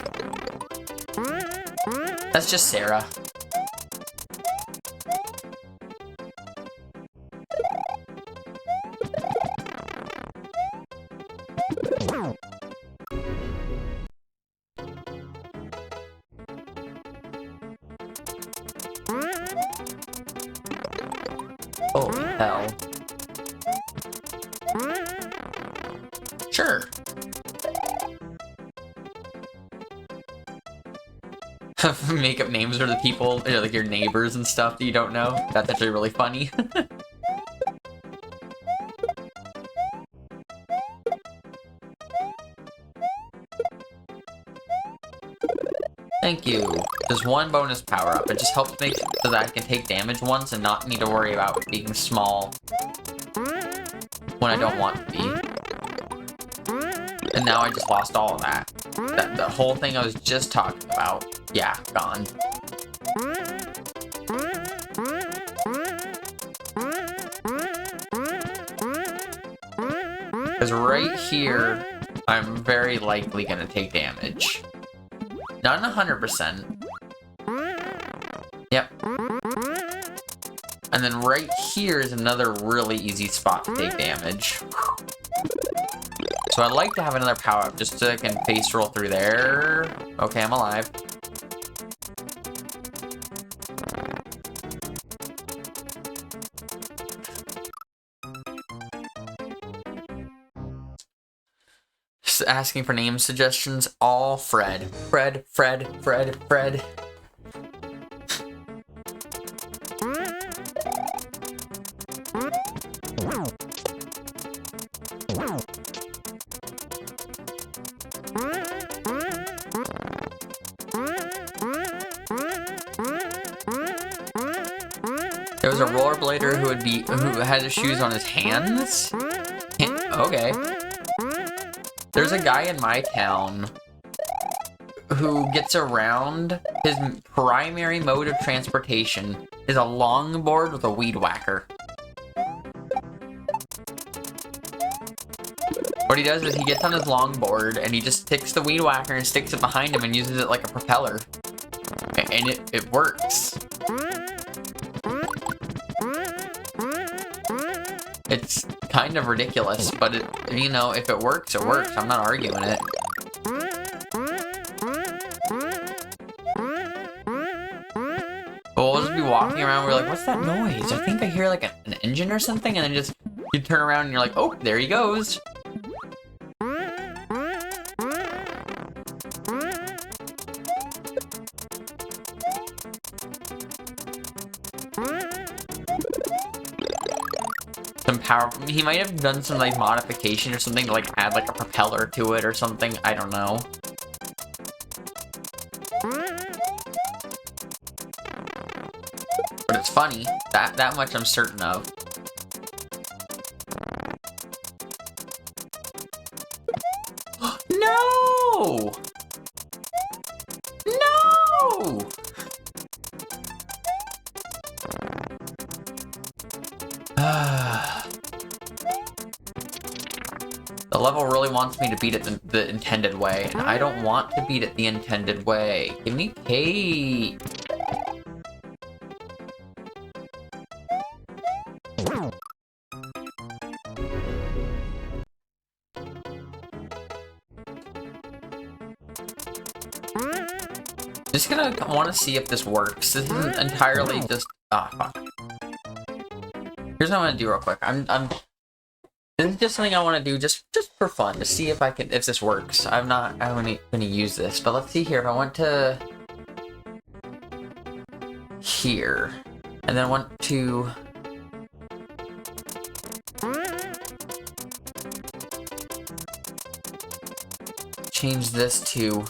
That's just Sarah. Holy hell. Sure. Make up names for the people, you know, like your neighbors and stuff that you don't know. That's actually really funny. Thank you. There's one bonus power-up. It just helps make so that I can take damage once and not need to worry about being small when I don't want to be. And now I just lost all of that. The whole thing I was just talking about. Yeah, gone. Because right here, I'm very likely going to take damage. Not 100%. Yep. And then right here is another really easy spot to take damage. So I'd like to have another power-up just so I can face roll through there. Okay, I'm alive. Just asking for name suggestions. All Fred. Fred. There was a rollerblader who had his shoes on his hands? Okay. There's a guy in my town who gets around. His primary mode of transportation is a longboard with a weed whacker. What he does is he gets on his longboard and he just takes the weed whacker and sticks it behind him and uses it like a propeller. And it works. It's kind of ridiculous, but it, you know, if it works, it works. I'm not arguing it. But we'll just be walking around, we're like, what's that noise? I think I hear like an engine or something, and then just, you turn around and you're like, oh, there he goes. Some power. He might have done some like modification or something to like add like a propeller to it or something. I don't know. But it's funny. That much I'm certain of. No! No! The level really wants me to beat it the intended way, and I don't want to beat it the intended way. Give me Kate. Just gonna want to see if this works. This isn't entirely just fuck. Here's what I'm gonna do real quick. This is just something I want to do just for fun to see if this works. I'm gonna use this, but let's see here. If I went to here and then went to change this to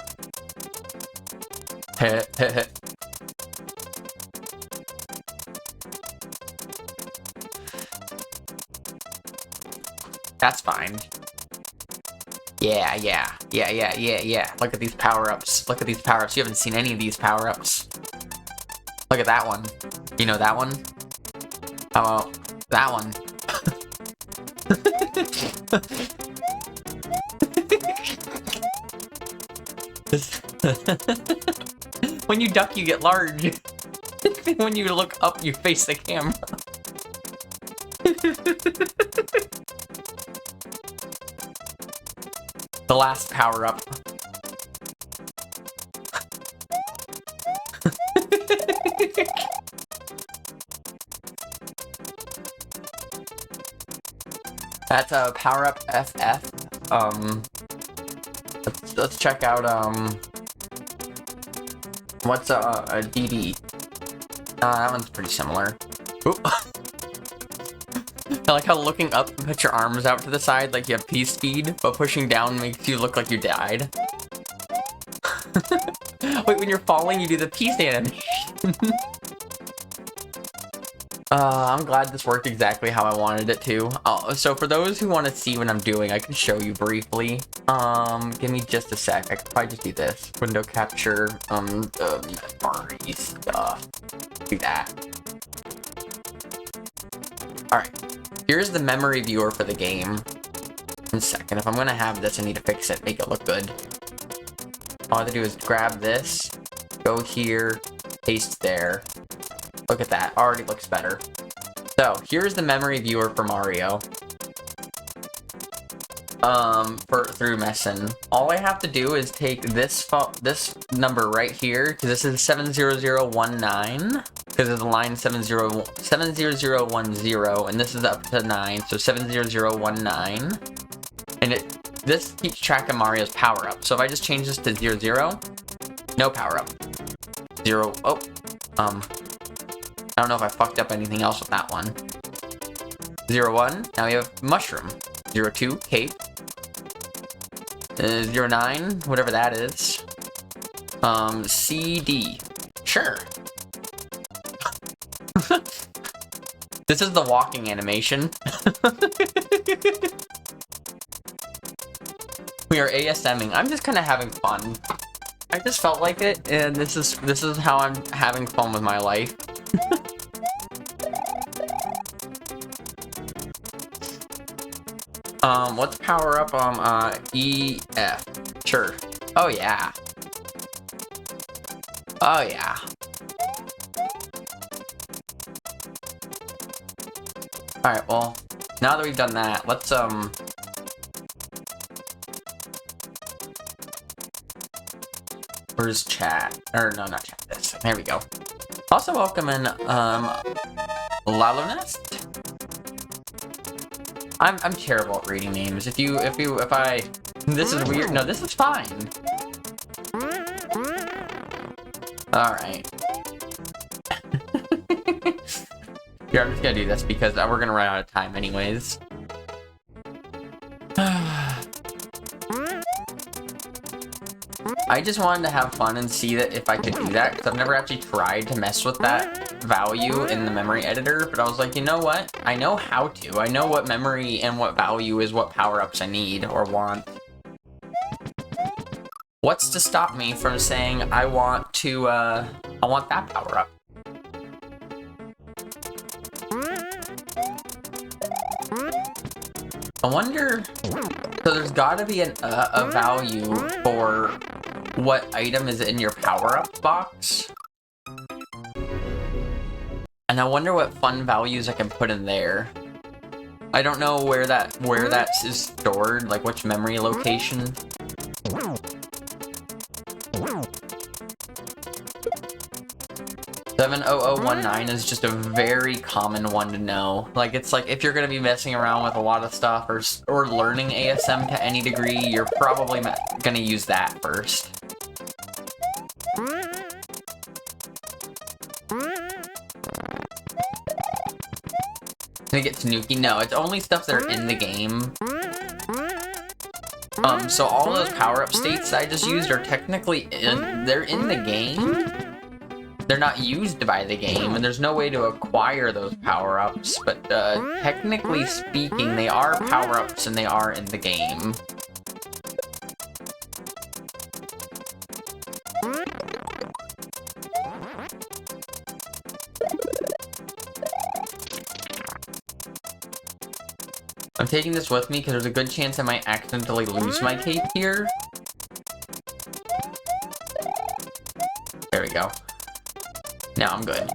that's fine. Yeah. Look at these power-ups. Look at these power-ups. You haven't seen any of these power-ups. Look at that one. You know that one? How about that one? When you duck, you get large. When you look up, you face the camera. The last power-up. That's a power-up FF. Let's check out, what's a DD? That one's pretty similar. Oop. I like how looking up and put your arms out to the side like you have P-speed, but pushing down makes you look like you died. Wait, when you're falling, you do the peace animation. I'm glad this worked exactly how I wanted it to. So for those who want to see what I'm doing, I can show you briefly. Give me just a sec. I could probably just do this. Window capture, memory stuff. Do that. Alright. Here's the memory viewer for the game. 1 second. If I'm gonna have this, I need to fix it, make it look good. All I have to do is grab this, go here, paste there. Look at that, already looks better. So, here's the memory viewer for Mario. Through Messin. All I have to do is take this number right here, because this is 70019, because it's line 70010, and this is up to 9, so 70019. And this keeps track of Mario's power-up. So if I just change this to 00, no power-up. 0, oh, I don't know if I fucked up anything else with that one. 01, now we have Mushroom. 02, Cape. 09, whatever that is. CD. Sure. This is the walking animation. We are ASMing. I'm just kind of having fun. I just felt like it, and this is how I'm having fun with my life. What's power up? EF. Sure. Oh yeah. Oh yeah. Alright, well, now that we've done that, let's, where's chat? Or, no, not chat, this. There we go. Also welcome in, Lalonest? I'm terrible at reading names. If I... This is weird. No, this is fine. Alright. Here, I'm just gonna do this because we're gonna run out of time anyways. I just wanted to have fun and see that if I could do that, because I've never actually tried to mess with that value in the memory editor, but I was like, you know what? I know how to. I know what memory and what value is what power-ups I need or want. What's to stop me from saying I want that power-up? I wonder, so there's gotta be a value for what item is in your power-up box. And I wonder what fun values I can put in there. I don't know where that is stored, like which memory location. 70019 is just a very common one to know. Like, it's like, if you're gonna be messing around with a lot of stuff or learning ASM to any degree, you're probably gonna use that first. Can I get Tanuki? No, it's only stuff that are in the game. So all those power-up states I just used are technically they're in the game. They're not used by the game, and there's no way to acquire those power-ups, but technically speaking, they are power-ups and they are in the game. I'm taking this with me because there's a good chance I might accidentally lose my cape here. There we go. Now I'm good.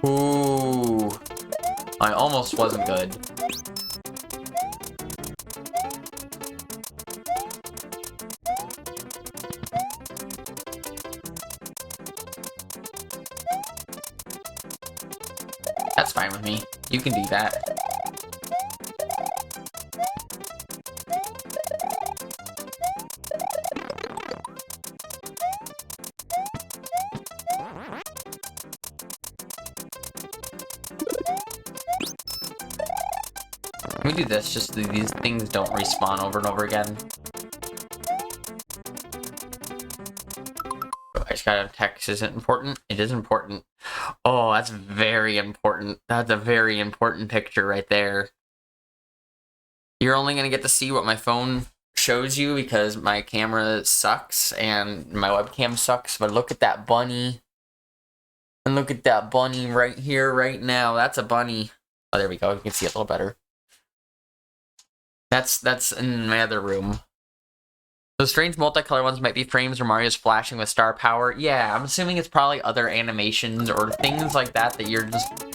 Ooh. I almost wasn't good. That's fine with me. You can do that. Let me do this just so these things don't respawn over and over again. I just gotta text isn't important. It is important. Oh, that's very important. That's a very important picture right there. You're only gonna get to see what my phone shows you because my camera sucks and my webcam sucks, but look at that bunny. And look at that bunny right here, right now. That's a bunny. Oh, there we go. You can see it a little better. That's in my other room. Those strange multicolored ones might be frames where Mario's flashing with star power. Yeah, I'm assuming it's probably other animations or things like that that you're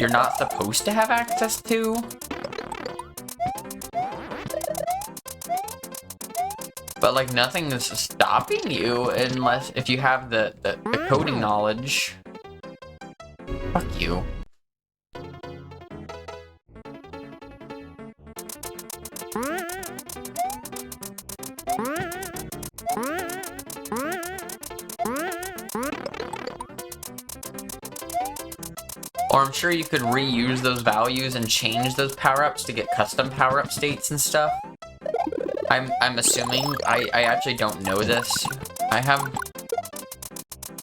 not supposed to have access to. But like nothing is stopping you unless if you have the coding knowledge. Fuck you. Or I'm sure you could reuse those values and change those power-ups to get custom power-up states and stuff. I'm assuming. I actually don't know this. I have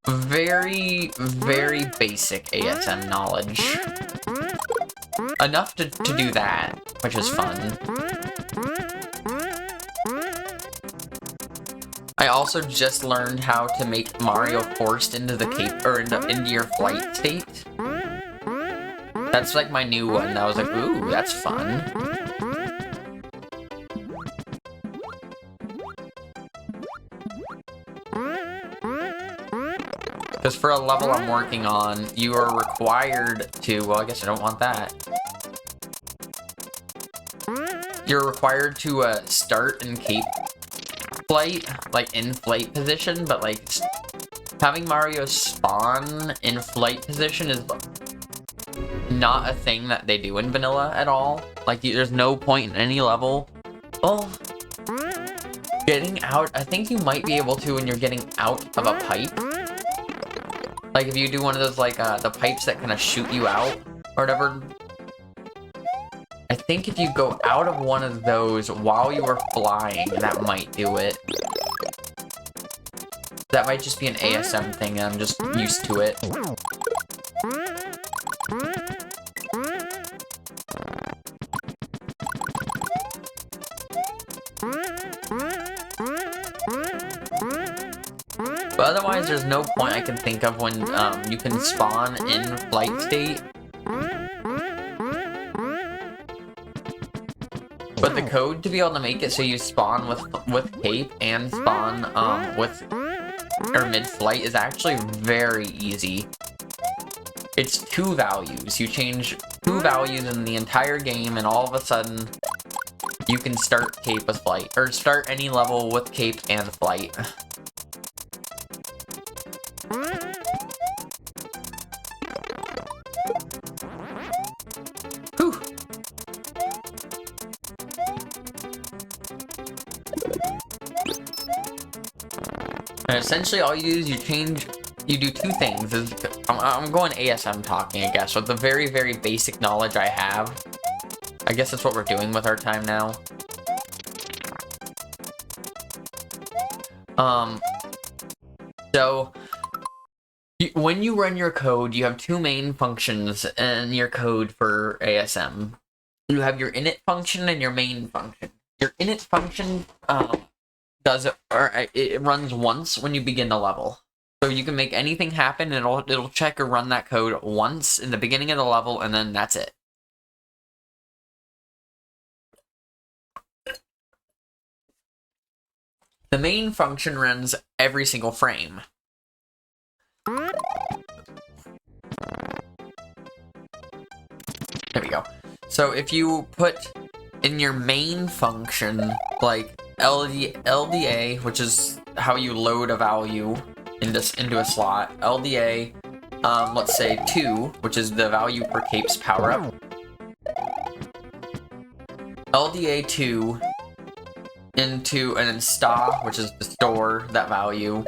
very, very basic ASM knowledge. Enough to do that, which is fun. I also just learned how to make Mario forced into the cape or into your flight state. That's like my new one. I was like, ooh, that's fun. Because for a level I'm working on, you are required to, well, I guess I don't want that. You're required to start in cape flight, like in flight position, but like having Mario spawn in flight position is not a thing that they do in vanilla at all. Like there's no point in any level. Oh, getting out, I think you might be able to when you're getting out of a pipe. Like if you do one of those like the pipes that kind of shoot you out or whatever. I think if you go out of one of those while you are flying, that might do it. That might just be an ASM thing and I'm just used to it. But otherwise, there's no point I can think of when you can spawn in flight state. But the code to be able to make it so you spawn with cape and spawn with or mid-flight is actually very easy. It's 2 values. You change 2 values in the entire game, and all of a sudden, you can start cape with flight or start any level with cape and flight. Whew. And essentially all you do is you do 2 things. I'm going ASM talking, I guess, with the very, very basic knowledge I have. I guess that's what we're doing with our time now. So, when you run your code, you have 2 main functions in your code for ASM. You have your init function and your main function. Your init function it runs once when you begin the level. So you can make anything happen and it'll check or run that code once in the beginning of the level and then that's it. The main function runs every single frame. There we go. So if you put in your main function, like LDA, which is how you load a value into a slot, LDA, let's say 2, which is the value for Cape's power-up. LDA 2 into, and then sta, which is to store that value,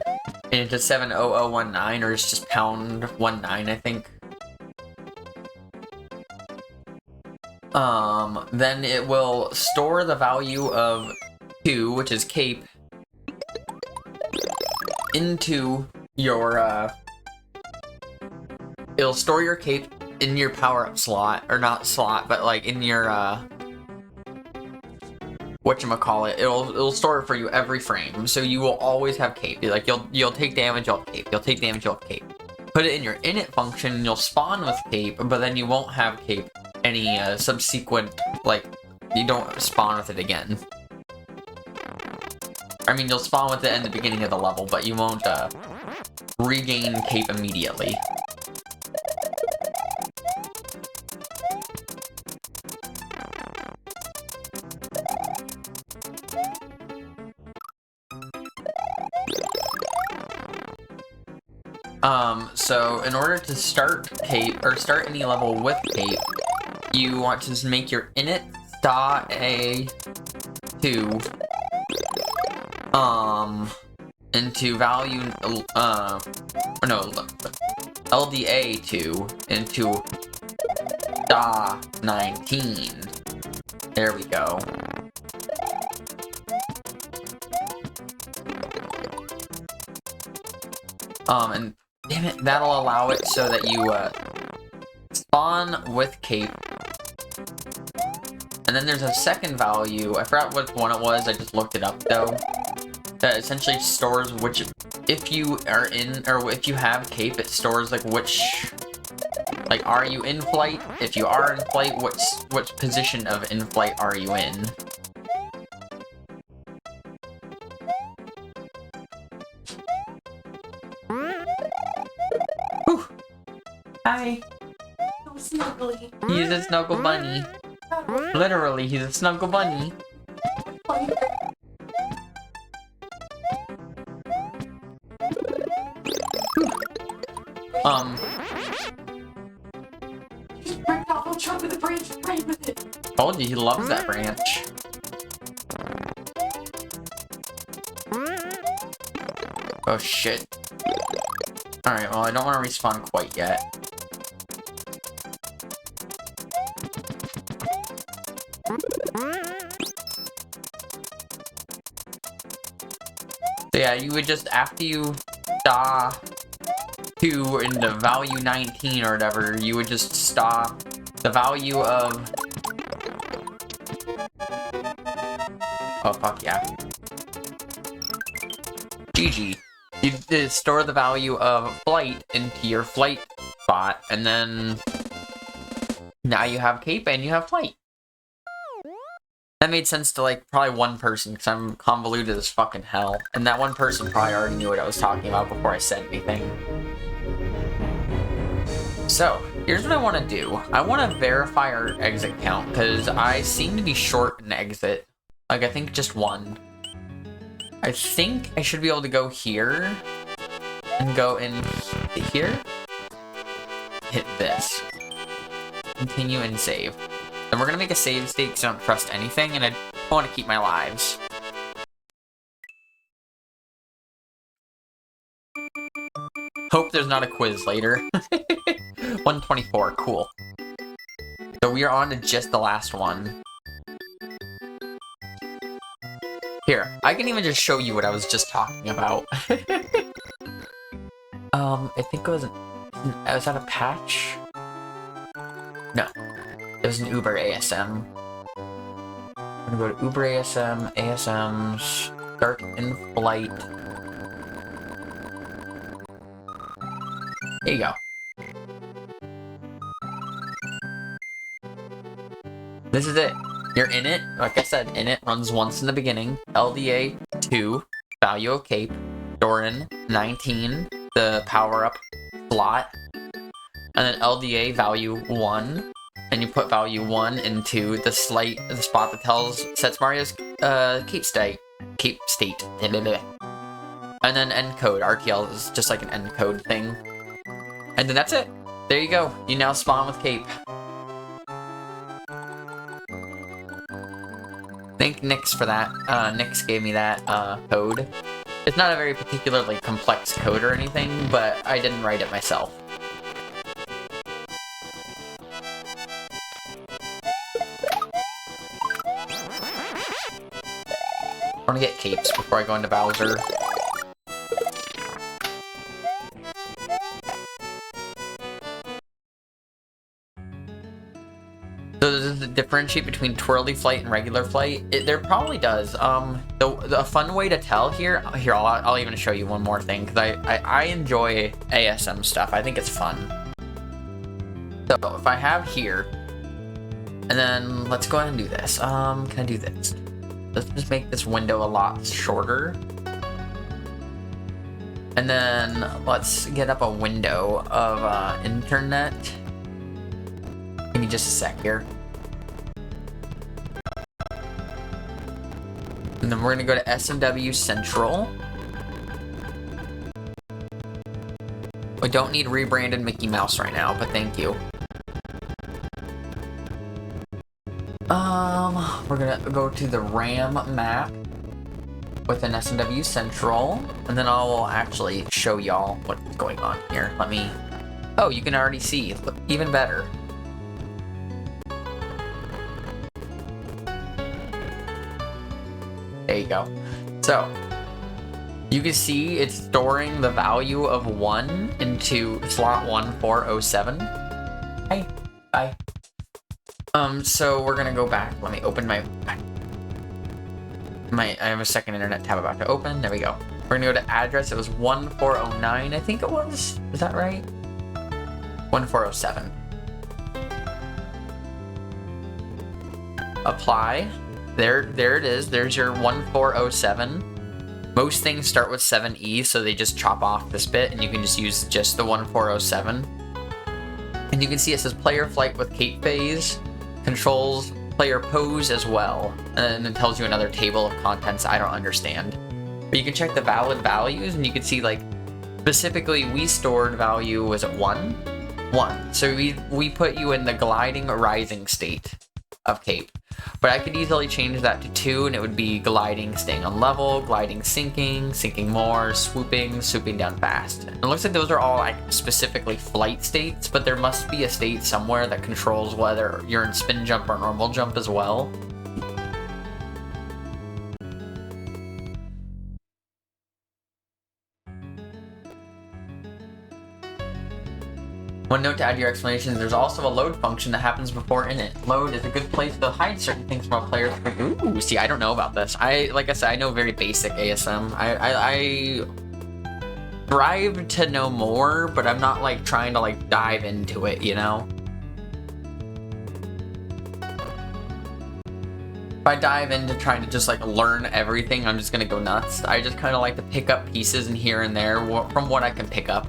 into 70019, or it's just pound 19, I think. Then it will store the value of 2, which is Cape, into your, it'll store your Cape in your power-up slot, or not slot, but like in your, whatchamacallit, it'll store it for you every frame, so you will always have Cape. Like, you'll take damage, you'll have Cape, you'll take damage, you'll have Cape. Put it in your init function, you'll spawn with Cape, but then you won't have Cape any subsequent, like, you don't spawn with it again. I mean, you'll spawn with it in the beginning of the level, but you won't regain Cape immediately. So in order to start Cape, or start any level with Cape, you want to just make your init sta a2 into value LDA2 into sta 19. There we go. And damn it, that'll allow it so that you spawn with Cape. And then there's a second value, I forgot what one it was, I just looked it up though, that essentially stores which, if you are in, or if you have Cape, it stores like which, like, are you in flight? If you are in flight, which position of in flight are you in? Whew. Hi. So snuggly. He's a snuggle bunny. Literally, he's a snuggle bunny. Just ripped off a chunk of the branch and ran with it. Told you, he loves that branch. Oh shit. Alright, well, I don't want to respawn quite yet. So yeah, you would just, after you sta 2 into value 19 or whatever, you would just sta the value of... Oh, fuck yeah. GG. You store the value of flight into your flight spot, and then now you have Cape and you have flight. That made sense to, like, probably one person, because I'm convoluted as fucking hell. And that one person probably already knew what I was talking about before I said anything. So, here's what I want to do. I want to verify our exit count, because I seem to be short an exit. Like, I think just one. I think I should be able to go here, and go in here. Hit this. Continue and save. Then we're gonna make a save state because I don't trust anything, and I want to keep my lives. Hope there's not a quiz later. 124, cool. So we are on to just the last one. Here, I can even just show you what I was just talking about. I think it was was that a patch? No. It was an Uber ASM. I'm gonna go to Uber ASM, ASMs, start in flight. There you go. This is it. You're in it. Like I said, in it runs once in the beginning. LDA 2, value of cape, store in 19, the power-up slot, and then LDA value 1, and you put value 1 into the spot that sets Mario's cape state. And then encode. RTL is just like an encode thing. And then that's it. There you go. You now spawn with cape. Thank Nix for that. Nix gave me that code. It's not a very particularly complex code or anything, but I didn't write it myself. I want to get capes before I go into Bowser. So does it differentiate between twirly flight and regular flight? There probably does. The fun way to tell here, I'll even show you one more thing, because I enjoy ASM stuff. I think it's fun. So if I have here, and then let's go ahead and do this. Can I do this? Let's just make this window a lot shorter. And then let's get up a window of internet. Give me just a sec here. And then we're gonna go to SMW Central. We don't need rebranded Mickey Mouse right now, but thank you. We're gonna go to the RAM map within SMW Central, and then I'll actually show y'all what's going on here. Let me... Oh, you can already see. Look, even better. There you go. So, you can see it's storing the value of 1 into slot 1407. Hey, bye. So we're gonna go back. Let me open I have a second internet tab about to open. There we go. We're gonna go to address. It was 1409, I think it was. Is that right? 1407. Apply. There it is. There's your 1407. Most things start with 7E, so they just chop off this bit, and you can just use just the 1407. And you can see it says player flight with cape phase, controls player pose as well, and then it tells you another table of contents I don't understand. But you can check the valid values, and you can see, like, specifically we stored value, was it 1? 1. So we put you in the gliding rising state of cape. But I could easily change that to 2, and it would be gliding, staying on level, gliding, sinking, sinking more, swooping, swooping down fast. And it looks like those are all like specifically flight states, but there must be a state somewhere that controls whether you're in spin jump or normal jump as well. One note to add to your explanations, there's also a load function that happens before in it. Load is a good place to hide certain things from a player. Ooh, see, I don't know about this. Like I said, I know very basic ASM. I strive to know more, but I'm not like trying to like dive into it, you know? If I dive into trying to just like learn everything, I'm just gonna go nuts. I just kind of like to pick up pieces in here and there from what I can pick up.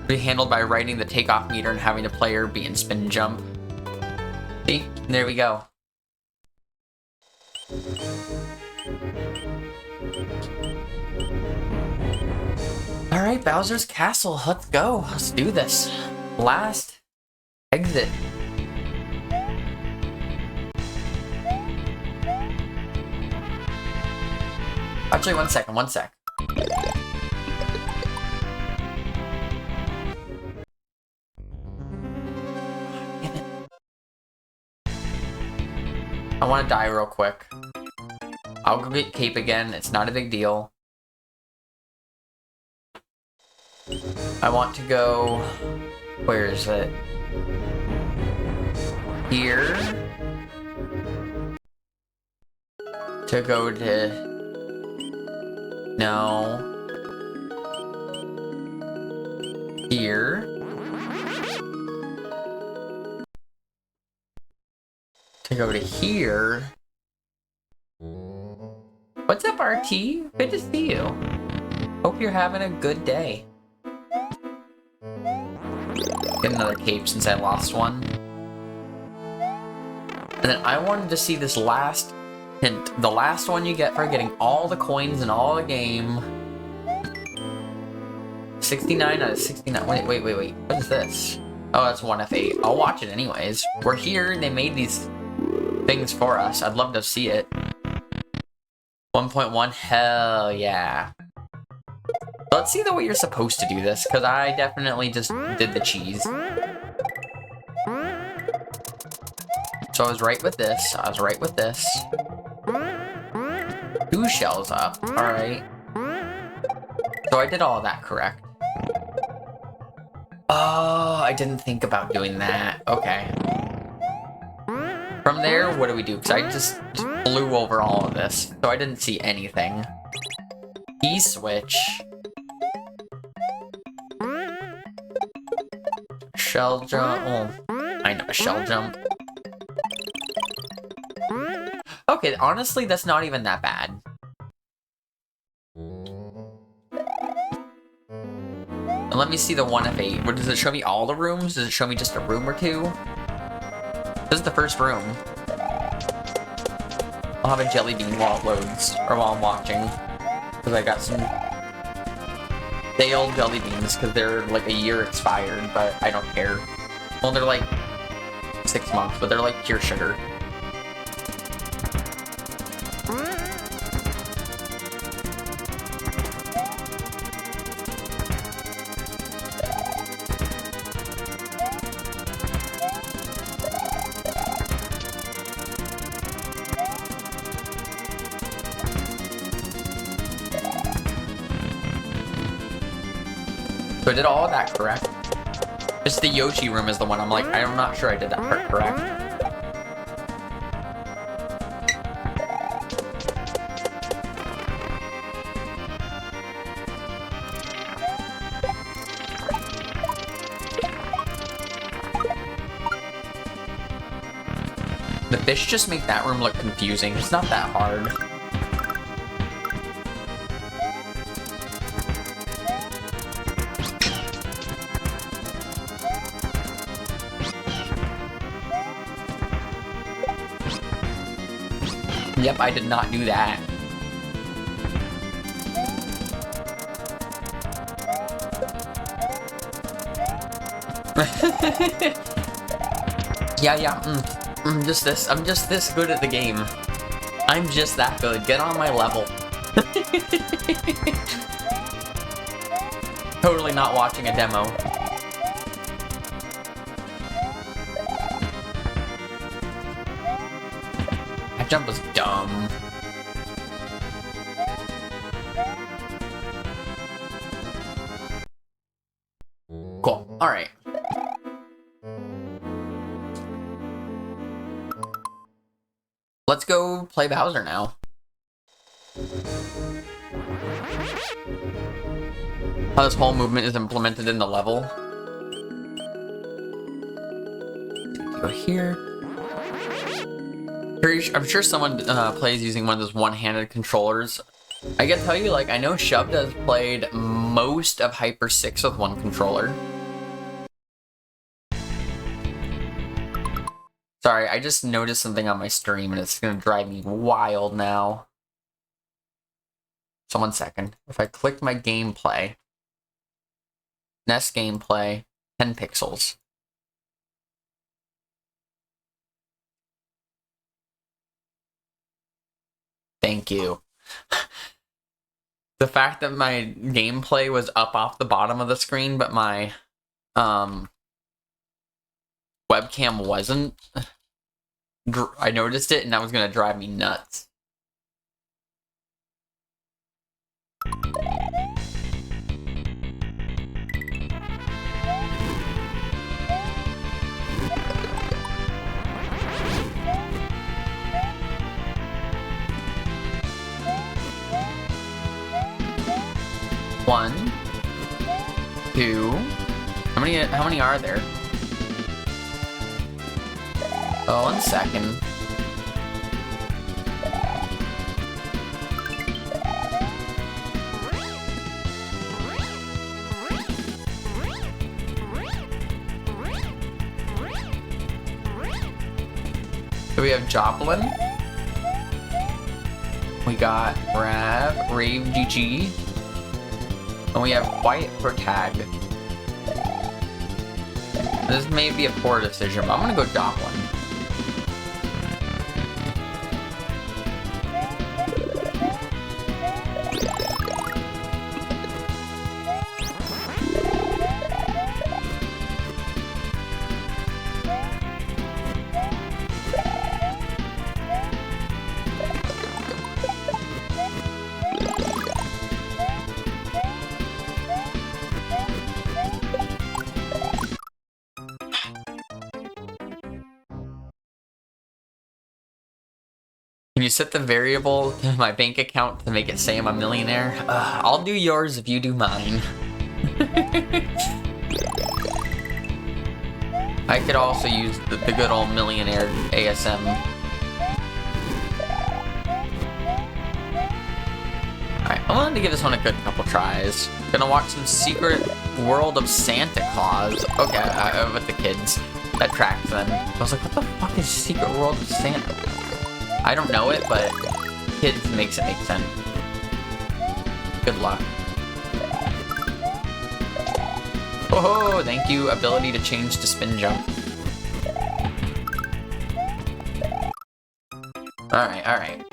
Be handled by writing the takeoff meter and having the player be in spin jump. See? There we go. Alright, Bowser's Castle. Let's go. Let's do this. Last exit. Actually, one sec. I want to die real quick. I'll go get cape again. It's not a big deal. I want to go... Where is it? Here. To go to... No. Here. To go to here. What's up, RT? Good to see you. Hope you're having a good day. Get another cape since I lost one. And then I wanted to see this last hint. The last one you get for getting all the coins in all the game. 69 out of 69. Wait. What is this? Oh, that's 1F8. I'll watch it anyways. We're here. They made these things for us. I'd love to see it. 1.1. Hell yeah. Let's see the way you're supposed to do this, because I definitely just did the cheese. So I was right with this. Two shells up. Alright. So I did all of that correct. Oh, I didn't think about doing that. Okay. From there, what do we do? Because I just blew over all of this. So I didn't see anything. E-switch. Shell jump. Oh, I know a shell jump. Okay, honestly, that's not even that bad. And let me see the 1F8. What does it show me? All the rooms? Does it show me just a room or two? This is the first room. I'll have a jelly bean while it loads, or while I'm watching. Because I got some stale jelly beans, because they're like a year expired, but I don't care. Well, they're like 6 months, but they're like pure sugar. So I did all of that correct. Just the Yoshi room is the one I'm like, I'm not sure I did that part correct. The fish just make that room look confusing. It's not that hard. Yep, I did not do that. Just this. I'm just this good at the game. I'm just that good. Get on my level. Totally not watching a demo. That jump was dumb. Cool. Alright. Let's go play Bowser now. How this whole movement is implemented in the level. Go here. I'm sure someone plays using one of those one-handed controllers. I gotta tell you, like, I know Shoved has played most of Hyper 6 with one controller. Sorry, I just noticed something on my stream and it's gonna drive me wild now. So 1 second. If I click my gameplay, NES gameplay, 10 pixels. Thank you. The fact that my gameplay was up off the bottom of the screen, but my webcam wasn't, I noticed it and that was gonna drive me nuts. One, two. How many are there? Oh, 1 second. So we have Joplin. We got Rave GG. And we have Quiet Protag. This may be a poor decision, but I'm gonna go Joplin. Can you set the variable to my bank account to make it say I'm a millionaire? I'll do yours if you do mine. I could also use the good old millionaire ASM. Alright, I'm willing to give this one a good couple tries. Gonna watch some Secret World of Santa Claus. Okay, with the kids. That tracks then. I was like, what the fuck is Secret World of Santa? I don't know it, but kids makes it make sense. Good luck. Oh, thank you. Ability to change to spin jump. Alright, alright.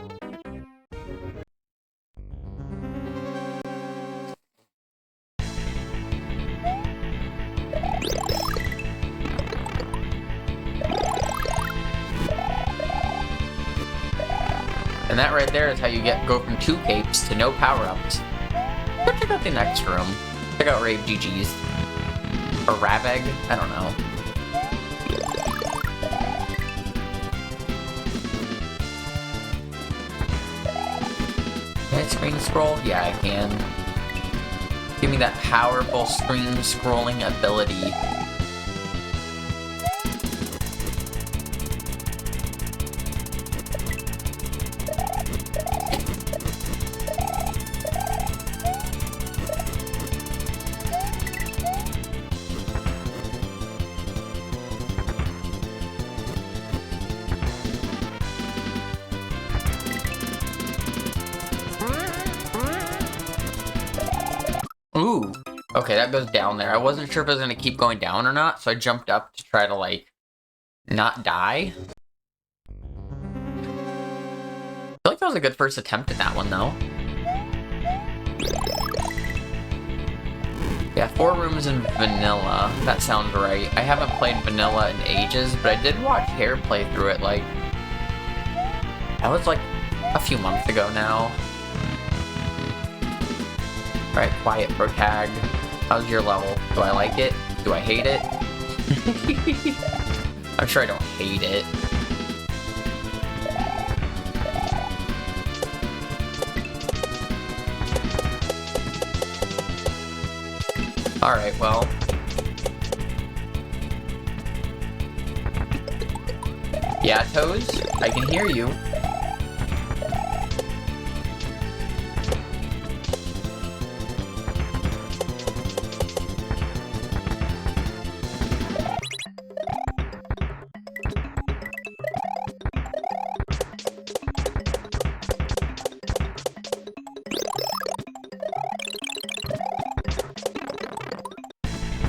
And that right there is how you go from 2 capes to no power-ups. Let's check out the next room. Check out Rave GG's. Or Rabeg? I don't know. Can I screen scroll? Yeah, I can. Give me that powerful screen scrolling ability. Ooh, okay, that goes down there. I wasn't sure if it was gonna keep going down or not, so I jumped up to try to, like, not die. I feel like that was a good first attempt at that one, though. Yeah, 4 rooms in vanilla. That sounds right. I haven't played vanilla in ages, but I did watch Hair play through it, like... That was, like, a few months ago now. Alright, Quiet Protag. How's your level? Do I like it? Do I hate it? I'm sure I don't hate it. Alright, well. Yeah, Toes? I can hear you.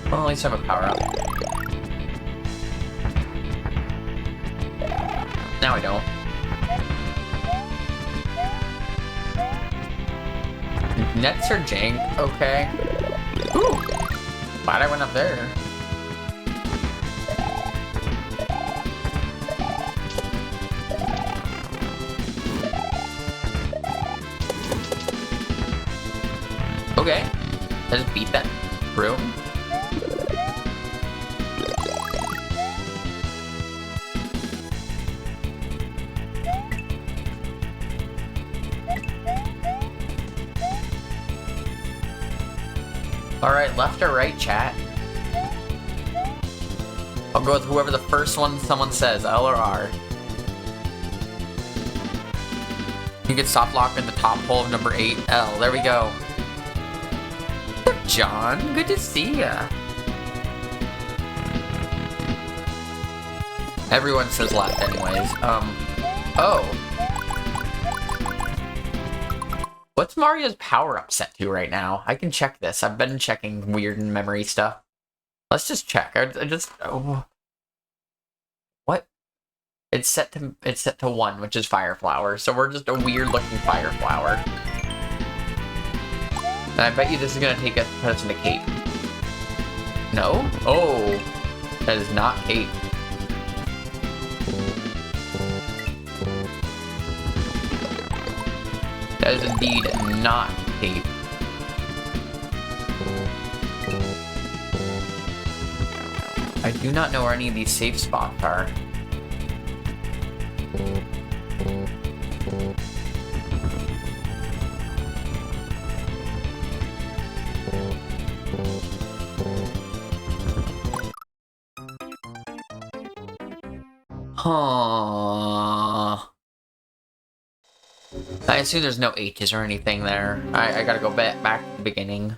Well, at least I have a power-up. Now I don't. Nets are jank, okay. Ooh! Glad I went up there. Okay. I just beat that room. Alright, left or right, chat? I'll go with whoever the first one someone says, L or R. You get soft lock in the top hole of number 8, L. There we go. John, good to see ya. Everyone says left anyways. Oh. What's Mario's power-up set to right now? I can check this. I've been checking weird memory stuff. Let's just check. What? It's set to 1, which is Fire Flower. So we're just a weird-looking Fire Flower. And I bet you this is gonna put us into Cape. No? Oh, that is not Cape. That is indeed not Cape. I do not know where any of these safe spots are. Huh. I assume there's no H's or anything there. I gotta go back to the beginning.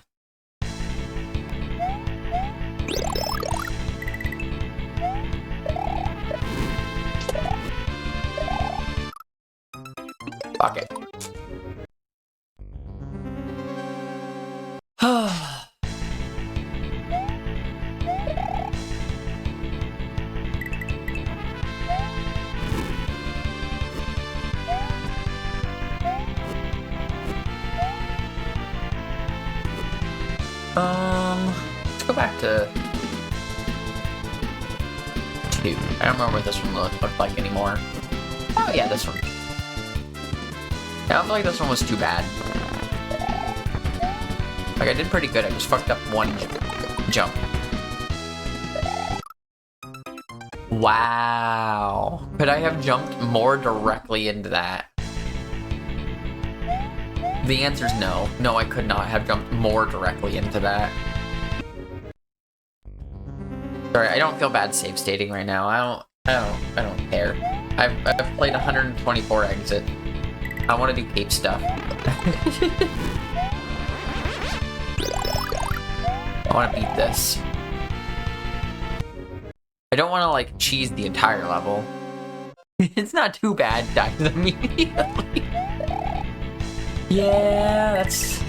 Fuck it. Let's go back to 2. I don't remember what this one looked like anymore. Oh yeah, this one. I don't feel like this one was too bad. Like, I did pretty good. I just fucked up 1 jump. Wow. Could I have jumped more directly into that? The answer is no. No, I could not have jumped more directly into that. Sorry, I don't feel bad save stating right now. I don't care. I've played 124 exit. I want to do Cape stuff. I want to beat this. I don't want to, like, cheese the entire level. It's not too bad, dies immediately. Yeah, that's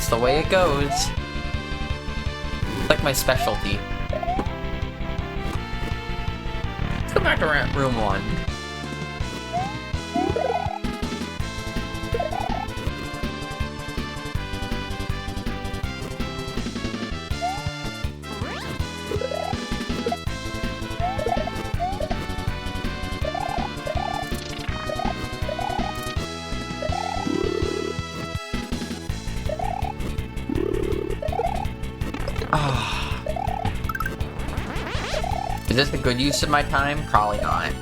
the way it goes. It's like my specialty. Let's go back to room 1. Is this a good use of my time? Probably not.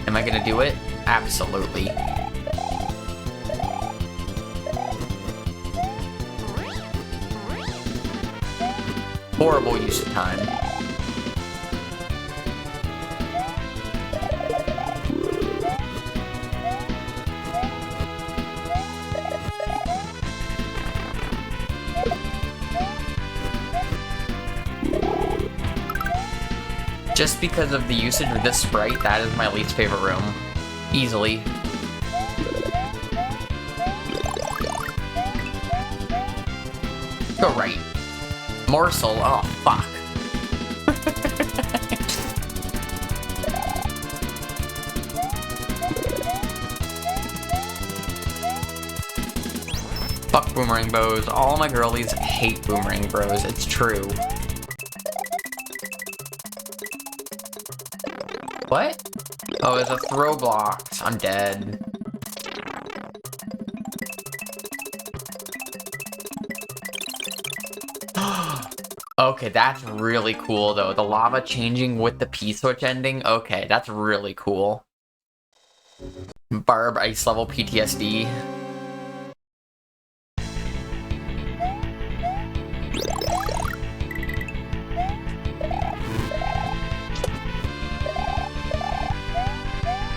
Am I gonna do it? Absolutely. Horrible use of time. Just because of the usage of this sprite, that is my least favorite room. Easily. Go right. Morsel, oh fuck. Fuck boomerang bows. All my girlies hate boomerang bros, it's true. What? Oh, it's a throw blocks. I'm dead. Okay, that's really cool though. The lava changing with the P-switch ending. Okay, that's really cool. Barb ice level PTSD.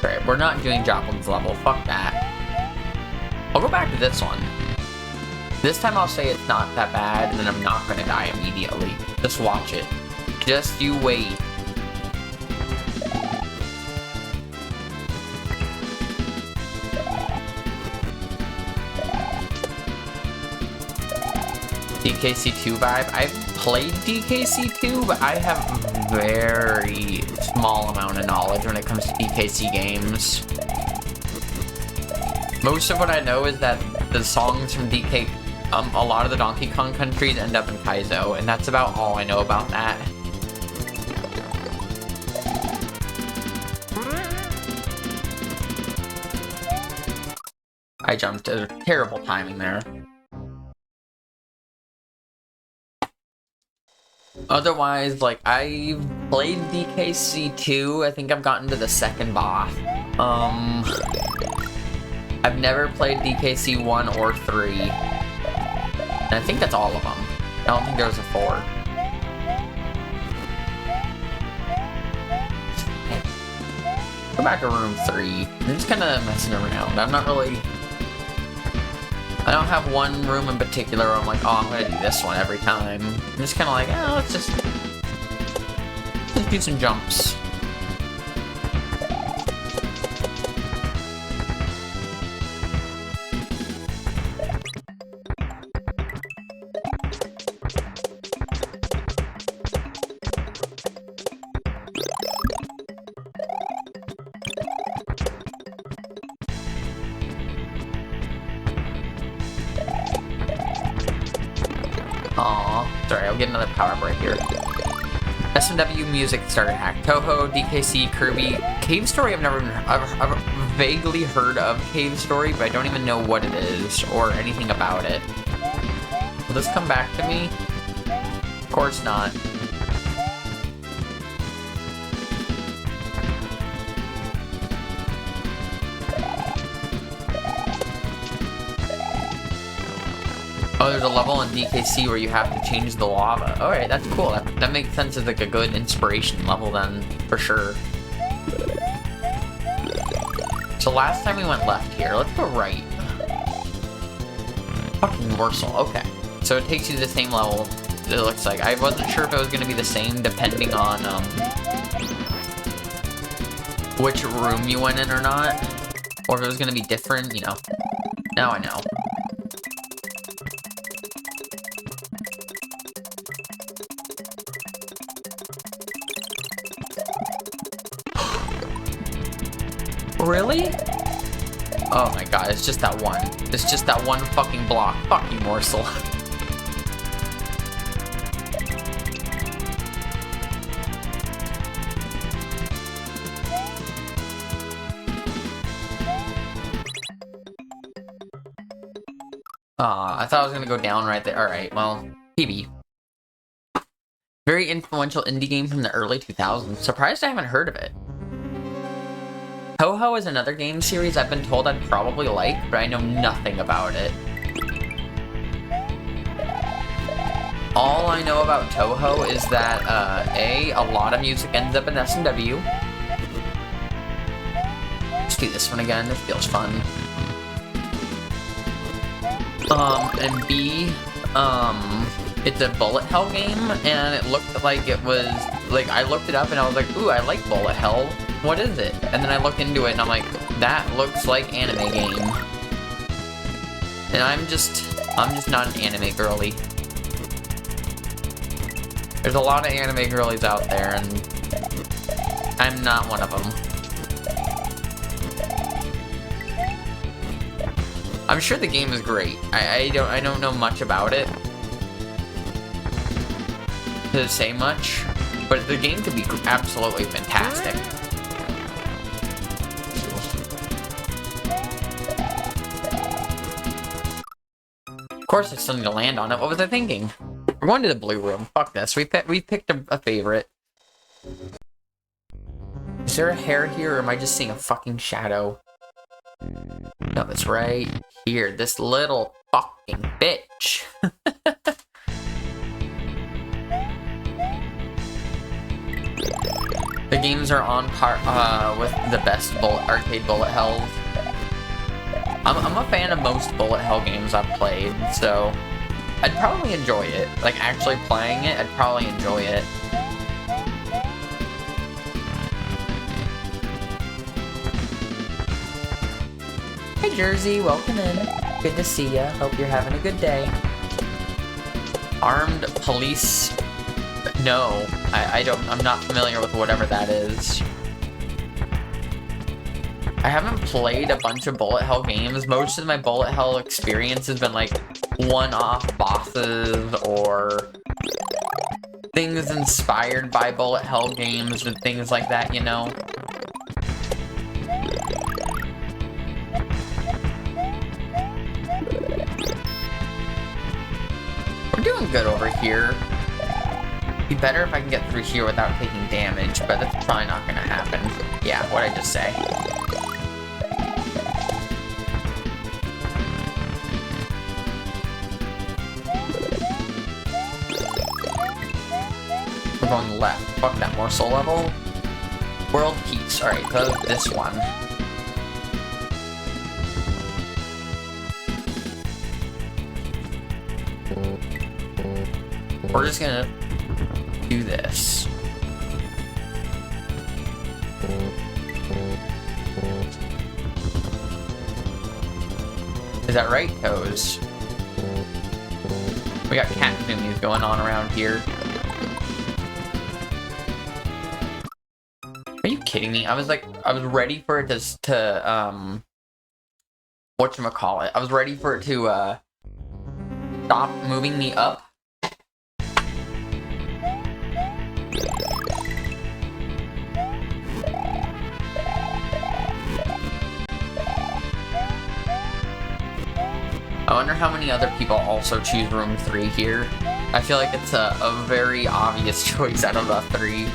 Alright, we're not doing Joplin's level. Fuck that. I'll go back to this one. This time I'll say it's not that bad, and then I'm not gonna die immediately. Just watch it. Just you wait. DKC2 vibe. I've played DKC2, but I have very small amount of knowledge when it comes to DKC games. Most of what I know is that the songs from a lot of the Donkey Kong countries end up in Kaizo, and that's about all I know about that. I jumped at a terrible timing there. Otherwise, like, I've played DKC2. I think I've gotten to the second boss. I've never played DKC 1 or 3. And I think that's all of them. I don't think there's a 4. Go back to room 3. I'm just kind of messing around. I'm not really... I don't have one room in particular where I'm like, oh, I'm gonna do this one every time. I'm just kind of like, oh, let's just do some jumps. Aw, sorry, I'll get another power-up right here. SMW Music Starter Hack. Toho, DKC, Kirby. Cave Story, I've vaguely heard of Cave Story, but I don't even know what it is or anything about it. Will this come back to me? Of course not. Oh, there's a level in DKC where you have to change the lava. Alright, that's cool. That makes sense as like a good inspiration level then, for sure. So last time we went left here. Let's go right. Fucking Morsel. Okay. So it takes you to the same level, it looks like. I wasn't sure if it was going to be the same depending on which room you went in or not. Or if it was going to be different, you know. Now I know. Really? Oh my god, it's just that one. It's just that one fucking block. Fuck you, Morsel. I thought I was gonna go down right there. Alright, well, PB. Very influential indie game from the early 2000s. Surprised I haven't heard of it. Toho is another game series I've been told I'd probably like, but I know nothing about it. All I know about Toho is that, a lot of music ends up in SMW. Let's do this one again, this feels fun. And B, it's a bullet hell game, and it looked like it was, like, I looked it up and I was like, ooh, I like bullet hell. What is it? And then I looked into it and I'm like, that looks like anime game. And I'm just not an anime girly. There's a lot of anime girlies out there and I'm not one of them. I'm sure the game is great. I don't know much about it to say much, but the game could be absolutely fantastic. Of course, it's something to land on it. What was I thinking? We're going to the blue room. Fuck this. We picked a favorite. Is there a hair here, or am I just seeing a fucking shadow? No, that's right here. This little fucking bitch. The games are on par with the best arcade bullet hells. I'm a fan of most bullet hell games I've played, so I'd probably enjoy it. Like, actually playing it, I'd probably enjoy it. Hey Jersey, welcome in. Good to see ya. Hope you're having a good day. Armed police? No, I'm not familiar with whatever that is. I haven't played a bunch of bullet hell games. Most of my bullet hell experience has been like one-off bosses or things inspired by bullet hell games and things like that, you know? We're doing good over here. Be better if I can get through here without taking damage, but that's probably not gonna happen. Yeah, what'd I just say? We're going left. Fuck that morsel level. World peace. Alright, so this one. We're just gonna do this. Is that right, Toes? We got cat zoomies going on around here. Are you kidding me? I was ready for it to whatchamacallit? I was ready for it to, stop moving me up. I wonder how many other people also choose room 3 here. I feel like it's a very obvious choice out of the 3.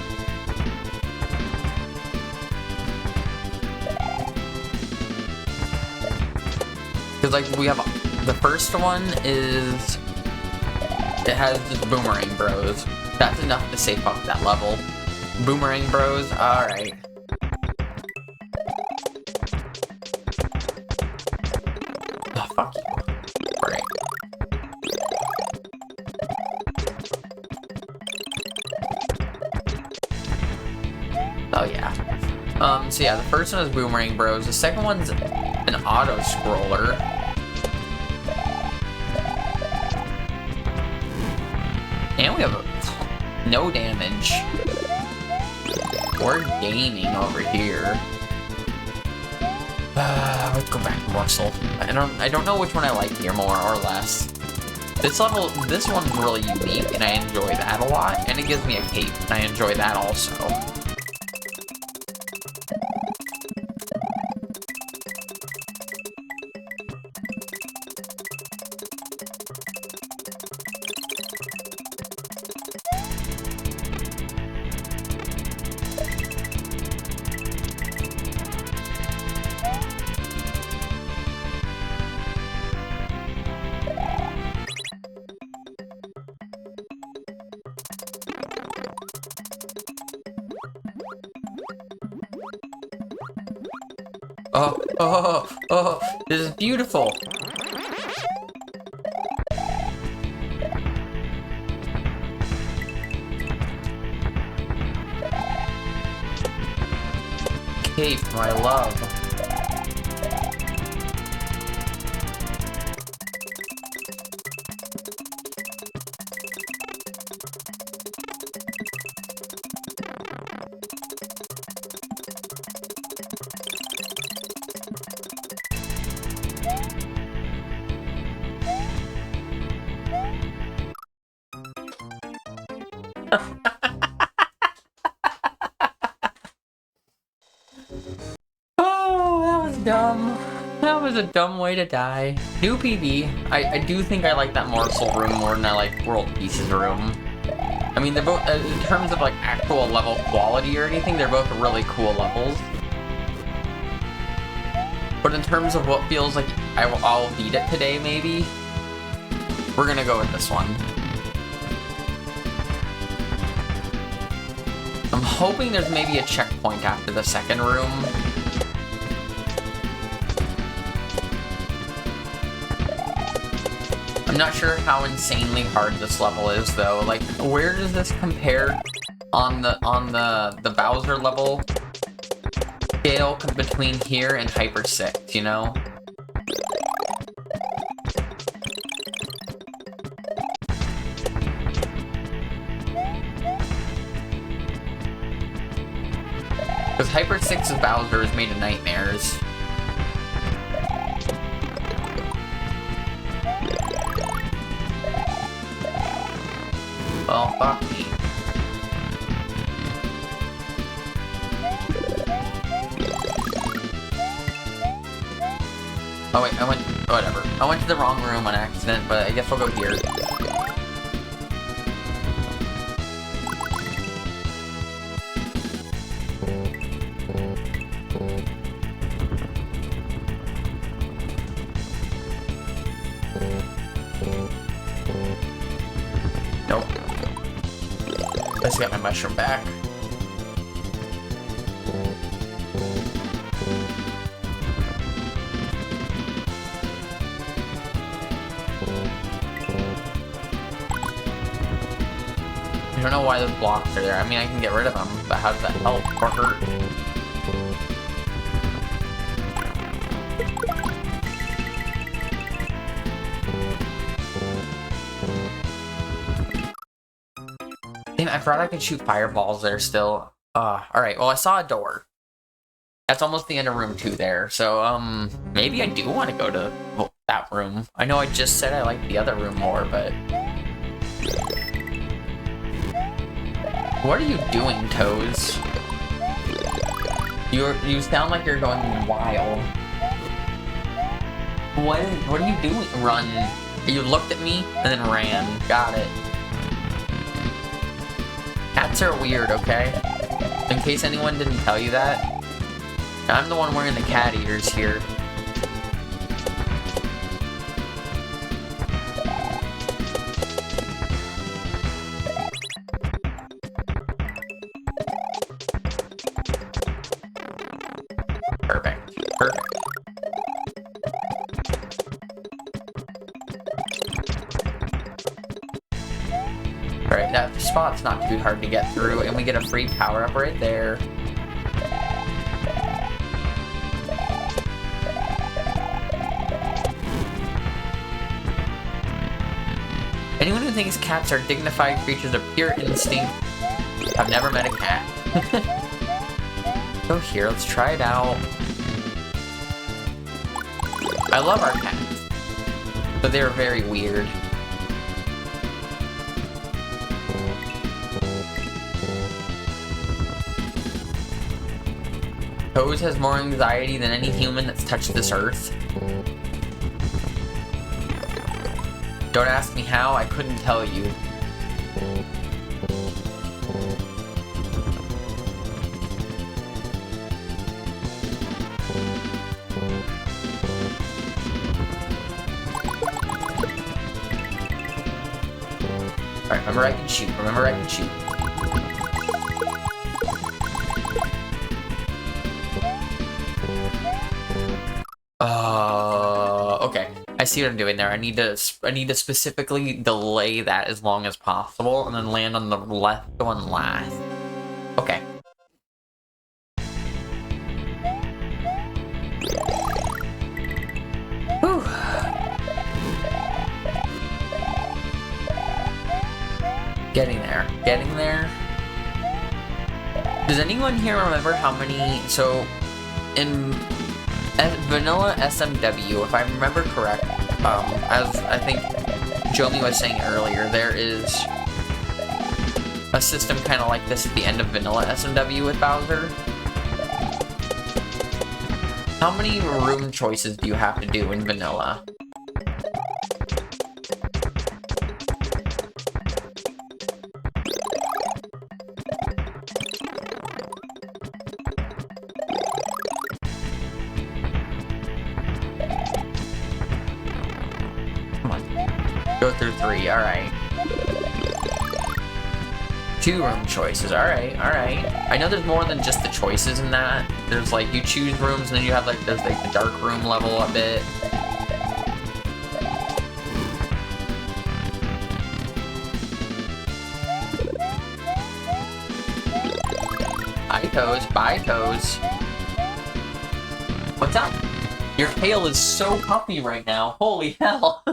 Because, like, we have... The first one is... It has just Boomerang Bros. That's enough to say fuck that level. Boomerang Bros? Alright. Oh, fuck you. Alright. Oh, yeah. So yeah, the first one is Boomerang Bros. The second one's an auto-scroller. And we have no damage. We're gaming over here. Let's go back to Morsel. I don't know which one I like here more or less. This one's really unique, and I enjoy that a lot. And it gives me a cape, and I enjoy that also. Oh, this is beautiful. Cape, my love. Oh, that was dumb. That was a dumb way to die. New PB. I do think I like that Morsel room more than I like World Pieces room. I mean, they're both, in terms of like actual level quality or anything, they're both really cool levels. But in terms of what feels like I'll beat it today, maybe, we're gonna go with this one. I'm hoping there's maybe a checkpoint after the second room. I'm not sure how insanely hard this level is, though. Like, where does this compare on the Bowser level scale between here and Hyper 6, you know? Because Hyper 6's Bowser is made of nightmares. Well, fuck me. Oh wait, whatever. I went to the wrong room on accident, but I guess we'll go here. Nope. I just got my mushroom back. I don't know why those blocks are there. I mean, I can get rid of them, but how does that help or hurt? Damn, I forgot I could shoot fireballs there still. Alright, well, I saw a door. That's almost the end of room 2 there, so, maybe I do want to go to that room. I know I just said I like the other room more, but... What are you doing, Toes? You sound like you're going wild. What are you doing? Run. You looked at me and then ran. Got it. Cats are weird, okay? In case anyone didn't tell you that, I'm the one wearing the cat ears here. Perfect. Perfect. Alright, that spot's not too hard to get through, and we get a free power-up right there. Anyone who thinks cats are dignified creatures of pure instinct, I've never met a cat. Go here, let's try it out. I love our cats, but they're very weird. Toes has more anxiety than any human that's touched this earth. Don't ask me how, I couldn't tell you. Alright, remember I can shoot. Remember I can shoot. Okay. I see what I'm doing there. I need to specifically delay that as long as possible and then land on the left one last. Okay. Whew. Getting there. Getting there. Does anyone here remember how many... So, in vanilla SMW, if I remember correct, as I think Jomi was saying earlier, there is a system kind of like this at the end of vanilla SMW with Bowser. How many room choices do you have to do in vanilla? Go through 3, alright. 2 room choices, alright. I know there's more than just the choices in that. There's like, you choose rooms and then you have like, there's like the dark room level a bit. Bye, Toes. What's up? Your tail is so puffy right now. Holy hell.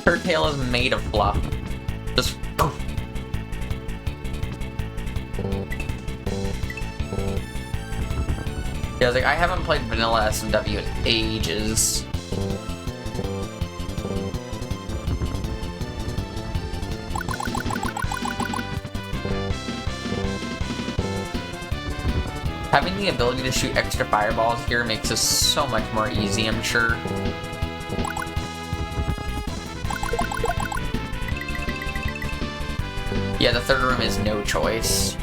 Her tail is made of fluff. Just poof. Yeah, I was like, I haven't played vanilla SMW in ages. Having the ability to shoot extra fireballs here makes this so much more easy, I'm sure. Yeah, the third room is no choice.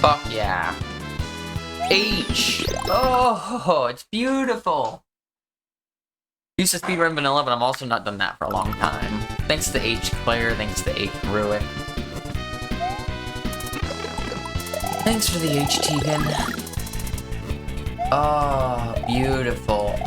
Fuck yeah. H! Oh, it's beautiful! Used to speedrun vanilla, but I'm also not done that for a long time. Thanks to H Claire, thanks to H Ruick. Thanks for the H Tegan. Oh, beautiful.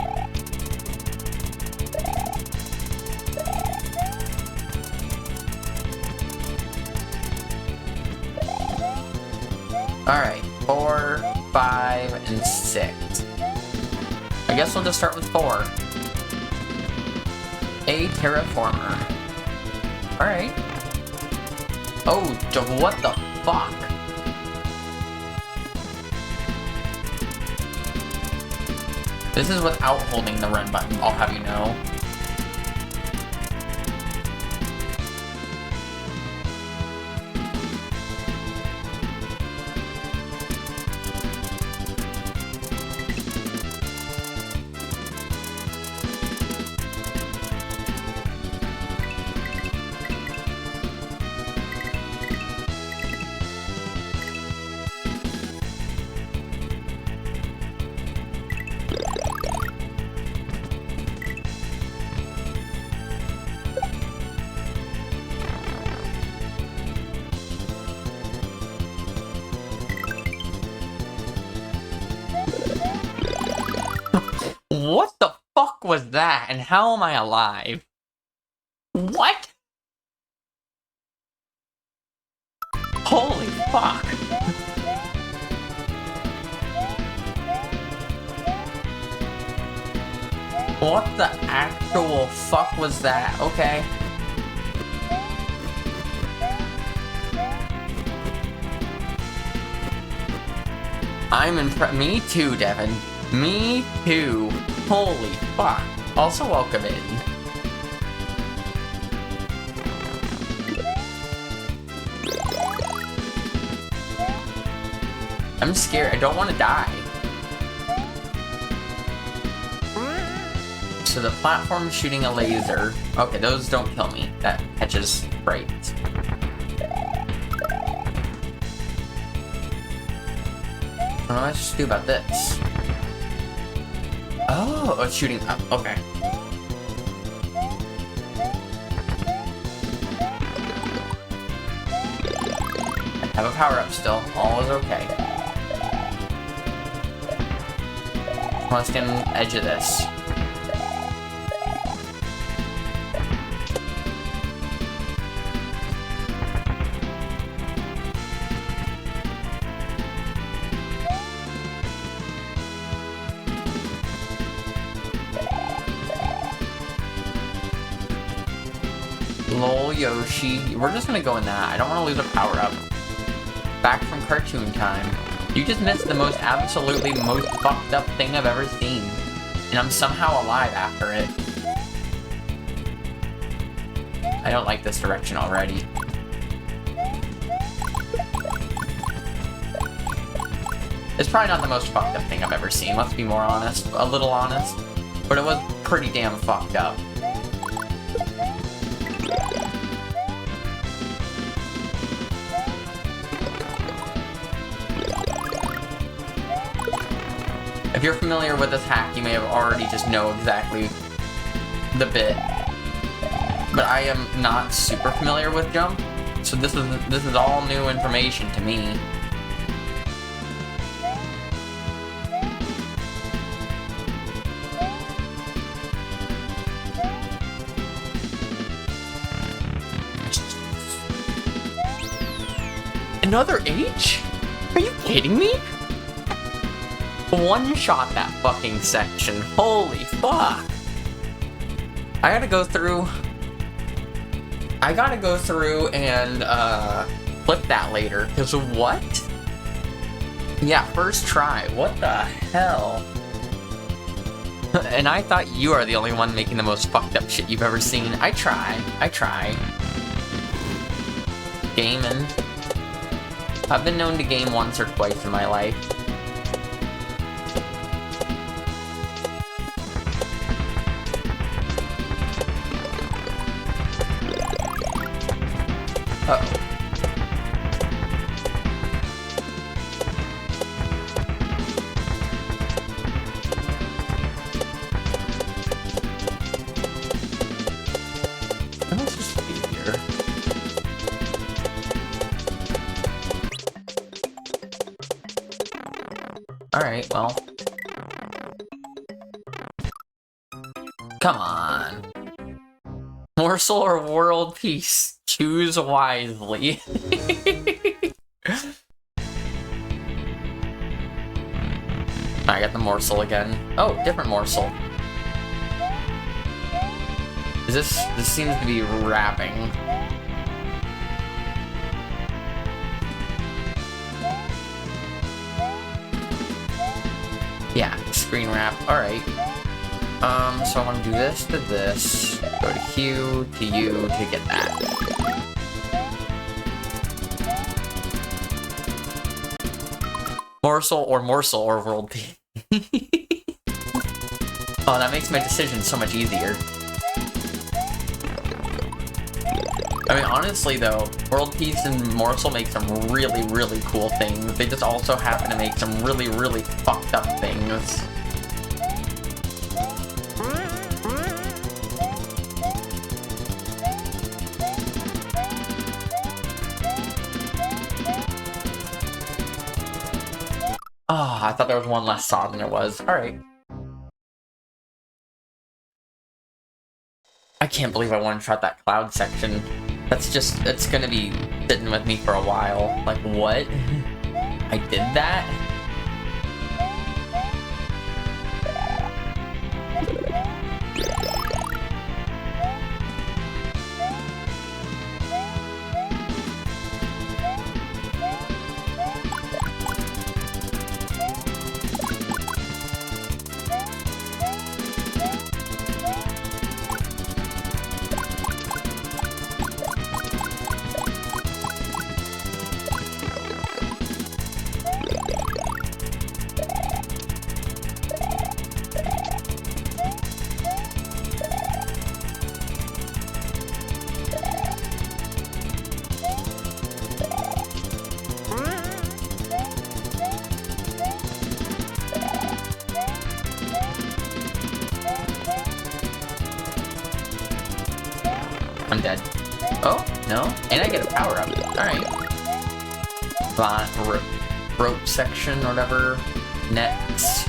Alright, 4, 5, and 6. I guess we'll just start with 4. A terraformer. Alright. Oh, what the fuck? This is without holding the run button, I'll have you know. What the fuck was that? And how am I alive? What? Holy fuck. What the actual fuck was that? Okay. I'm impressed. Me too, Devin. Me too. Holy fuck. Also welcome in. I'm scared. I don't want to die. So the platform shooting a laser. Okay, those don't kill me. That catches right. I don't know what I should do about this. Oh, it's shooting up. Okay. I have a power up still. All is okay. I want to stand on the edge of this. Lol, Yoshi. We're just gonna go in that. I don't want to lose a power up. Back from cartoon time. You just missed the most absolutely most fucked up thing I've ever seen. And I'm somehow alive after it. I don't like this direction already. It's probably not the most fucked up thing I've ever seen, let's be more honest. A little honest. But it was pretty damn fucked up. If you're familiar with this hack, you may have already just know exactly the bit. But I am not super familiar with jump, so this is all new information to me. Another H? Are you kidding me? One shot that fucking section. Holy fuck. I gotta go through and flip that later, because what? Yeah, first try. What the hell? And I thought you are the only one making the most fucked up shit you've ever seen. I try. Gaming. I've been known to game once or twice in my life. Uh-oh. What else is here? Alright, well. Come on. Morsel or world peace? Choose wisely. I got the morsel again. Oh, different morsel. This seems to be wrapping. Yeah, screen wrap. Alright. So I want to do this to this. Go to Q to U to get that. Morsel or world peace. Oh, that makes my decision so much easier. I mean, honestly though, world peace and morsel make some really, really cool things. They just also happen to make some really, really fucked up things. Oh, I thought there was one less saw than there was. Alright. I can't believe I one-shot that cloud section. It's gonna be sitting with me for a while. Like, what? I did that? I'm dead. Oh, no? And I get a power-up. Alright. Rope section or whatever. Nets.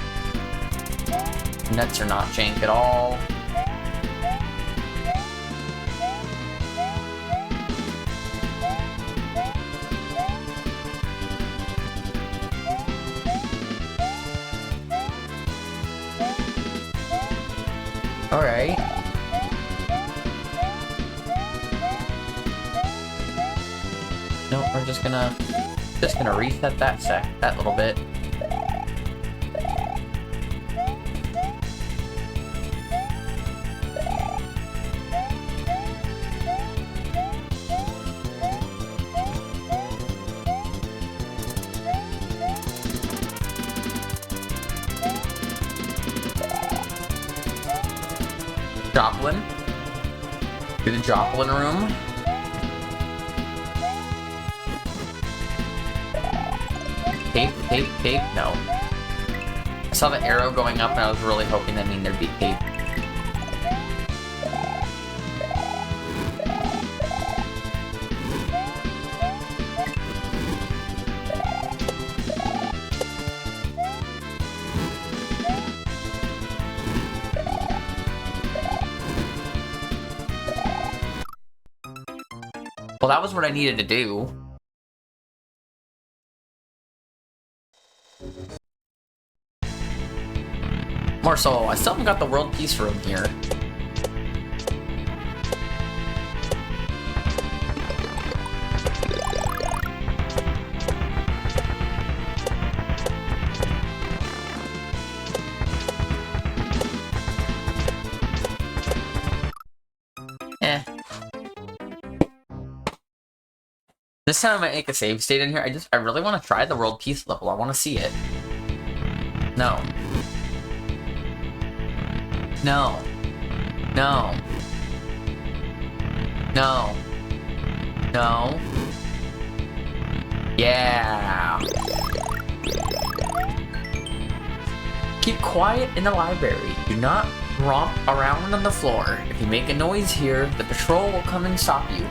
Nets are not jank at all. Alright. No, we're just gonna reset that little bit. Joplin. Do the Joplin room. Cape? No. I saw the arrow going up and I was really hoping that mean there'd be cape. Well, that was what I needed to do. Morsel, I still haven't got the world peace room here. This time I might make a save state in here. I really want to try the world peace level. I want to see it. No. No. No. No. No. Yeah. Keep quiet in the library. Do not romp around on the floor. If you make a noise here, the patrol will come and stop you.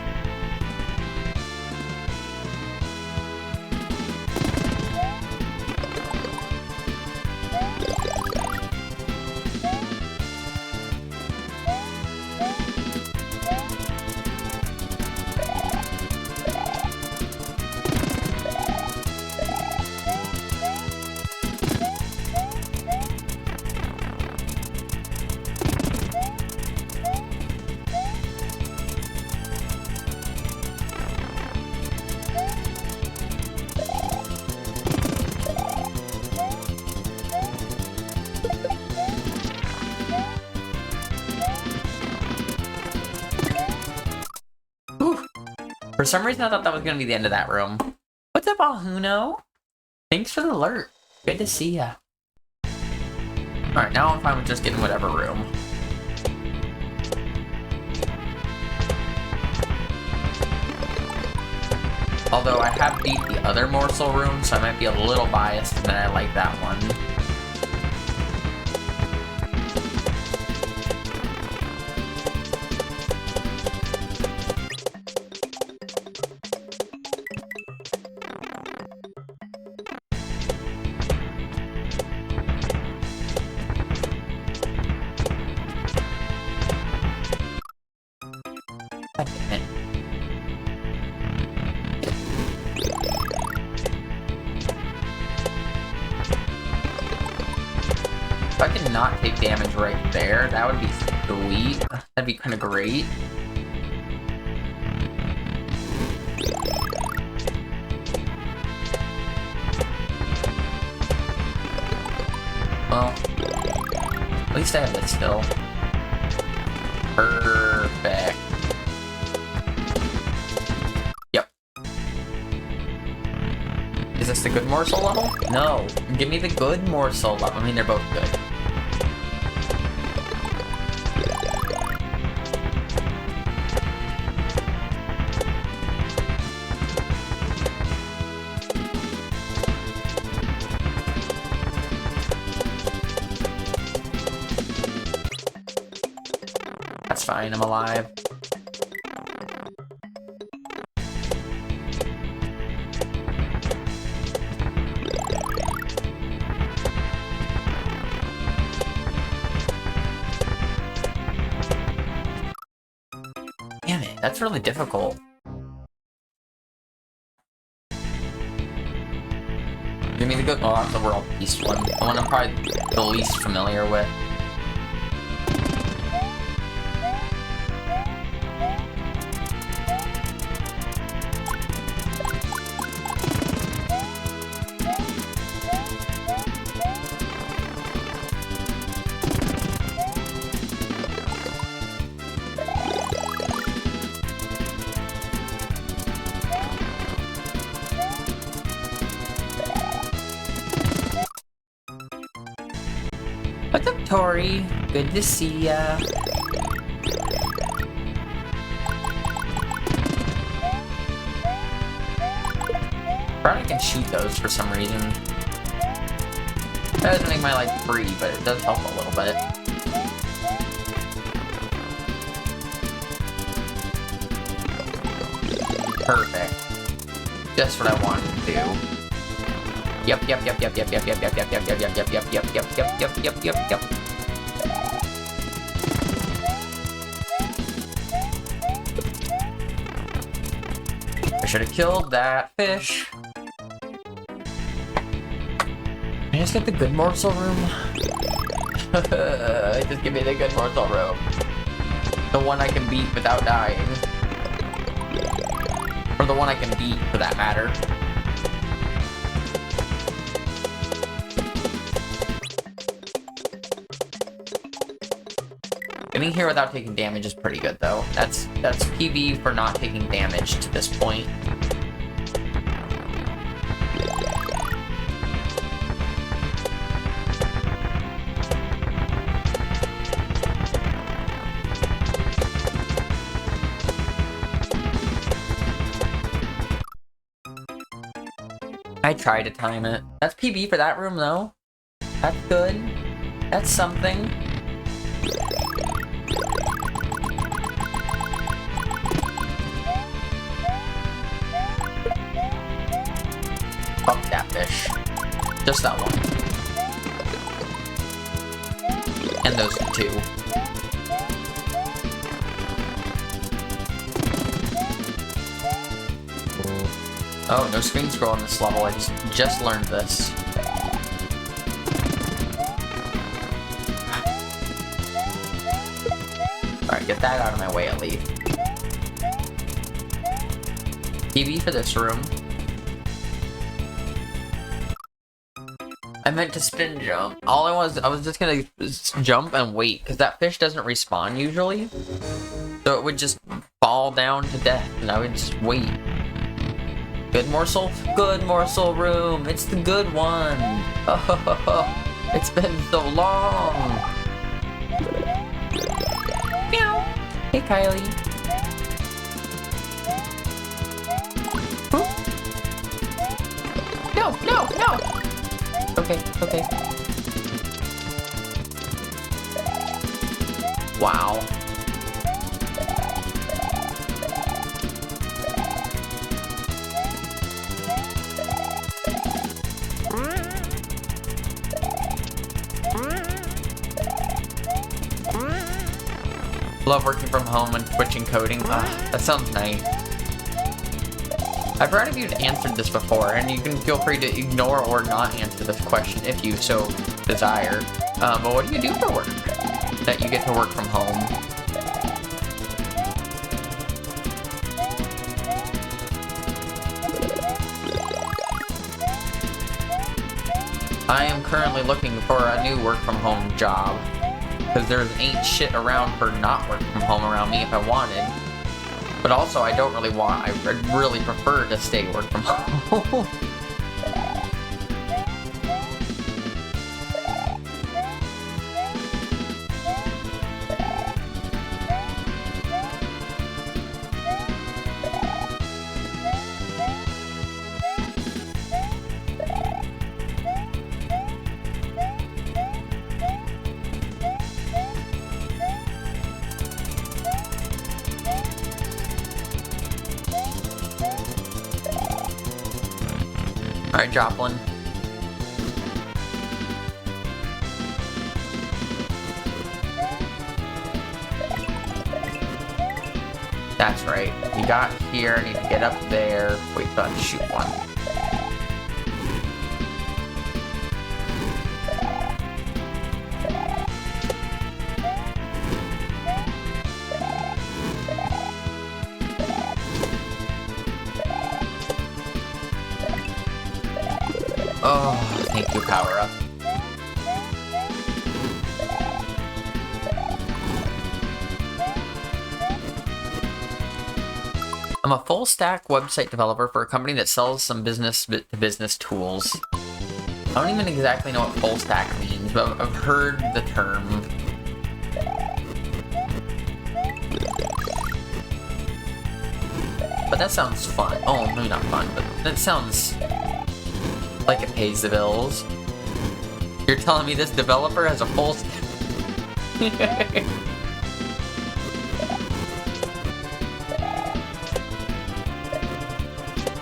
For some reason, I thought that was going to be the end of that room. What's up, Alhuno? Thanks for the alert. Good to see ya. Alright, now I'm fine with just getting whatever room. Although I have beat the other morsel room, so I might be a little biased, and I like that one. God damn it. If I could not take damage right there, that would be sweet. That'd be kind of great. Well, at least I have this still. Perfect. Yep. Is this the good morsel level? No. Give me the good morsel level. I mean, they're both good. That's fine, I'm alive. Damn it, that's really difficult. Give me the good. Oh, that's the world peace one. The one I'm probably the least familiar with. What's up, Tori? Good to see ya. Probably can shoot those for some reason. That doesn't make my life free, but it does help a little bit. Perfect. Just what I wanted to do. Yep. I should have killed that fish. I just get the good morsel room. Just give me the good morsel room. The one I can beat without dying. Or the one I can beat, for that matter. Getting here without taking damage is pretty good, though. That's PB for not taking damage to this point. try to time it. That's PB for that room, though. That's good. That's something. Fuck that fish. Just that one. And those two. Oh, no screen scroll on this level. I just learned this. Alright, get that out of my way at least. TV for this room. I meant to spin jump. All I was just gonna jump and wait, because that fish doesn't respawn usually. So it would just fall down to death, and I would just wait. Good morsel? Good morsel room! It's the good one! Oh, it's been so long! Meow! Hey, Kylie. Huh? No, no, no! Okay, okay. Wow. Love working from home and switching coding. That sounds nice. I've heard of you answered this before, and you can feel free to ignore or not answer this question if you so desire. But what do you do for work that you get to work from home? I am currently looking for a new work from home job, because there ain't shit around for not work from home around me if I wanted. But also, I don't really want, I really prefer to stay work from home. Alright, Joplin. That's right. You got here, need to get up there. Wait, so I have to shoot one. Oh, thank you, power up. I'm a full stack website developer for a company that sells some business-to-business tools. I don't even exactly know what full stack means, but I've heard the term. But that sounds fun. Oh, maybe not fun, but that sounds like it pays the bills. You're telling me this developer has a full stack?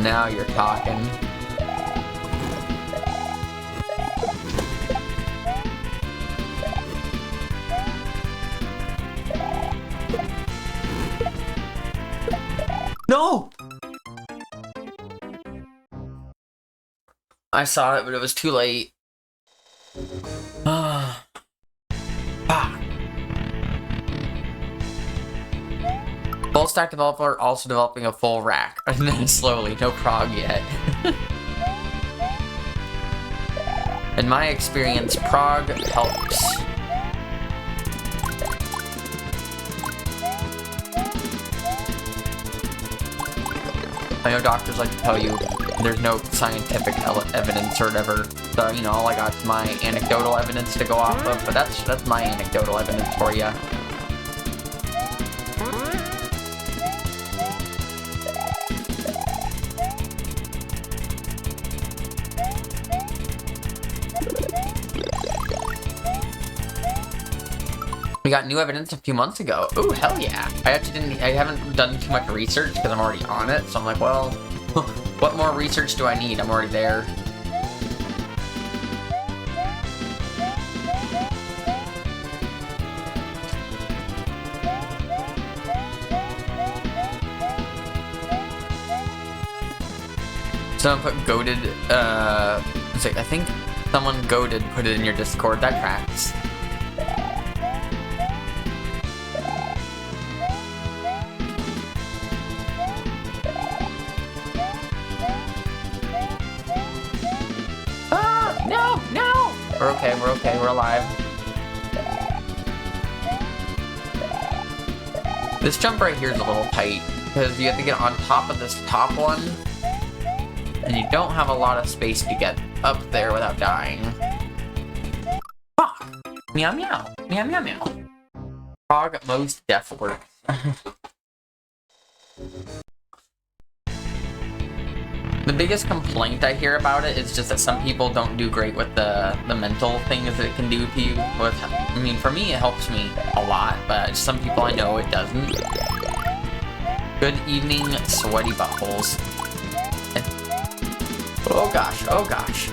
Now you're talking. No! I saw it, but it was too late. Full stack developer also developing a full rack. And then slowly, no prog yet. In my experience, prog helps. I know doctors like to tell you there's no scientific evidence or whatever. So, you know, all I got is my anecdotal evidence to go off of, but that's my anecdotal evidence for you. got new evidence a few months ago. Ooh, hell yeah. I haven't done too much research because I'm already on it, so I'm like, well, what more research do I need? I'm already there. Someone put goated, I think someone goated put it in your Discord. That tracks. No! We're okay, we're alive. This jump right here is a little tight, because you have to get on top of this top one, and you don't have a lot of space to get up there without dying. Fuck! Meow meow. Meow meow meow. Frog most death works. The biggest complaint I hear about it is just that some people don't do great with the mental things that it can do to you. I mean, for me, it helps me a lot, but some people I know it doesn't. Good evening, sweaty buttholes. Oh gosh, oh gosh.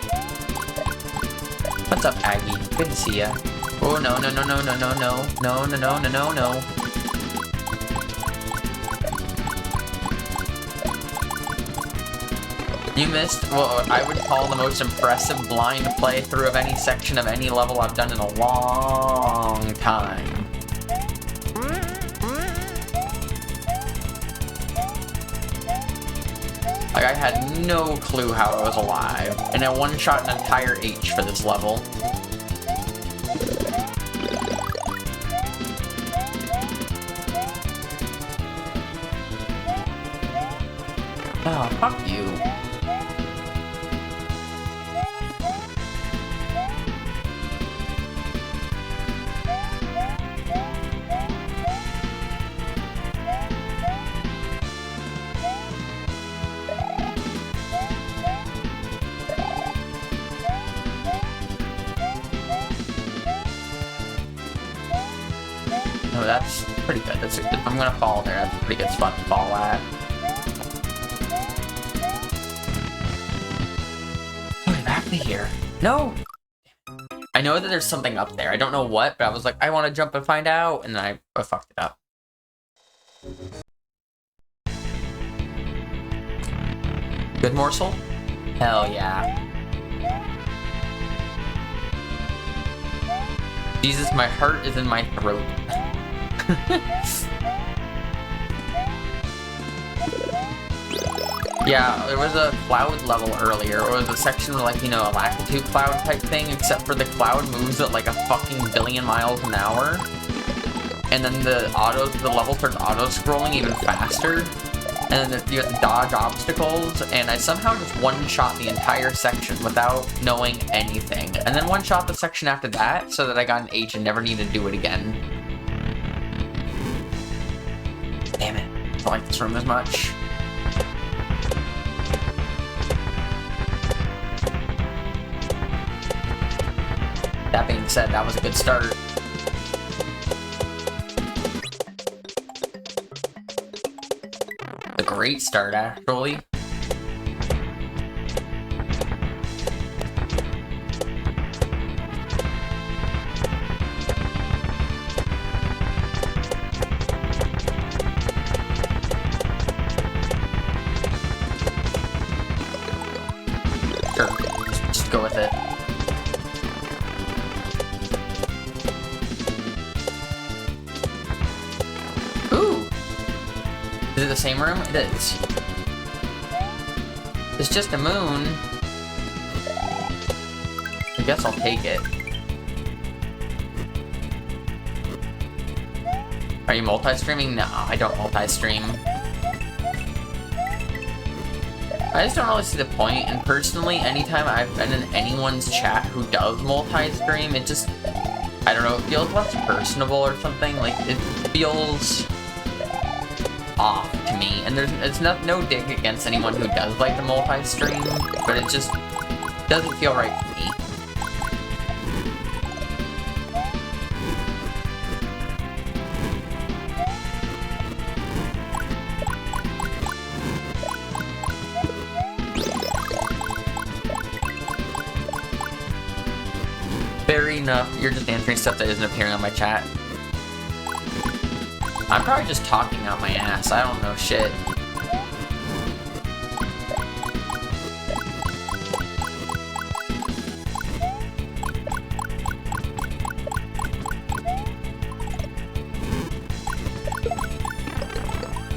What's up, Aggie? Good to see ya. Oh no. You missed what I would call the most impressive blind playthrough of any section of any level I've done in a long time. Like, I had no clue how I was alive, and I one-shot an entire H for this level. Oh, fuck you. No, that's pretty good. If I'm gonna fall there, that's a pretty good spot to fall at. Okay, back to here. No! I know that there's something up there. I don't know what, but I was like, I want to jump and find out, and then I fucked it up. Good morsel? Hell yeah. Jesus, my heart is in my throat. Yeah, there was a cloud level earlier, or it was a section of, like, you know, a latitude cloud type thing, except for the cloud moves at like a fucking billion miles an hour. And then the level starts auto-scrolling even faster. And then you have to dodge obstacles, and I somehow just one-shot the entire section without knowing anything. And then one-shot the section after that, so that I got an H and never needed to do it again. Damn it. I don't like this room as much. That being said, that was a good start. A great start, actually. Sure, just go with it. Is it the same room? It is. It's just a moon. I guess I'll take it. Are you multi-streaming? No, I don't multi-stream. I just don't really see the point, and personally, anytime I've been in anyone's chat who does multi-stream, it just, I don't know, it feels less personable or something. Like, it feels off to me, and it's no dig against anyone who does like the multi-stream, but it just doesn't feel right to me. Fair enough. You're just answering stuff that isn't appearing on my chat. I'm probably just talking out my ass. I don't know shit.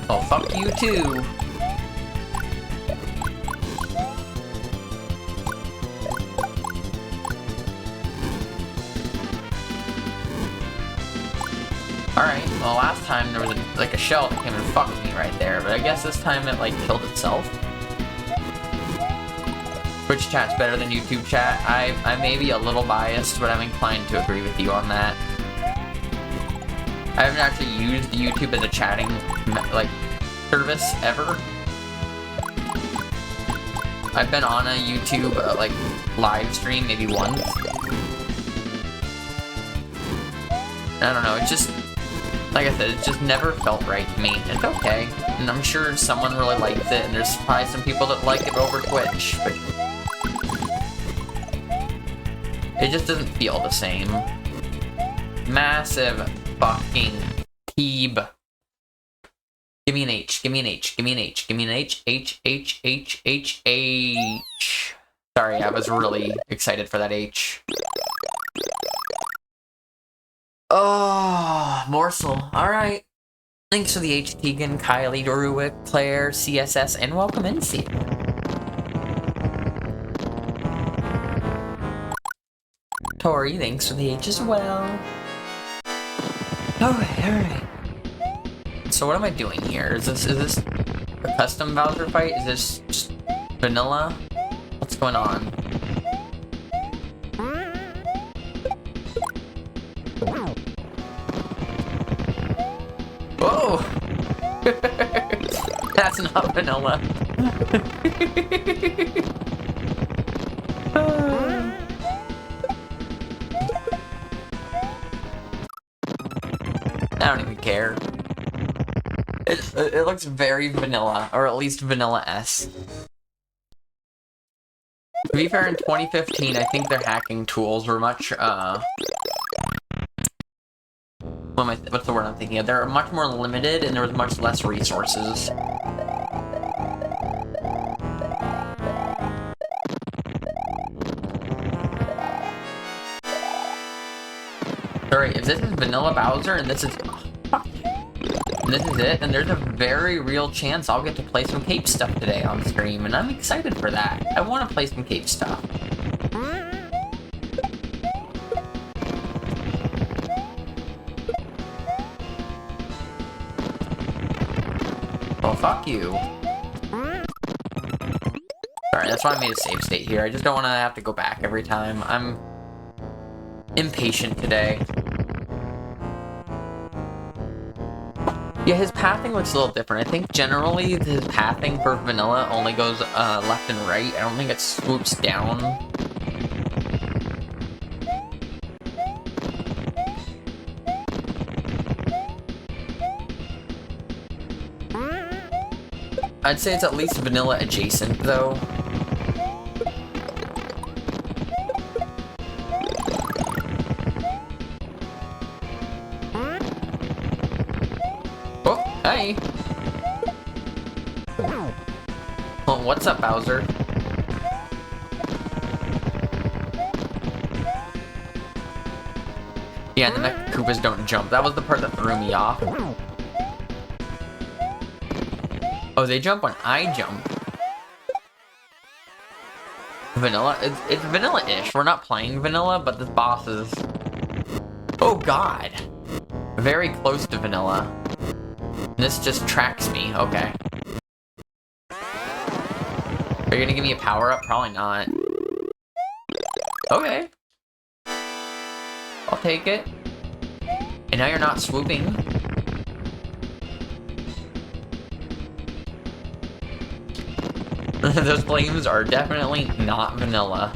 Oh, fuck you too. Alright, well last time there was like a shell that came and fucked me right there, but I guess this time it like killed itself. Twitch chat's better than YouTube chat. I may be a little biased, but I'm inclined to agree with you on that. I haven't actually used YouTube as a chatting like service ever. I've been on a YouTube like live stream maybe once. I don't know, it just, like I said, it just never felt right to me. It's okay, and I'm sure someone really likes it, and there's probably some people that like it over Twitch, but it just doesn't feel the same. Massive fucking Teeb. Give me an H, give me an H, give me an H, give me an H, H, H, H, H, H. Sorry, I was really excited for that H. Oh, morsel. Alright. Thanks for the H, Tegan, Kylie, Ruick, Claire, CSS, and welcome in, C. Tori, thanks for the H as well. Alright. So what am I doing here? Is this a custom Bowser fight? Is this just vanilla? What's going on? Whoa! That's not vanilla. I don't even care. It looks very vanilla, or at least vanilla-esque. To be fair, in 2015, I think their hacking tools were much, what's the word I'm thinking of? They're much more limited, and there was much less resources. Alright, if this is Vanilla Bowser, and this is... and this is it, then there's a very real chance I'll get to play some Cape stuff today on stream, and I'm excited for that. I want to play some Cape stuff. Well, fuck you. Sorry, that's why I made a save state here. I just don't want to have to go back every time. I'm impatient today. Yeah, his pathing looks a little different. I think generally his pathing for vanilla only goes left and right. I don't think it swoops down. I'd say it's at least vanilla adjacent, though. Oh, hey! Oh, what's up, Bowser? Yeah, and the Mecha Koopas don't jump. That was the part that threw me off. Oh, they jump when I jump. Vanilla? It's vanilla-ish. We're not playing vanilla, but this boss is... oh, God. Very close to vanilla. This just tracks me. Okay. Are you gonna give me a power-up? Probably not. Okay. I'll take it. And now you're not swooping. Those flames are definitely not vanilla.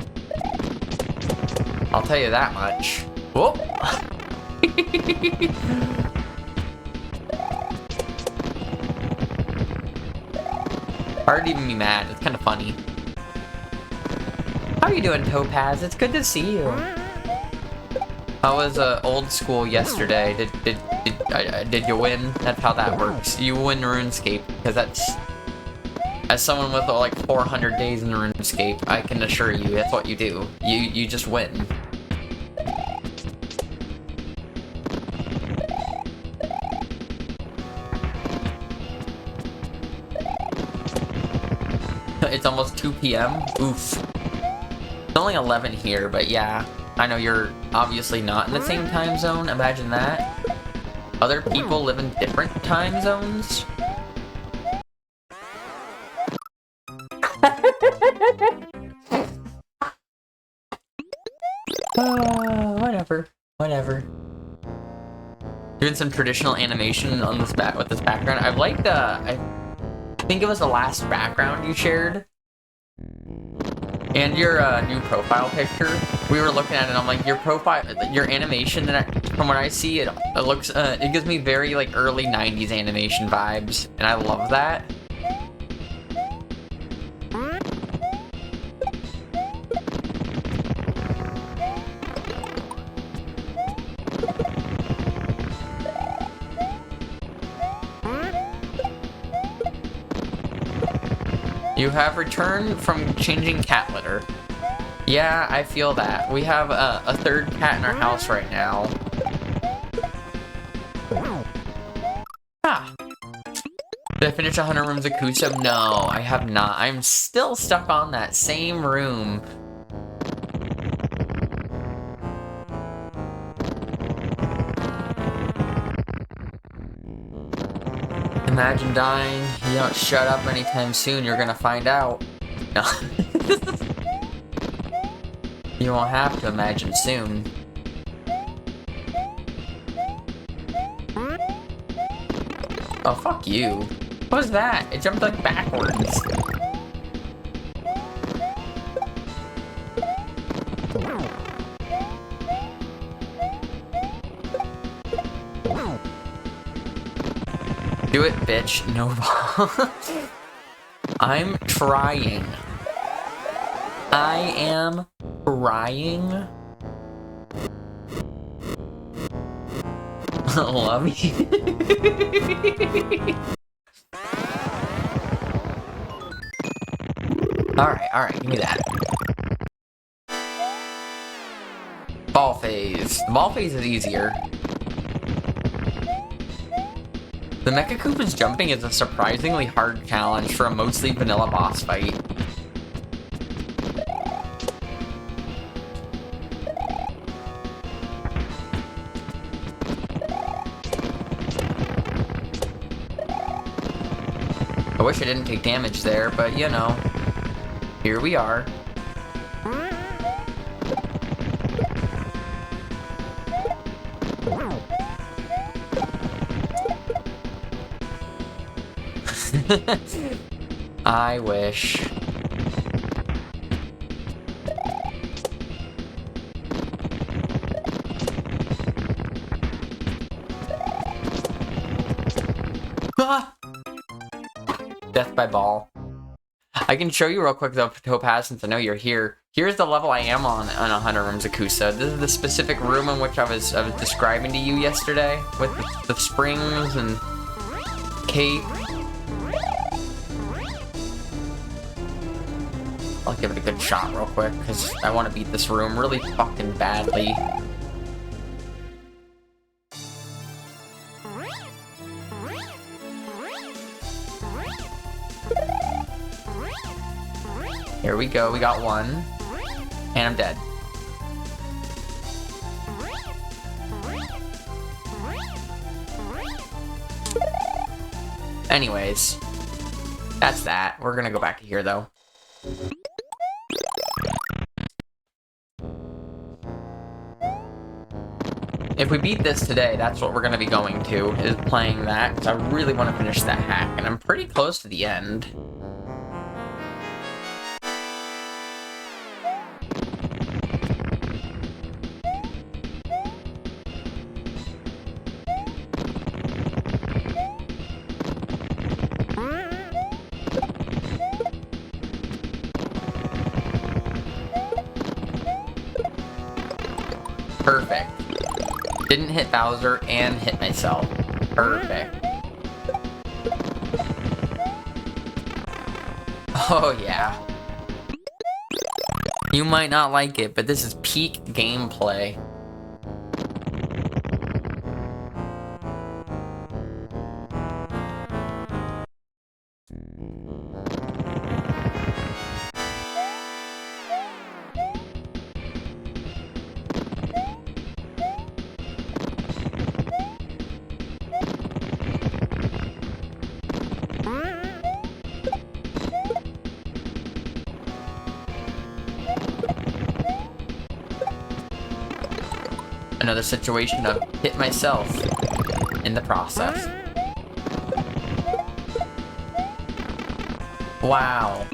I'll tell you that much. Whoop! Hard to even be mad. It's kind of funny. How are you doing, Topaz? It's good to see you. How was old school yesterday? Did you win? That's how that works. You win RuneScape because that's, as someone with like 400 days in RuneScape, I can assure you that's what you do. You just win. It's almost 2 p.m. Oof. It's only 11 here, but yeah. I know you're obviously not in the same time zone. Imagine that. Other people live in different time zones. Whatever. Doing some traditional animation on this with this background. I liked I think it was the last background you shared. And your new profile picture, we were looking at it and I'm like, your profile, your animation, from what I see, it looks, it gives me very like early 90s animation vibes, and I love that. You have returned from changing cat litter. Yeah, I feel that. We have a third cat in our house right now. Ah. Did I finish 100 rooms of Kuso? No, I have not. I'm still stuck on that same room. Imagine dying. You don't shut up anytime soon, you're gonna find out. No. You won't have to imagine soon. Oh, fuck you. What was that? It jumped like backwards. Do it, bitch. No ball. I'm trying. I am trying. Love you. Alright, give me that. Ball phase. The ball phase is easier. The Mecha Koopa's jumping is a surprisingly hard challenge for a mostly vanilla boss fight. I wish I didn't take damage there, but you know, here we are. I wish. Ah! Death by ball. I can show you real quick though, Topaz, since I know you're here. Here's the level I am on 100 Rooms of Kusa. This is the specific room in which I was describing to you yesterday, with the springs and cape. I'll give it a good shot real quick, because I want to beat this room really fucking badly. Here we go, we got one. And I'm dead. Anyways, that's that. We're gonna go back to here though. If we beat this today, that's what we're gonna be going to, is playing that, because I really want to finish that hack, and I'm pretty close to the end. Perfect. Didn't hit Bowser and hit myself. Perfect. Oh yeah. You might not like it, but this is peak gameplay. Another situation of hit myself in the process. Wow.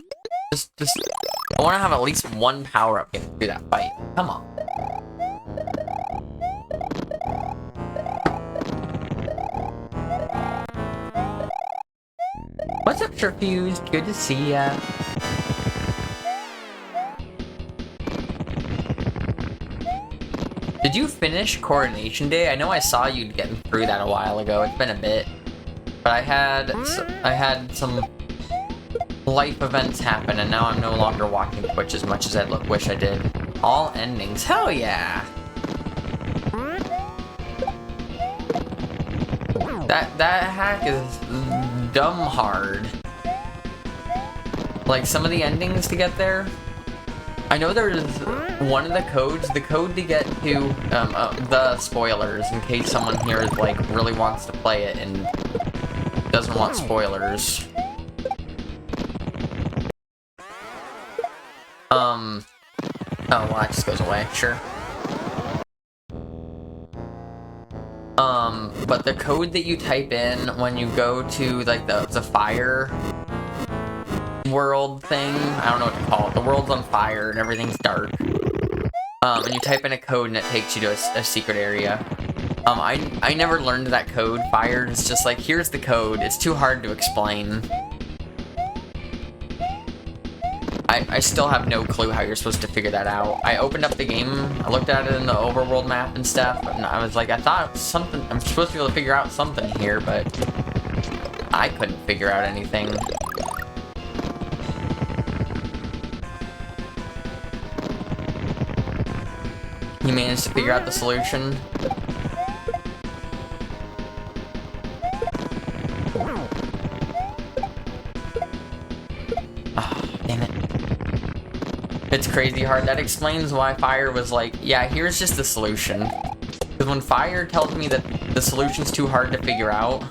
Just, I want to have at least one power-up getting through that fight. Come on. What's up, Trifused? Good to see ya. Did you finish Coronation Day? I know I saw you getting through that a while ago. It's been a bit. But I had some life events happen, and now I'm no longer watching Twitch as much as I wish I did. All endings. Hell yeah! That hack is dumb hard. Like, some of the endings to get there. I know there's one of the codes, the code to get to the spoilers, in case someone here like really wants to play it and doesn't want spoilers. Oh, well, that just goes away, sure. But the code that you type in when you go to like the fire world thing, I don't know what to call it. The world's on fire and everything's dark. And you type in a code and it takes you to a secret area. I never learned that code. Fire is just like, here's the code. It's too hard to explain. I still have no clue how you're supposed to figure that out. I opened up the game, I looked at it in the overworld map and stuff, and I was like, I thought it was something, I'm supposed to be able to figure out something here, but I couldn't figure out anything. You managed to figure out the solution. It's crazy hard. That explains why Fire was like, yeah, here's just the solution. Because when Fire tells me that the solution's too hard to figure out,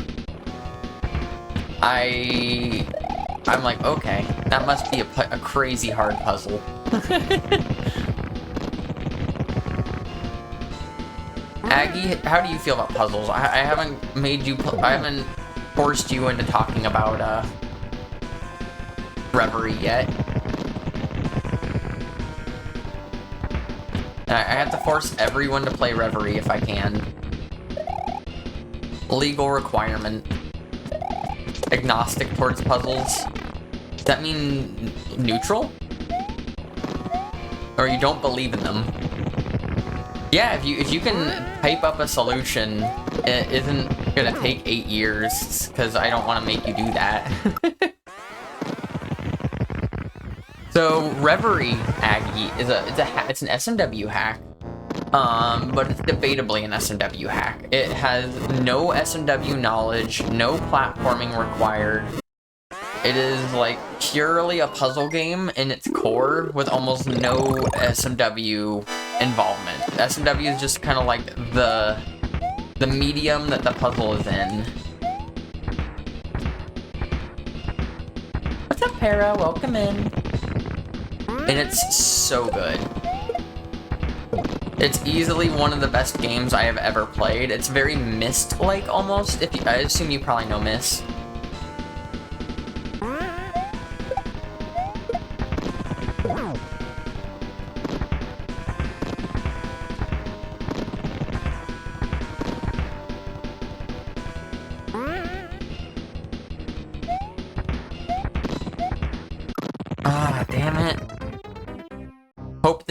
I'm like, okay, that must be a crazy hard puzzle. Aggie, how do you feel about puzzles? I haven't made you, I haven't forced you into talking about, Reverie yet. I have to force everyone to play Reverie if I can. Legal requirement. Agnostic towards puzzles. Does that mean neutral? Or you don't believe in them? Yeah, if you can type up a solution, it isn't gonna take 8 years, because I don't want to make you do that. So Reverie, Aggie, it's an SMW hack, but it's debatably an SMW hack. It has no SMW knowledge, no platforming required. It is like purely a puzzle game in its core with almost no SMW involvement. SMW is just kind of like the medium that the puzzle is in. What's up, Para? Welcome in. And it's so good. It's easily one of the best games I have ever played. It's very Myst-like almost. I assume you probably know Myst.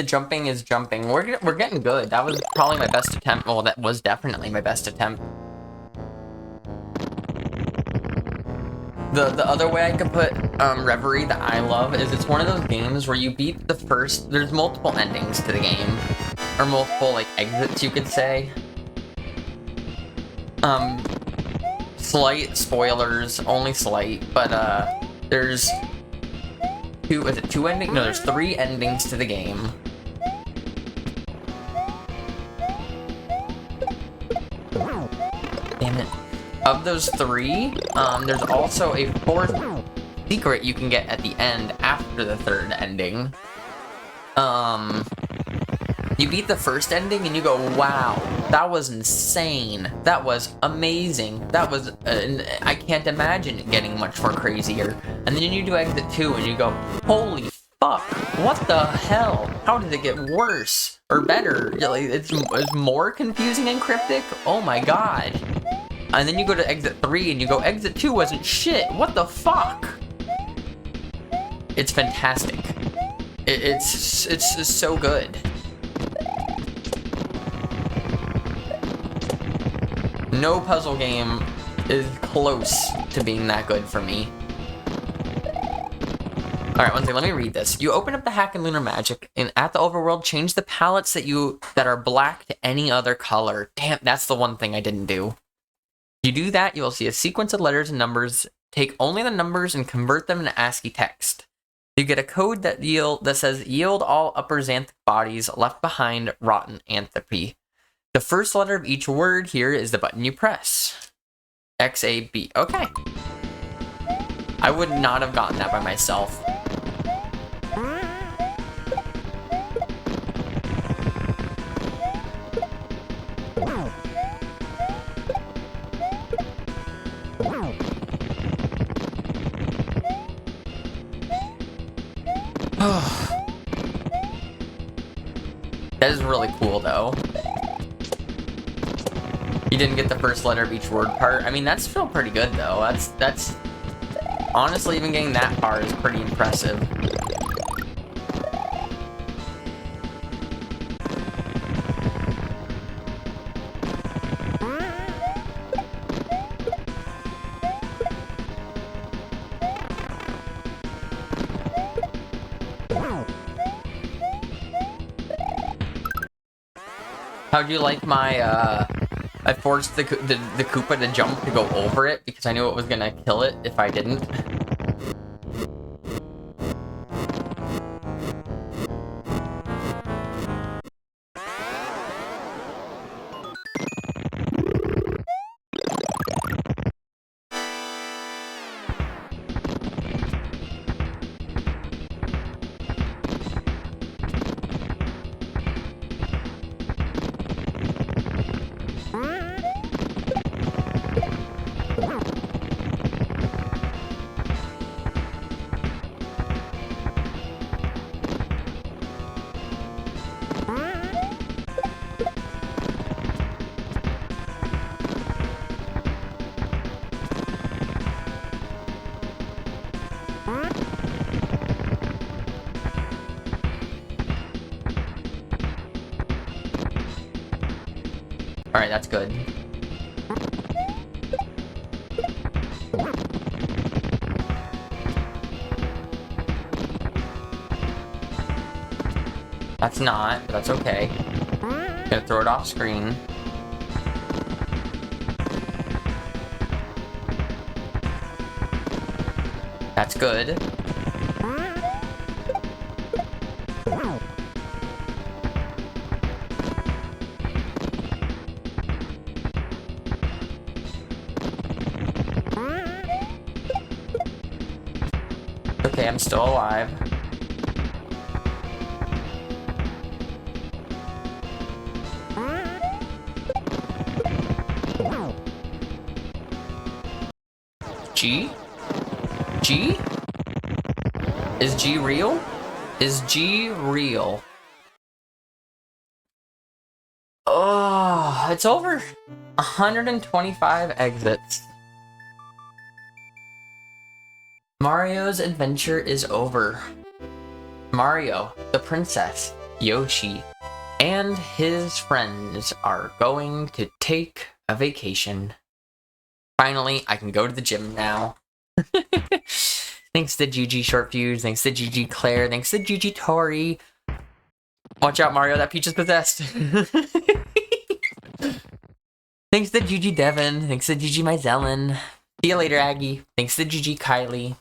the jumping is jumping. We're getting good. That was probably my best attempt. Well, that was definitely my best attempt. The other way I could put Reverie that I love is it's one of those games where you beat the first... There's multiple endings to the game. Or multiple, like, exits, you could say. Slight spoilers, only slight, but, there's... Is it 2 endings? No, there's 3 endings to the game. Damn it. Of those 3, there's also a 4th secret you can get at the end after the 3rd ending. You beat the first ending and you go, wow, that was insane. That was amazing. That was, I can't imagine it getting much more crazier. And then you do exit 2 and you go, holy fuck, what the hell? How did it get worse? Or better? It's more confusing and cryptic? Oh my god. And then you go to exit 3 and you go, exit 2 wasn't shit. What the fuck? It's fantastic. It's so good. No puzzle game is close to being that good for me. Alright, one thing, let me read this. You open up the hack in Lunar Magic, and at the overworld, change the palettes that are black to any other color. Damn, that's the one thing I didn't do. You do that, you will see a sequence of letters and numbers. Take only the numbers and convert them into ASCII text. You get a code that says, yield all upper xanthic bodies left behind rotten anthropy. The first letter of each word here is the button you press. X-A-B. Okay. I would not have gotten that by myself. That is really cool, though. You didn't get the first letter of each word part. I mean, that's still pretty good, though. That's honestly, even getting that far is pretty impressive. How'd you like my, I forced the Koopa to jump to go over it because I knew it was gonna kill it if I didn't. Alright, that's good. That's not, but that's okay. Gonna throw it off screen. That's good. Okay, I'm still alive. G? G? Is G real? Is G real? Oh, it's over 125 exits. Mario's adventure is over. Mario, the princess, Yoshi and his friends are going to take a vacation. Finally, I can go to the gym now. Thanks to GG Short Fuse, thanks to GG Claire, thanks to GG Tori. Watch out, Mario, that Peach is possessed. Thanks to GG Devin, thanks to GG Myzellen. See you later, Aggie. Thanks to GG Kylie.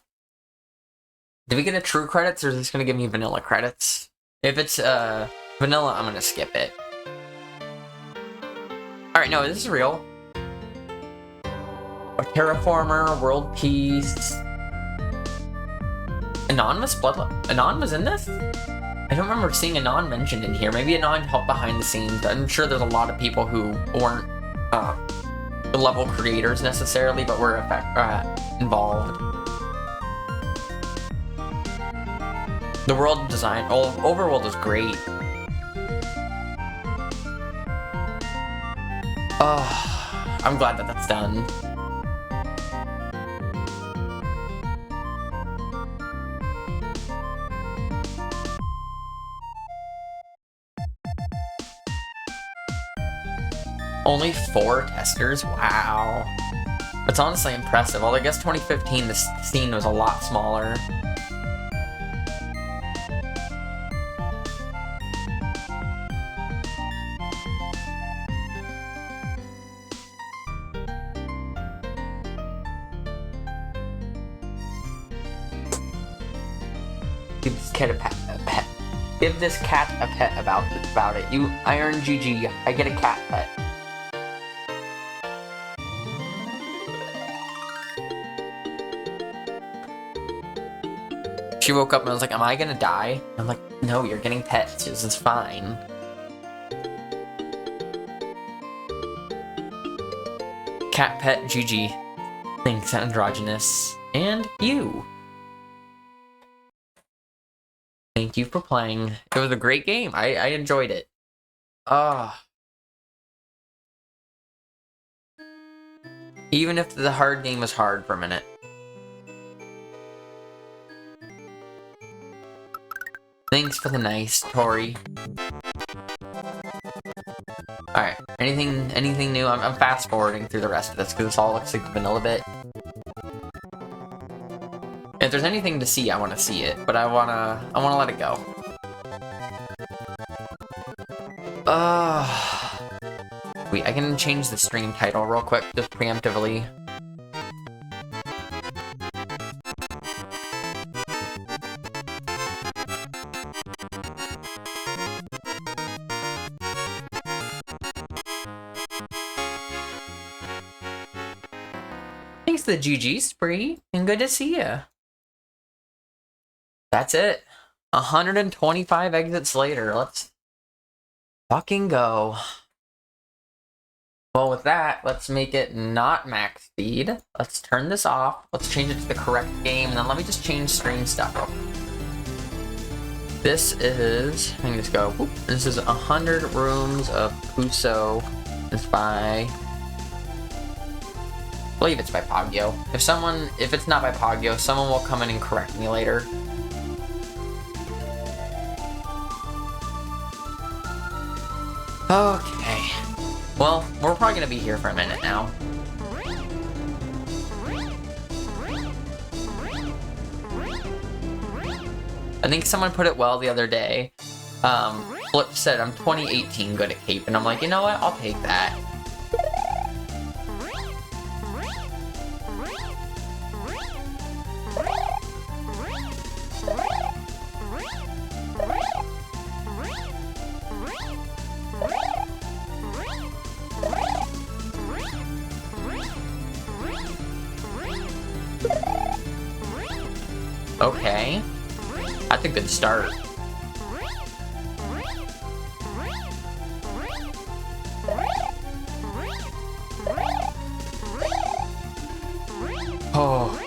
Did we get a true credits, or is this gonna give me vanilla credits? If it's vanilla, I'm gonna skip it. Alright, no, this is real. A terraformer, world peace. Anonymous Bloodline. Anon was in this? I don't remember seeing Anon mentioned in here. Maybe Anon helped behind the scenes. I'm sure there's a lot of people who weren't the level creators necessarily, but were involved. The world design, overworld is great. Oh, I'm glad that that's done. Only 4 testers? Wow. That's honestly impressive. Although I guess 2015, the scene was a lot smaller. Give this cat a pet. Give this cat a pet about it. I earn GG. I get a cat pet. She woke up and I was like, am I gonna die? I'm like, no, you're getting pets. This is fine. Cat pet GG. Thanks, Androgynous. And you. Thank you for playing. It was a great game. I enjoyed it. Even if the hard game was hard for a minute. Thanks for the nice, Tori. Alright, anything new? I'm fast forwarding through the rest of this because this all looks like the vanilla bit. If there's anything to see, I want to see it, but I wanna let it go. Wait, I can change the stream title real quick, just preemptively. Thanks to the GG Spree, and good to see ya. That's it. 125 exits later. Let's fucking go. Well, with that, let's make it not max speed. Let's turn this off. Let's change it to the correct game, and then let me just change stream stuff real quick. This is, I can just go, whoop. This is 100 Rooms of Puso. It's by, I believe it's by Pogyo. If it's not by Pogyo, someone will come in and correct me later. Okay. Well, we're probably gonna be here for a minute now. I think someone put it well the other day. Flip said, I'm 2018 good at Cape, and I'm like, you know what? I'll take that. Okay. That's a good start. Oh.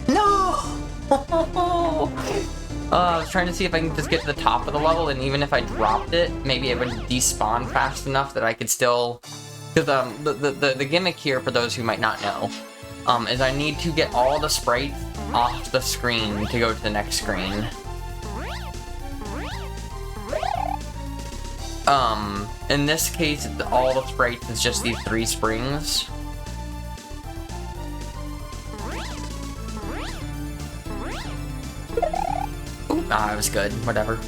No! I was trying to see if I can just get to the top of the level, and even if I dropped it, maybe it would despawn fast enough that I could still... Because the gimmick here, for those who might not know, is I need to get all the sprites off the screen to go to the next screen. In this case, all the sprites is just these 3 springs. Ooh, that was good. Whatever.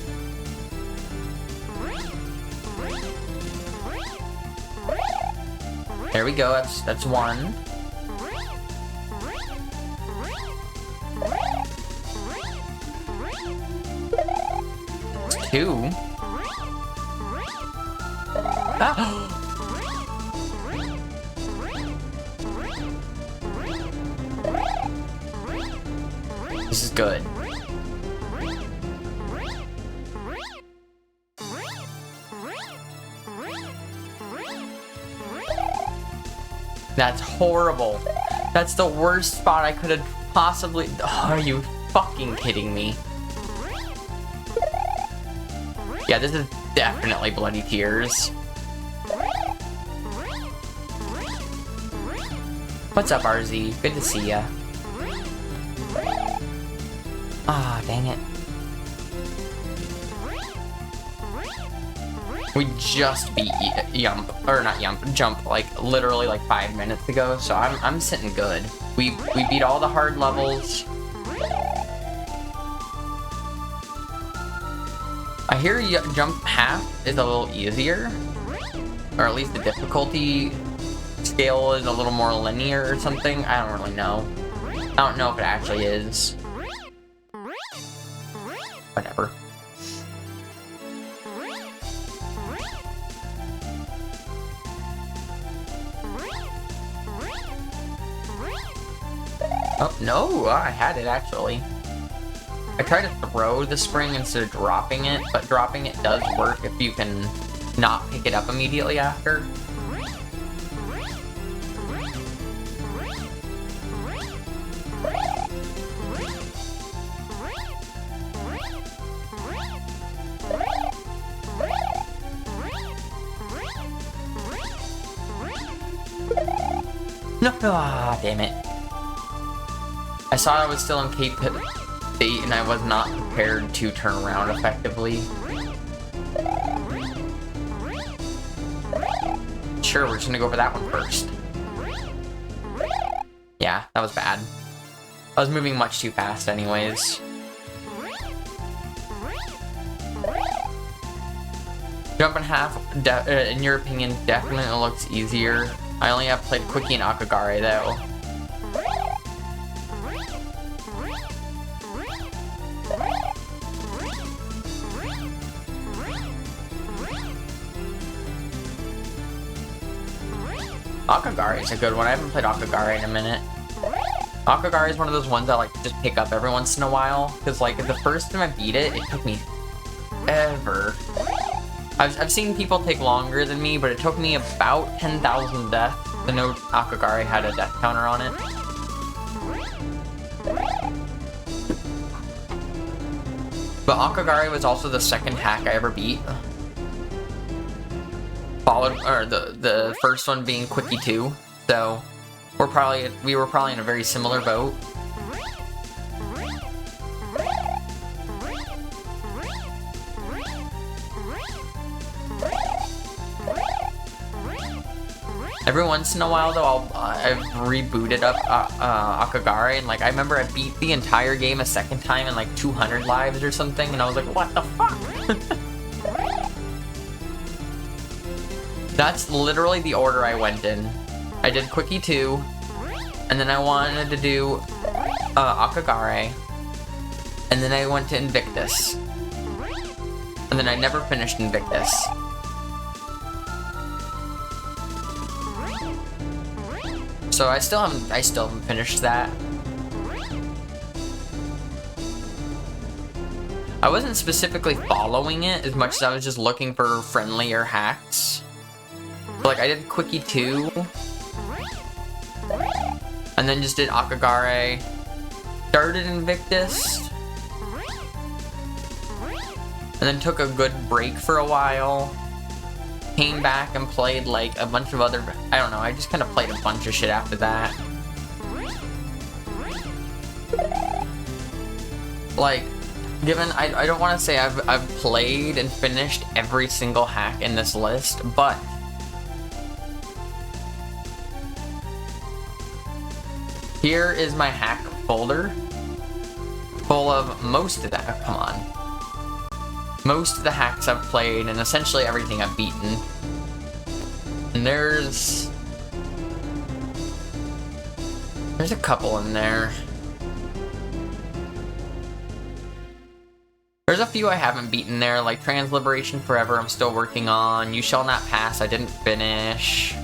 There we go. That's 1. That's 2. Ah. This is good. That's horrible. That's the worst spot I could have possibly... Oh, are you fucking kidding me? Yeah, this is definitely bloody tears. What's up, RZ? Good to see ya. Ah, dang it. We just beat Jump like literally like 5 minutes ago, so I'm sitting good. We beat all the hard levels. I hear Jump half is a little easier, or at least the difficulty scale is a little more linear or something. I don't really know. I don't know if it actually is. Whatever. Oh, no, I had it actually. I tried to throw the spring instead of dropping it, but dropping it does work if you can not pick it up immediately after. No, ah, damn it. I saw I was still in Cape State and I was not prepared to turn around effectively. Sure, we're just gonna go for that one first. Yeah, that was bad. I was moving much too fast anyways. Jump in half, in your opinion, definitely looks easier. I only have played Quickie and Akagare though. Akagare is a good one. I haven't played Akagare in a minute. Akagare is one of those ones I like to just pick up every once in a while. Because like the first time I beat it, it took me ever. I've seen people take longer than me, but it took me about 10,000 deaths to know Akagare had a death counter on it. But Akagare was also the second hack I ever beat. Followed, or the first one being Quickie 2. So we were probably in a very similar boat. Every once in a while, though, I've rebooted up Akagare, and like I remember I beat the entire game a second time in like 200 lives or something, and I was like, what the fuck? That's literally the order I went in. I did Quickie 2, and then I wanted to do Akagare, and then I went to Invictus, and then I never finished Invictus. So I still haven't finished that. I wasn't specifically following it as much as I was just looking for friendlier hacks. Like I did Quickie 2, and then just did Akagare, started Invictus, and then took a good break for a while. Came back and played like a bunch of other, I don't know, I just kind of played a bunch of shit after that. like, given I don't want to say I've played and finished every single hack in this list, but here is my hack folder full of most of that. Come on, most of the hacks I've played and essentially everything I've beaten. And there's a couple in there. There's a few I haven't beaten there, like Transliberation Forever I'm still working on, You Shall Not Pass I didn't finish.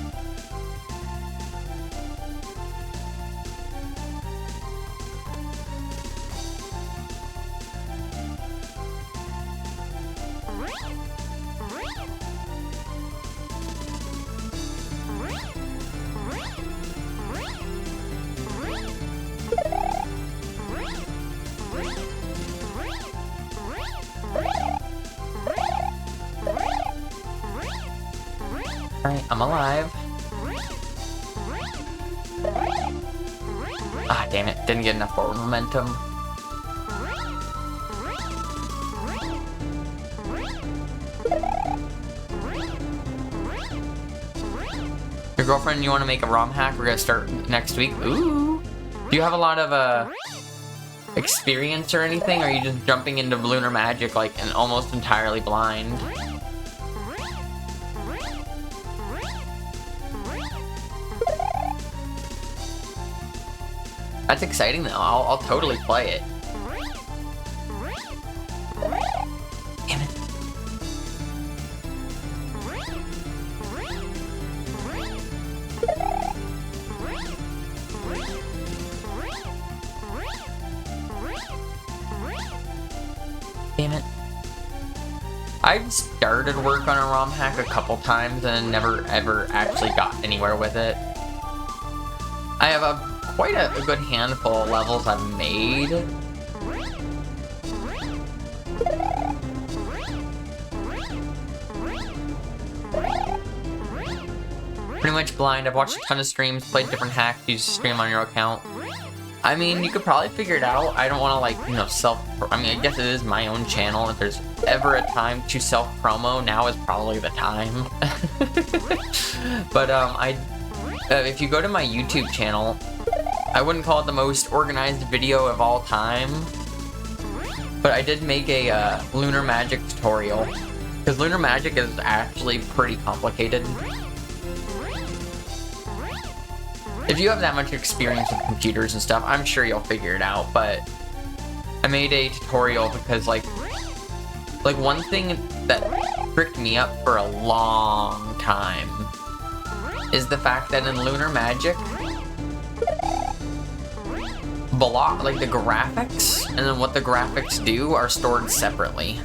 Alright, I'm alive. Ah, damn it. Didn't get enough forward momentum. Your girlfriend, you want to make a ROM hack? We're gonna start next week. Ooh. Do you have a lot of, experience or anything? Or are you just jumping into Lunar Magic, like, and almost entirely blind? That's exciting though. I'll totally play it. Damn it. Damn it. I've started work on a ROM hack a couple times and never ever actually got anywhere with it. I have quite a good handful of levels I've made. Pretty much blind. I've watched a ton of streams, played different hacks, used to stream on your account. I mean, you could probably figure it out. I don't want to, like, you know, I mean, I guess it is my own channel. If there's ever a time to self-promo, now is probably the time. But, if you go to my YouTube channel, I wouldn't call it the most organized video of all time, but I did make a Lunar Magic tutorial, because Lunar Magic is actually pretty complicated. If you have that much experience with computers and stuff, I'm sure you'll figure it out, but I made a tutorial because, like one thing that tricked me up for a long time is the fact that in Lunar Magic, like the graphics and then what the graphics do are stored separately.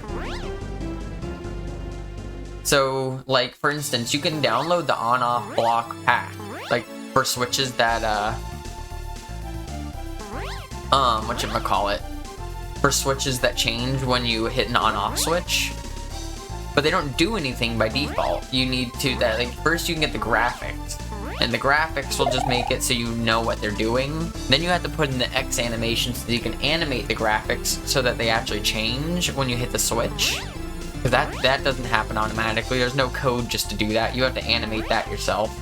So, like, for instance, you can download the on-off block pack, like for switches that whatchamacallit, for switches that change when you hit an on-off switch, but they don't do anything by default. You need to, like, first you can get the graphics, and the graphics will just make it so you know what they're doing. Then you have to put in the X animation so that you can animate the graphics so that they actually change when you hit the switch. Because that doesn't happen automatically. There's no code just to do that. You have to animate that yourself.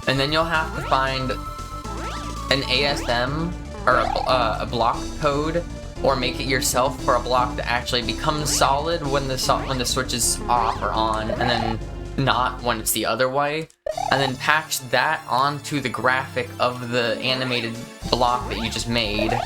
And then you'll have to find an ASM or a block code, or make it yourself for a block that actually becomes solid when the switch is off or on, and then not when it's the other way, and then patch that onto the graphic of the animated block that you just made.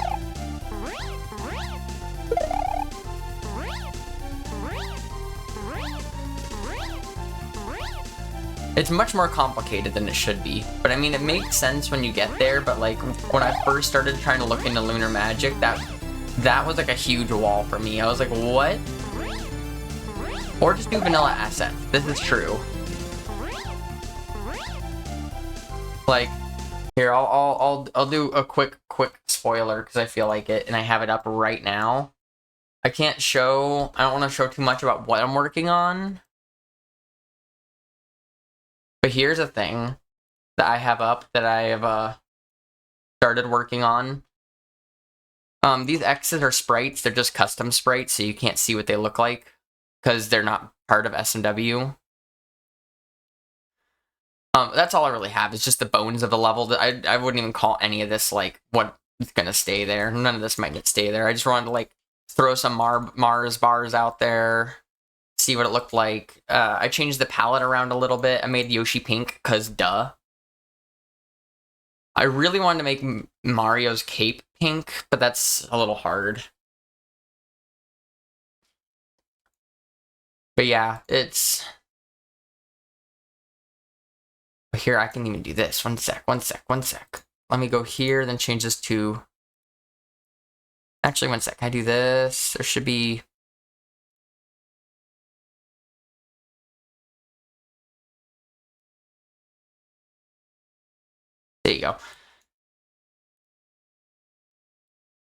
It's much more complicated than it should be, but I mean, it makes sense when you get there. But like, when I first started trying to look into Lunar Magic, that was like a huge wall for me. I was like, what? Or just do vanilla assets. This is true. Like, here, I'll do a quick spoiler because I feel like it, and I have it up right now. I don't want to show too much about what I'm working on, But here's a thing that I have up that I have started working on. These X's are sprites. They're just custom sprites, so you can't see what they look like because they're not part of SMW. That's all I really have. It's just the bones of the level. I wouldn't even call any of this like what's gonna stay there. None of this might stay there. I just wanted to like throw some Mars bars out there, see what it looked like. I changed the palette around a little bit. I made Yoshi pink because duh. I really wanted to make Mario's cape pink, but that's a little hard. But yeah, it's... Here, I can even do this. One sec. Let me go here, then change this to... Actually, one sec. I do this. There should be... There you go.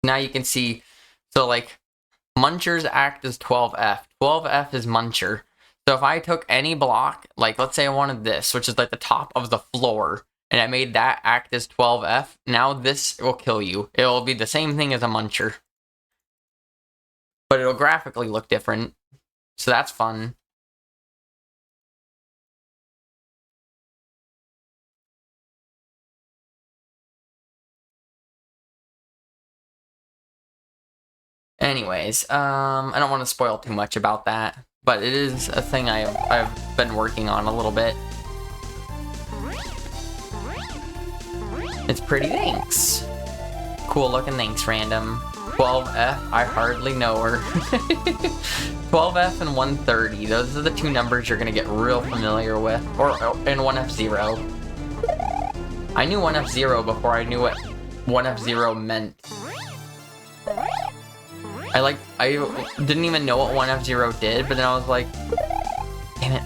Now you can see, so like, Munchers act as 12F. 12F is Muncher. So if I took any block, like let's say I wanted this, which is like the top of the floor, and I made that act as 12F, now this will kill you. It will be the same thing as a Muncher. But it'll graphically look different. So that's fun. Anyways, I don't want to spoil too much about that, but it is a thing I've been working on a little bit. It's pretty, thanks. Cool looking, thanks, random. 12F, I hardly know her. 12F and 130, those are the two numbers you're gonna get real familiar with. And 1F0. I knew 1F0 before I knew what 1F0 meant. I didn't even know what 1F0 did, but then I was like, damn it.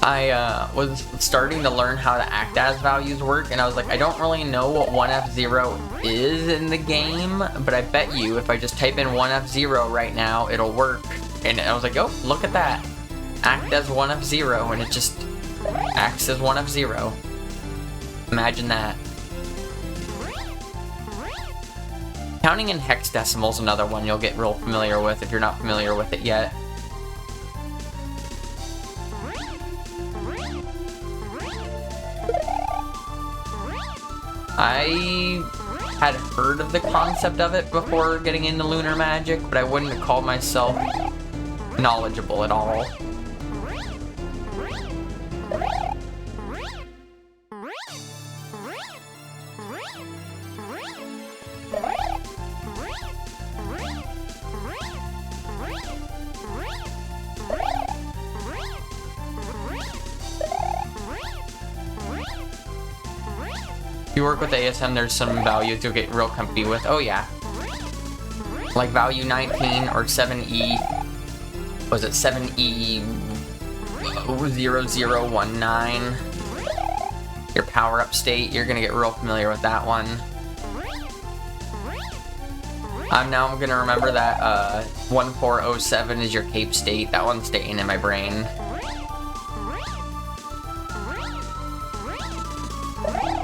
I was starting to learn how to act as values work, and I was like, I don't really know what 1F0 is in the game, but I bet you if I just type in 1F0 right now, it'll work. And I was like, oh, look at that. Act as 1F0, and it just acts as 1F0. Imagine that. Counting in hexadecimal is another one you'll get real familiar with if you're not familiar with it yet. I had heard of the concept of it before getting into lunar magic, but I wouldn't call myself knowledgeable at all. If you work with ASM, there's some values you'll get real comfy with. Oh yeah. Like value 19 or 7E. Was it 7E 0019? Your power-up state, you're gonna get real familiar with that one. I'm gonna remember that 1407 is your cape state. That one's staying in my brain.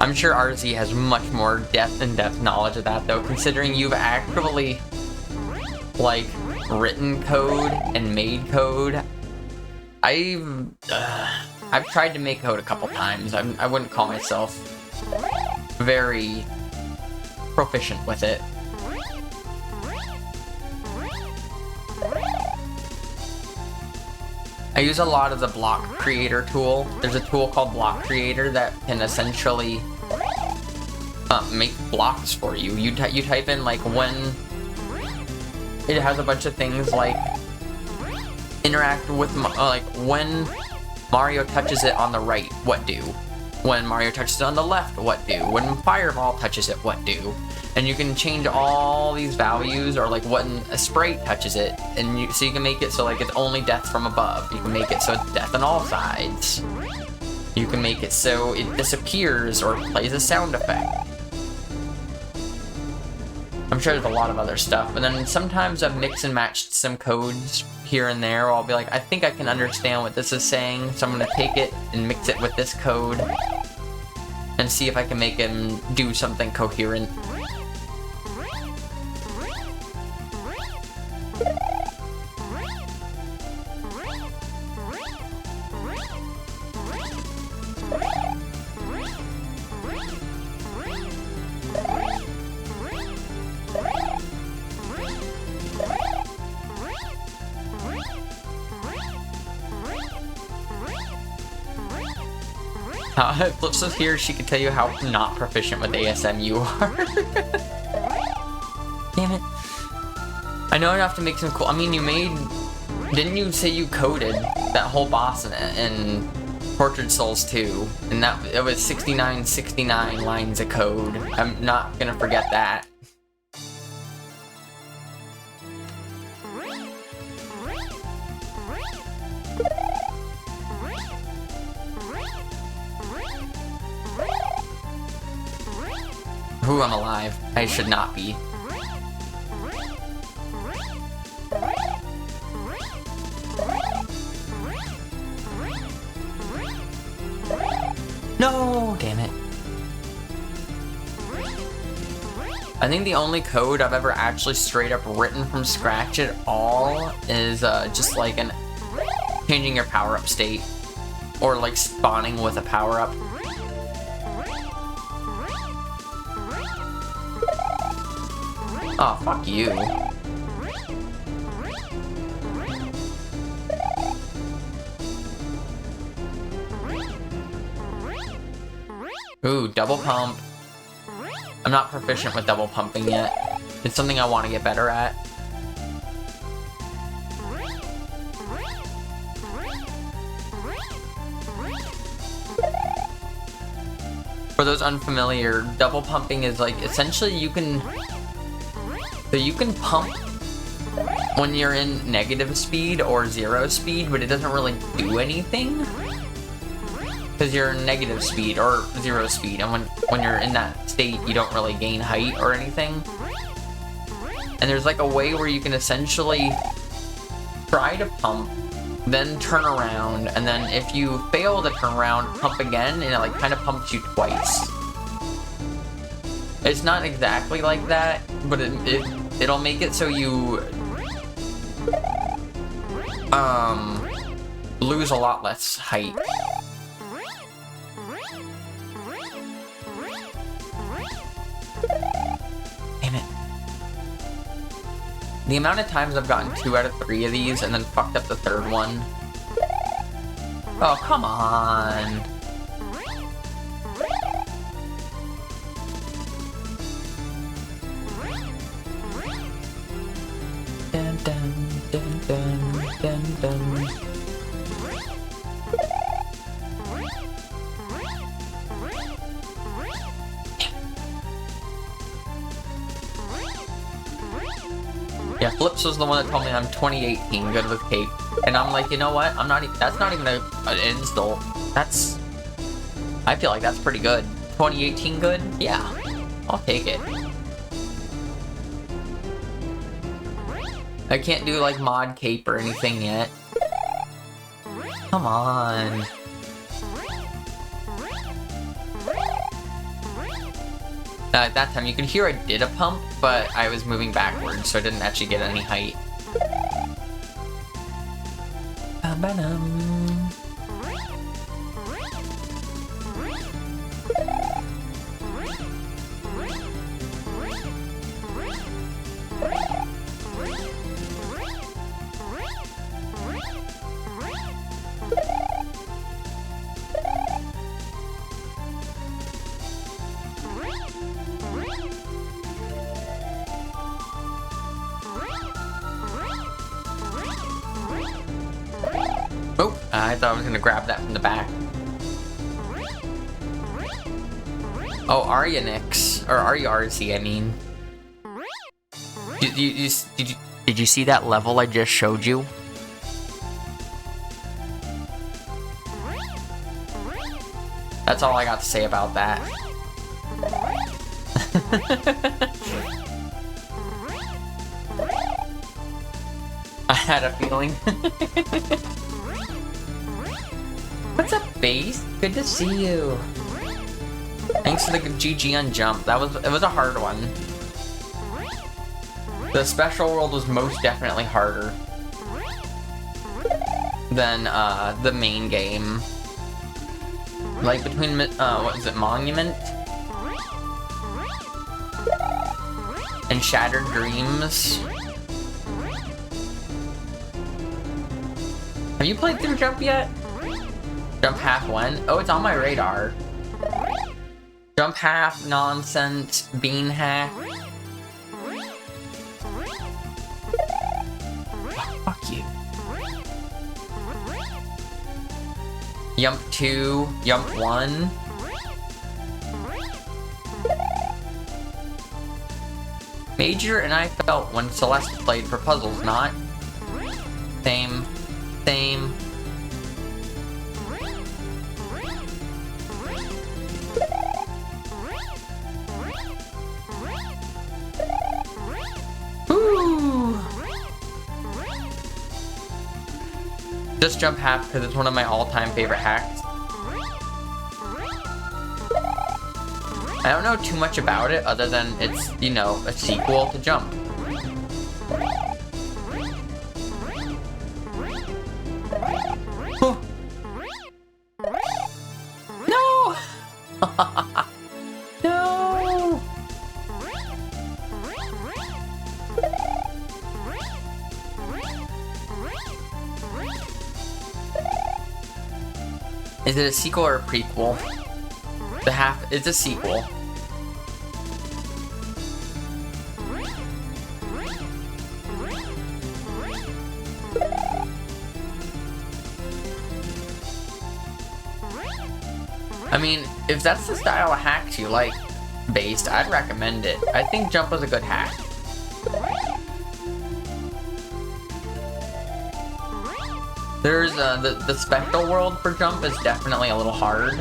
I'm sure RZ has much more in-depth knowledge of that, though, considering you've actually, like, written code and made code. I've tried to make code a couple times. I wouldn't call myself very proficient with it. I use a lot of the block creator tool. There's a tool called block creator that can essentially make blocks for you. You type in like when it has a bunch of things like interact with like when Mario touches it on the right, what do? When Mario touches it on the left, what do? When Fireball touches it, what do? And you can change all these values, or like when a sprite touches it, and so you can make it so like it's only death from above. You can make it so it's death on all sides. You can make it so it disappears or plays a sound effect. I'm sure there's a lot of other stuff, but then sometimes I've mixed and matched some codes here and there where I'll be like, I think I can understand what this is saying, so I'm gonna take it and mix it with this code and see if I can make him do something coherent. Flips is here, she can tell you how not proficient with ASM you are. Damn it. I know I'd have to make some cool. I mean, you made. Didn't you say you coded that whole boss in Tortured Souls 2? And it was 69 lines of code. I'm not gonna forget that. Ooh, I'm alive. I should not be. No, damn it. I think the only code I've ever actually straight up written from scratch at all is just like changing your power-up state. Or like spawning with a power-up. Oh, fuck you. Ooh, double pump. I'm not proficient with double pumping yet. It's something I want to get better at. For those unfamiliar, double pumping is like, essentially you can pump when you're in negative speed or 0 speed, but it doesn't really do anything. Because you're in negative speed or 0 speed, and when you're in that state, you don't really gain height or anything. And there's like a way where you can essentially try to pump, then turn around, and then if you fail to turn around, pump again, and it like kind of pumps you twice. It's not exactly like that, but it'll make it so you lose a lot less height. Damn it. The amount of times I've gotten 2 out of 3 of these and then fucked up the 3rd one. Oh, come on. Dun, dun, dun, dun, dun, dun. Yeah, Flips was the one that told me I'm 2018 good with cape, and I'm like, you know what? I'm not. That's not even an insult. That's. I feel like that's pretty good. 2018 good? Yeah, I'll take it. I can't do like mod cape or anything yet. Come on. At that time, you could hear I did a pump, but I was moving backwards, so I didn't actually get any height. Oh, I thought I was gonna grab that from the back. Oh, Aryanix, or RC, I mean. Did you see that level I just showed you? That's all I got to say about that. I had a feeling. What's up, Base? Good to see you. Thanks for the GG on jump. It was a hard one. The special world was most definitely harder than the main game. Like between what is it, Monument and Shattered Dreams. Have you played through Jump yet? Jump Half when? Oh, it's on my radar. Jump Half, Nonsense, Bean Hack. Oh, fuck you. Yump 2, Yump 1. Major and I felt when Celeste played for puzzles, not? Same. Same. Ooh. Just Jump Half because it's one of my all-time favorite hacks. I don't know too much about it other than it's, you know, a sequel to Jump. No! No! Is it a sequel or a prequel? The half, it's a sequel. I mean, if that's the style of hacks you like, Based, I'd recommend it. I think Jump was a good hack. There's the special world for Jump is definitely a little hard.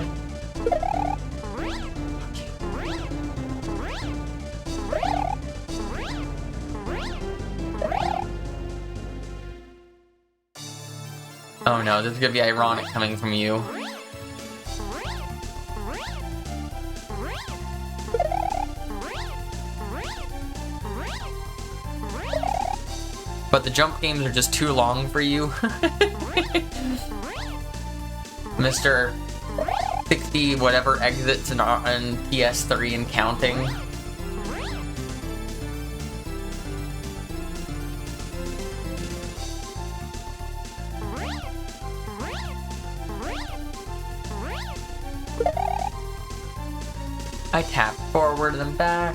Oh no, this is gonna be ironic coming from you. But the Jump games are just too long for you. Mr. 60 whatever exits in PS3 and counting. I tap forward and back.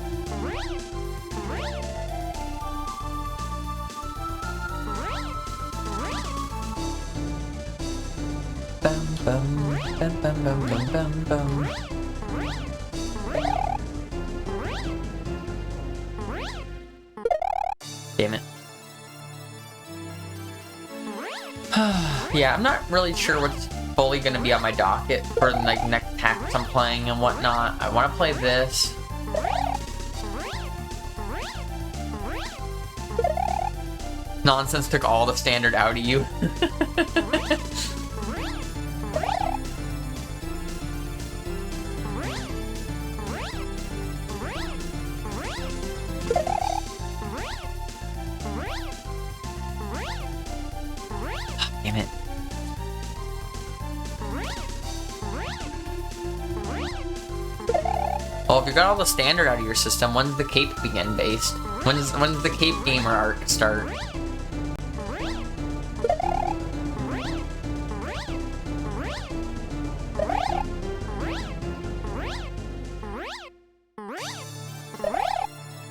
Bum bum bum bum bum bum bum bum. Damn it. Yeah, I'm not really sure what's fully gonna be on my docket for like next hacks I'm playing and whatnot. I want to play this. Nonsense took all the standard out of you. Damn it. Well, if you got all the standard out of your system, when's the cape begin, Based? When's the cape gamer arc start?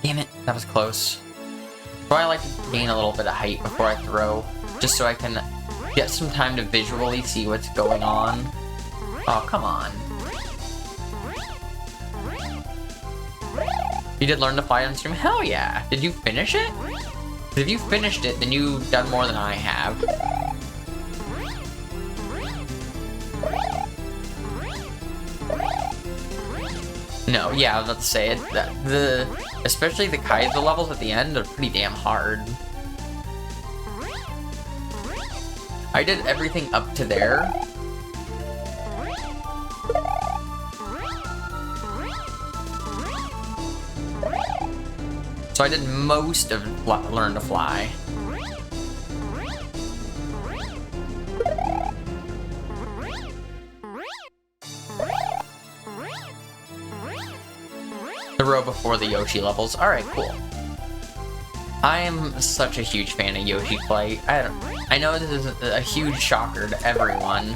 Damn it, that was close. Probably like to gain a little bit of height before I throw, just so I can get some time to visually see what's going on. Oh, come on. You did learn to fly on stream? Hell yeah! Did you finish it? 'Cause if you finished it, then you've done more than I have. No, yeah, I was about to say it. Especially the Kaiser levels at the end are pretty damn hard. I did everything up to there. So I did most of Learn to Fly. The row before the Yoshi levels. Alright, cool. I am such a huge fan of Yoshi Flight. I know this is a huge shocker to everyone.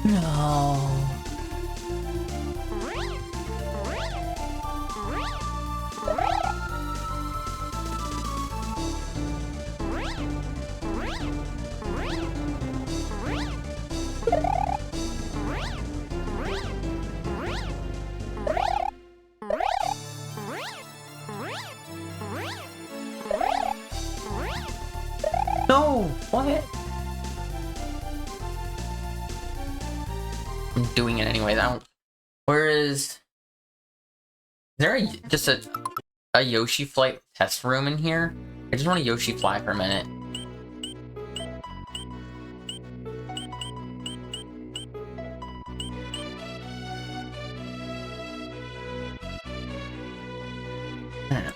No. No, what? I'm doing it anyway. Where is there just a Yoshi Flight test room in here? I just want to Yoshi Fly for a minute.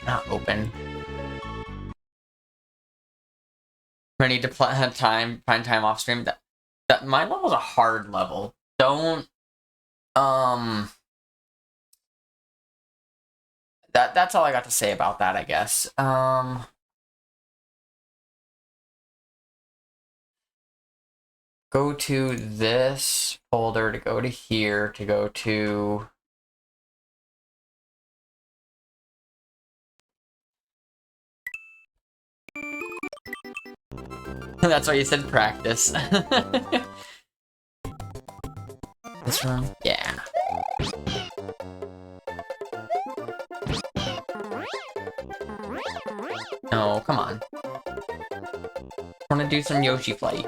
Not open. I need to find time off stream. That my level's a hard level. Don't that's all I got to say about that, I guess. Go to this folder to go to here to go to that's why you said practice. This room? Yeah. No, come on. I want to do some Yoshi Flight.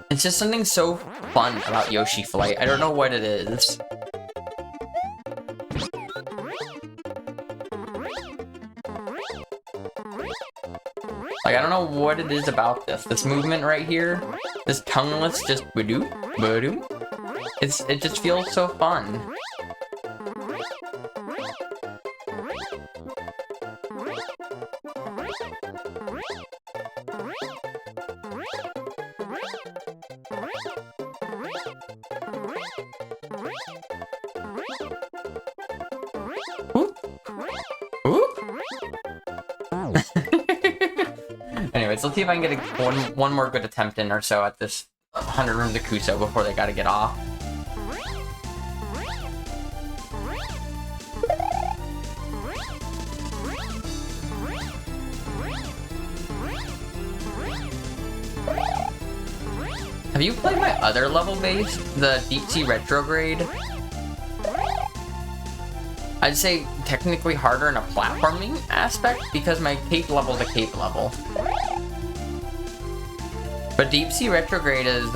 It's just something so fun about Yoshi Flight. I don't know what it is. Like, I don't know what it is about this movement right here. This tongueless just ba-doo, ba-doo. It just feels so fun. Anyways, let's see if I can get one more good attempt in or so at this 100 rooms of Kuso before they gotta get off. Have you played my other level base, the Deep Sea Retrograde? I'd say technically harder in a platforming aspect because my cape level is a cape level. But Deep Sea Retrograde is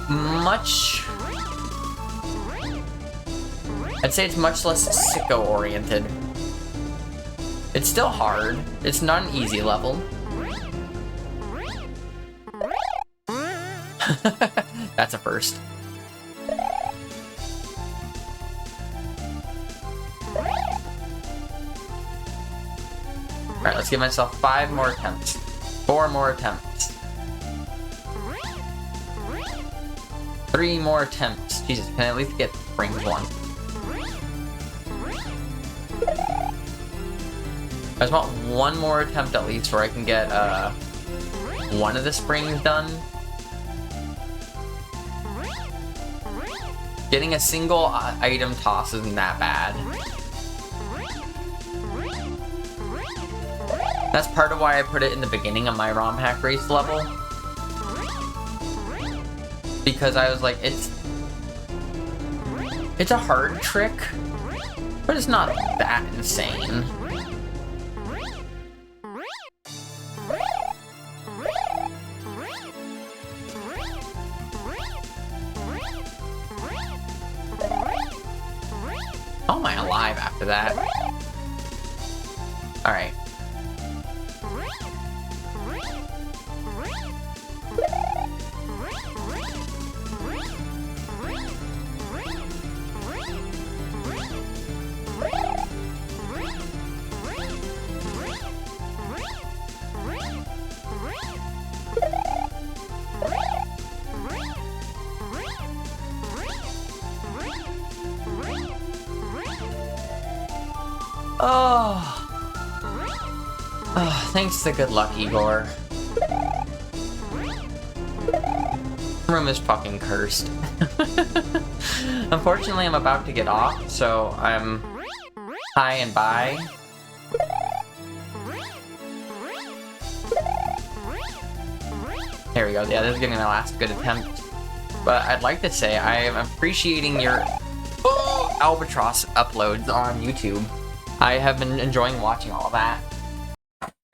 much... I'd say it's much less sicko oriented. It's still hard. It's not an easy level. That's a first. Alright, let's give myself 5 more attempts. 4 more attempts. 3 more attempts. Jesus, can I at least get springs 1? I just want 1 more attempt at least where I can get 1 of the springs done. Getting a single item toss isn't that bad. That's part of why I put it in the beginning of my ROM hack race level. Because I was like, it's a hard trick, but it's not that insane. How am I alive after that? Alright. Oh, thanks to good luck, Igor. Room is fucking cursed. Unfortunately, I'm about to get off, so I'm hi and bye. There we go. Yeah, this is gonna be my last good attempt. But I'd like to say I am appreciating your Albatross uploads on YouTube. I have been enjoying watching all that.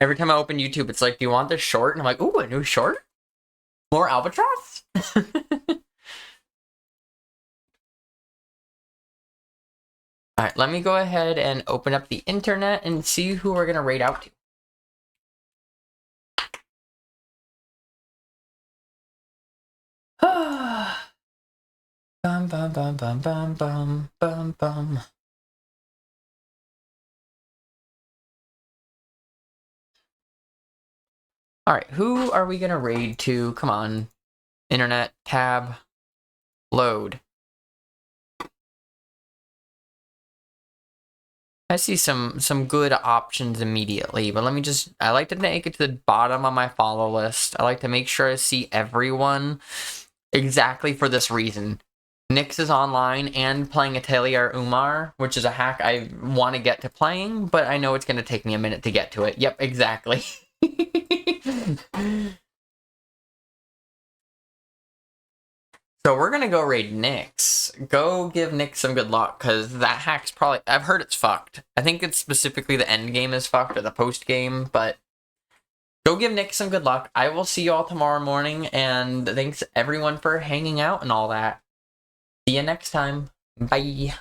Every time I open YouTube, it's like, do you want this short? And I'm like, ooh, a new short? More Albatross? Alright, let me go ahead and open up the internet and see who we're gonna raid out to. Bum bum bum bum bum bum bum bum. Alright, who are we gonna raid to? Come on. Internet, tab, load. I see some good options immediately, but let me just, I like to make it to the bottom of my follow list. I like to make sure I see everyone exactly for this reason. Nyx is online and playing Atelier Umar, which is a hack I want to get to playing, but I know it's going to take me a minute to get to it. Yep, exactly. So we're going to go raid Nyx. Go give Nyx some good luck, because that hack's probably, I've heard it's fucked. I think it's specifically the end game is fucked, or the post game, but go give Nyx some good luck. I will see you all tomorrow morning, and thanks everyone for hanging out and all that. See you next time. Bye.